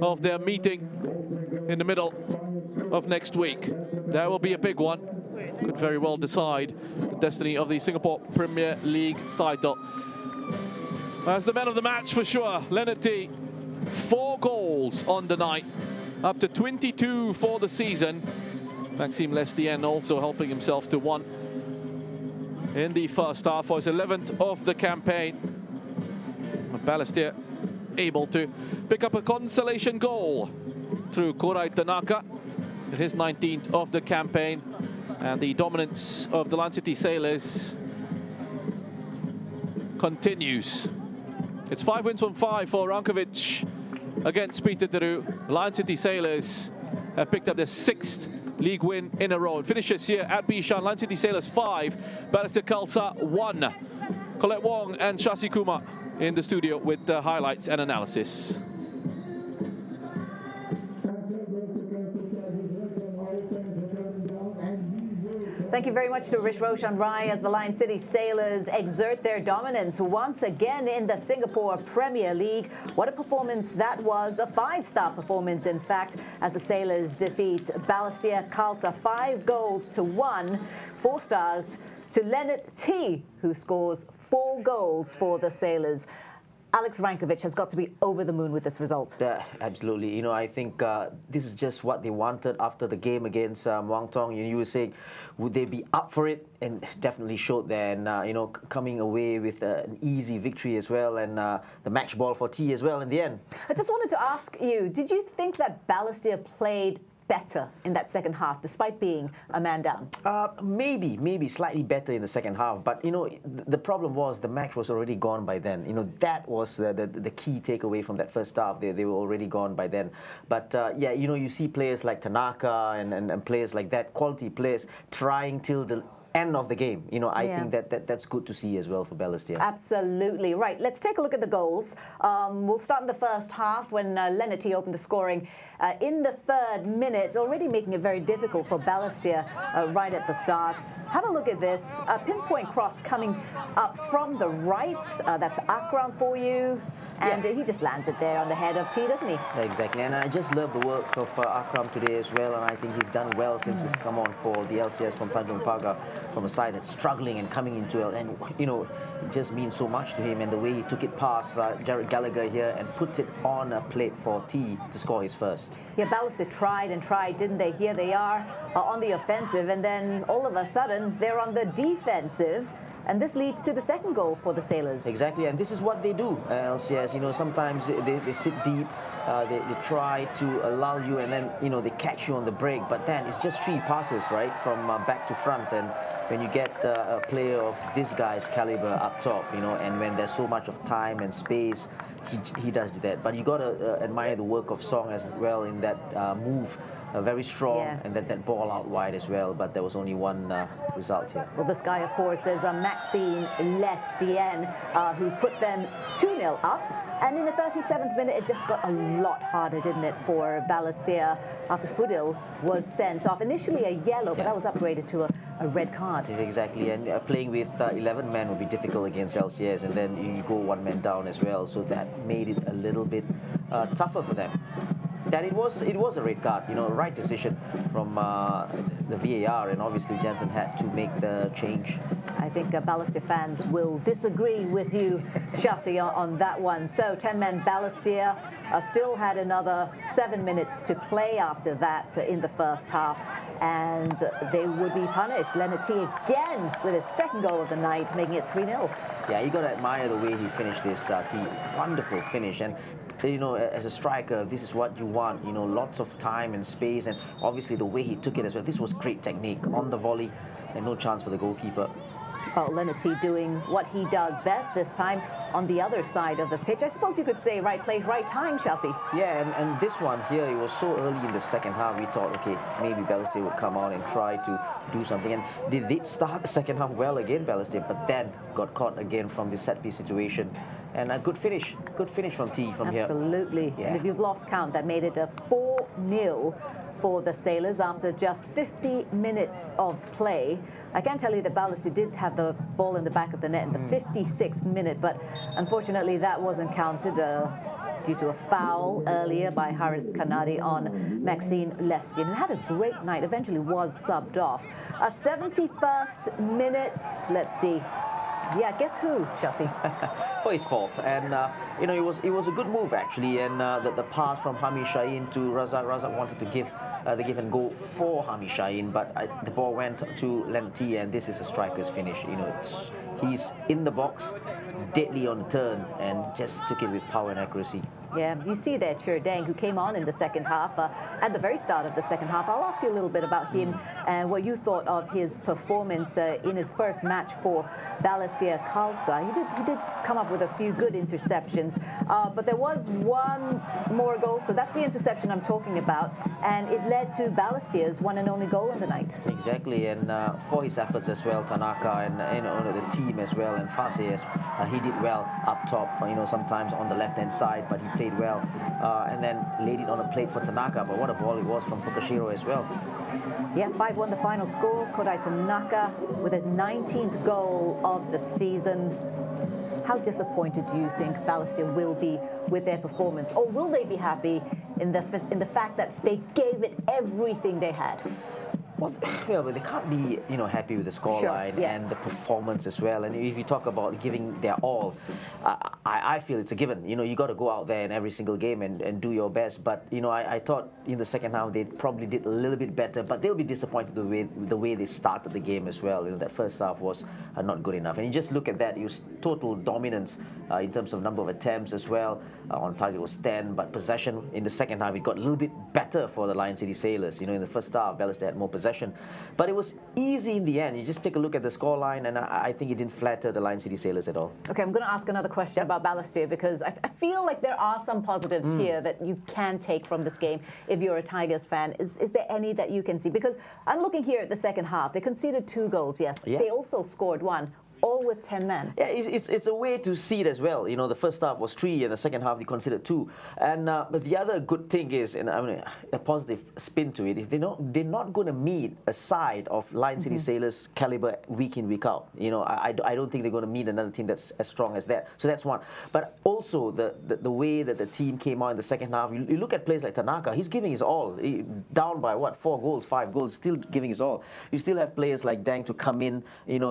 of their meeting in the middle of next week. That will be a big one. Could very well decide the destiny of the Singapore Premier League title. As the man of the match for sure, Lennarty. 4 goals on the night, up to 22 for the season. Maxime Lestienne also helping himself to 1 in the first half for his 11th of the campaign. Balestier able to pick up a consolation goal through Korai Tanaka in his 19th of the campaign. And the dominance of the Thailand City Sailors continues. It's 5 wins from 5 for Rankovic against Peter Deru. Thailand City Sailors have picked up their 6th league win in a row. It finishes here at Bishan. Thailand City Sailors 5, Balestier Khalsa 1. Colette Wong and Shashi Kumar in the studio with the highlights and analysis. Thank you very much to Rish Roshan Rai as the Lion City Sailors exert their dominance once again in the Singapore Premier League. What a performance that was, a 5-star performance in fact, as the Sailors defeat Balestier Khalsa 5 goals to 1, 4 stars to Leonard T, who scores 4 goals for the Sailors. Alex Rankovic has got to be over the moon with this result. Yeah, absolutely. You know, I think this is just what they wanted after the game against Muang Thong. You were saying, would they be up for it? And definitely showed there. And, you know, coming away with an easy victory as well, and the match ball for T as well in the end. I just wanted to ask you, did you think that Balestier played better in that second half, despite being a man down? Maybe slightly better in the second half. But, you know, the problem was the match was already gone by then. You know, that was the key takeaway from that first half. They were already gone by then. But, yeah, you know, you see players like Tanaka and players like that, quality players, trying till the end of the game. You know, I think that's good to see as well for Balestier. Absolutely. Right, let's take a look at the goals. We'll start in the first half when Leonard T opened the scoring in the 3rd minute, already making it very difficult for Balestier right at the start. Have a look at this. A pinpoint cross coming up from the right. That's Akram for you. And he just lands it there on the head of T, doesn't he? Exactly, and I just love the work of Akram today as well, and I think he's done well since he's come on for the LCS from Tanjung Pagar, from a side that's struggling and coming into it, and you know, it just means so much to him, and the way he took it past Jared Gallagher here and puts it on a plate for T to score his first. Yeah, Balestier tried and tried, didn't they? Here they are on the offensive, and then all of a sudden they're on the defensive. And this leads to the second goal for the Sailors. Exactly, and this is what they do, LCS. You know, sometimes they sit deep, they try to lull you, and then, you know, they catch you on the break. But then it's just 3 passes, right, from back to front. And when you get a player of this guy's caliber up top, you know, and when there's so much of time and space, he does that. But you got to admire the work of Song as well in that move. Very strong, and that ball out wide as well, but there was only one result here. Well, this guy, of course, is Maxime Lestien, who put them 2-0 up. And in the 37th minute, it just got a lot harder, didn't it, for Balestier after Fudil was sent off. Initially a yellow, but that was upgraded to a red card. Exactly, and playing with 11 men would be difficult against LCS, and then you go 1 man down as well, so that made it a little bit tougher for them. That it was a red card, you know, right decision from the VAR, and obviously Jensen had to make the change. I think Balestier fans will disagree with you, Shasi, on that one. So 10-man Balestier still had another 7 minutes to play after that in the first half, and they would be punished. Leonard T again with his 2nd goal of the night, making it 3-0. Yeah, you got to admire the way he finished this, T. Wonderful finish. And you know, as a striker, this is what you want, you know, lots of time and space, and obviously the way he took it as well. This was great technique on the volley, and no chance for the goalkeeper. Well, Leonard T doing what he does best, this time on the other side of the pitch. I suppose you could say right place, right time, Chelsea. Yeah, and this one here, it was so early in the second half, we thought, okay, maybe Balestier would come out and try to do something. And they did start the second half well again, Balestier, but then got caught again from the set-piece situation. And a good finish from T from here. Absolutely. Yeah. And if you've lost count, that made it a 4-0 for the Sailors after just 50 minutes of play. I can tell you that Balestier did have the ball in the back of the net in the 56th minute, but unfortunately that wasn't counted due to a foul earlier by Harith Kanadi on Maxime Lestien, who had a great night, eventually was subbed off. 71st minute, let's see. Yeah, guess who, Chelsea? For his 4th, and you know, it was a good move actually, and the pass from Hami Shaheen to Razak. Razak wanted to give the give and go for Hami Shaheen, but the ball went to Leonard T, and this is a striker's finish. You know, he's in the box, deadly on the turn, and just took it with power and accuracy. Yeah, you see there Chur Deng, who came on in the second half, at the very start of the second half. I'll ask you a little bit about him and what you thought of his performance in his first match for Balestier Khalsa. He did come up with a few good interceptions, but there was one more goal, so that's the interception I'm talking about, and it led to Balestier's one and only goal in the night. Exactly, and for his efforts as well, Tanaka and you know, the team as well, and Fase, he did well up top, you know, sometimes on the left-hand side, but he played well, and then laid it on a plate for Tanaka. But what a ball it was from Fukushiro as well. Yeah, 5-1 the final score. Kodai Tanaka with his 19th goal of the season. How disappointed do you think Balestier will be with their performance, or will they be happy in the fact that they gave it everything they had? Well, well, they can't be, happy with the scoreline Sure, yeah. and the performance as well. And if you talk about giving their all, I feel it's a given. You got to go out there in every single game and do your best. But I thought in the second half they probably did a little bit better. But they'll be disappointed the way they started the game as well. That first half was not good enough. And you just look at that, it was total dominance in terms of number of attempts as well. On target was 10, but possession in the second half it got a little bit better for the Lion City Sailors. In the first half, Balestier had more possession, but it was easy in the end. You just take a look at the scoreline, and I think it didn't flatter the Lion City Sailors at all. Okay, I'm going to ask another question about Balestier, because I feel like there are some positives here that you can take from this game if you're a Tigers fan. Is there any that you can see? Because I'm looking here at the second half. They conceded 2 goals, yes. Yeah. They also scored 1. All with 10 men. Yeah, it's a way to see it as well. The first half was 3, and the second half they considered 2. And but the other good thing is, and I mean a positive spin to it, is they're not going to meet a side of Lion City Sailors caliber week in, week out. I don't think they're going to meet another team that's as strong as that. So that's one. But also the way that the team came out in the second half. You look at players like Tanaka. He's giving his all. Down by what, 4 goals, 5 goals, still giving his all. You still have players like Dang to come in.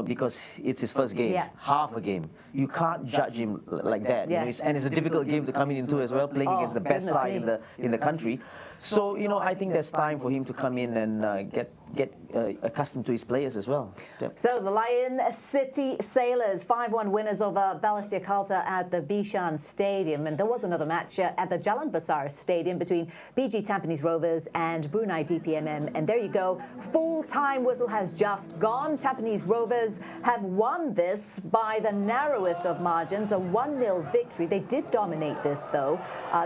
Because it's his first game, half a game. You can't judge him like that. And it's a difficult game to come into as well, playing against the best side in the country. So I think there's time for him to come in and get accustomed to his players as well. Yep. So the Lion City Sailors 5-1 winners over Balestier Khalsa at the Bishan Stadium, and there was another match at the Jalan Besar Stadium between BG Tampines Rovers and Brunei DPMM, and there you go. Full-time whistle has just gone. Tampines Rovers have won this by the narrowest of margins, a 1-0 victory. They did dominate this though.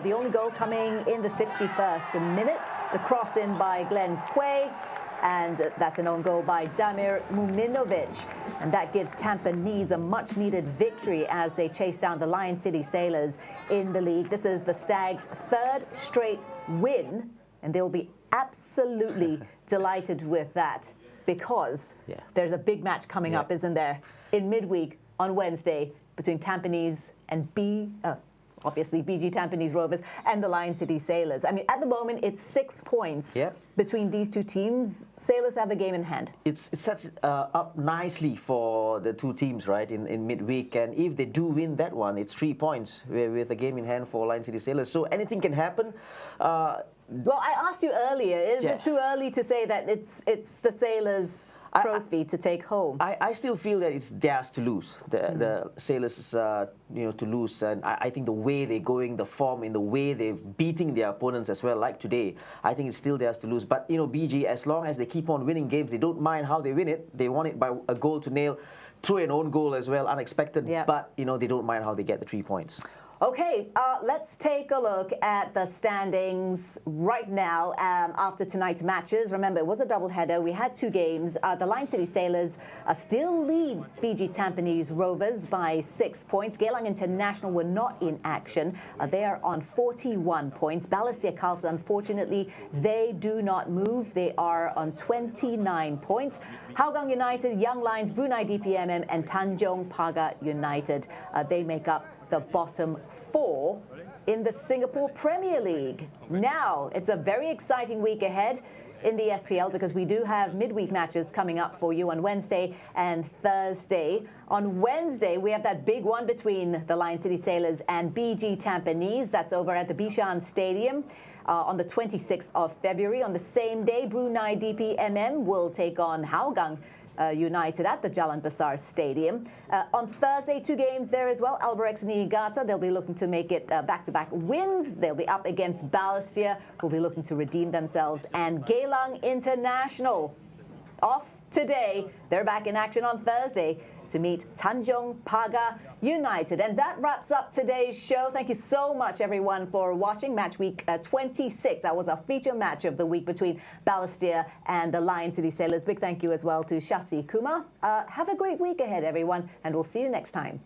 The only goal coming in the 61st minute, the cross in by Glenn Quay, and that's an own goal by Damir Muminovic. And that gives Tampines a much-needed victory as they chase down the Lion City Sailors in the league. This is the Stags' 3rd straight win, and they'll be absolutely delighted with that, because there's a big match coming up, isn't there, in midweek on Wednesday between Tampines and obviously BG Tampines Rovers and the Lion City Sailors. I mean, at the moment, it's 6 points between these two teams. Sailors have a game in hand. It's set up nicely for the two teams, right, in midweek. And if they do win that one, it's 3 points with a game in hand for Lion City Sailors. So anything can happen. Well, I asked you earlier, is it too early to say that it's the Sailors' trophy to take home? I still feel that it's theirs to lose. The Sailors, to lose. And I think the way they're going, the form, in the way they're beating their opponents as well, like today, I think it's still theirs to lose. But, BG, as long as they keep on winning games, they don't mind how they win it. They won it by a goal to nil, through an own goal as well, unexpected. But, they don't mind how they get the 3 points. Okay, let's take a look at the standings right now after tonight's matches. Remember, it was a doubleheader. We had 2 games. The Lion City Sailors still lead BG Tampines Rovers by 6 points. Geylang International were not in action. They are on 41 points. Balestier Khalsa, unfortunately, they do not move. They are on 29 points. Hougang United, Young Lions, Brunei DPMM, and Tanjong Pagar United, they make up the bottom 4 in the Singapore Premier League. Now, it's a very exciting week ahead in the SPL, because we do have midweek matches coming up for you on Wednesday and Thursday. On Wednesday, we have that big one between the Lion City Sailors and BG Tampines. That's over at the Bishan Stadium on the 26th of February. On the same day, Brunei DPMM will take on Hougang United at the Jalan Besar Stadium. On Thursday, 2 games there as well. Albirex Niigata, they'll be looking to make it back-to-back wins. They'll be up against Balestier, who'll be looking to redeem themselves. And Geylang International, off today. They're back in action on Thursday to meet Tanjong Pagar United. And that wraps up today's show. Thank you so much, everyone, for watching Match Week 26. That was a feature match of the week between Balestier and the Lion City Sailors. Big thank you as well to Shasi Kumar. Have a great week ahead, everyone, and we'll see you next time.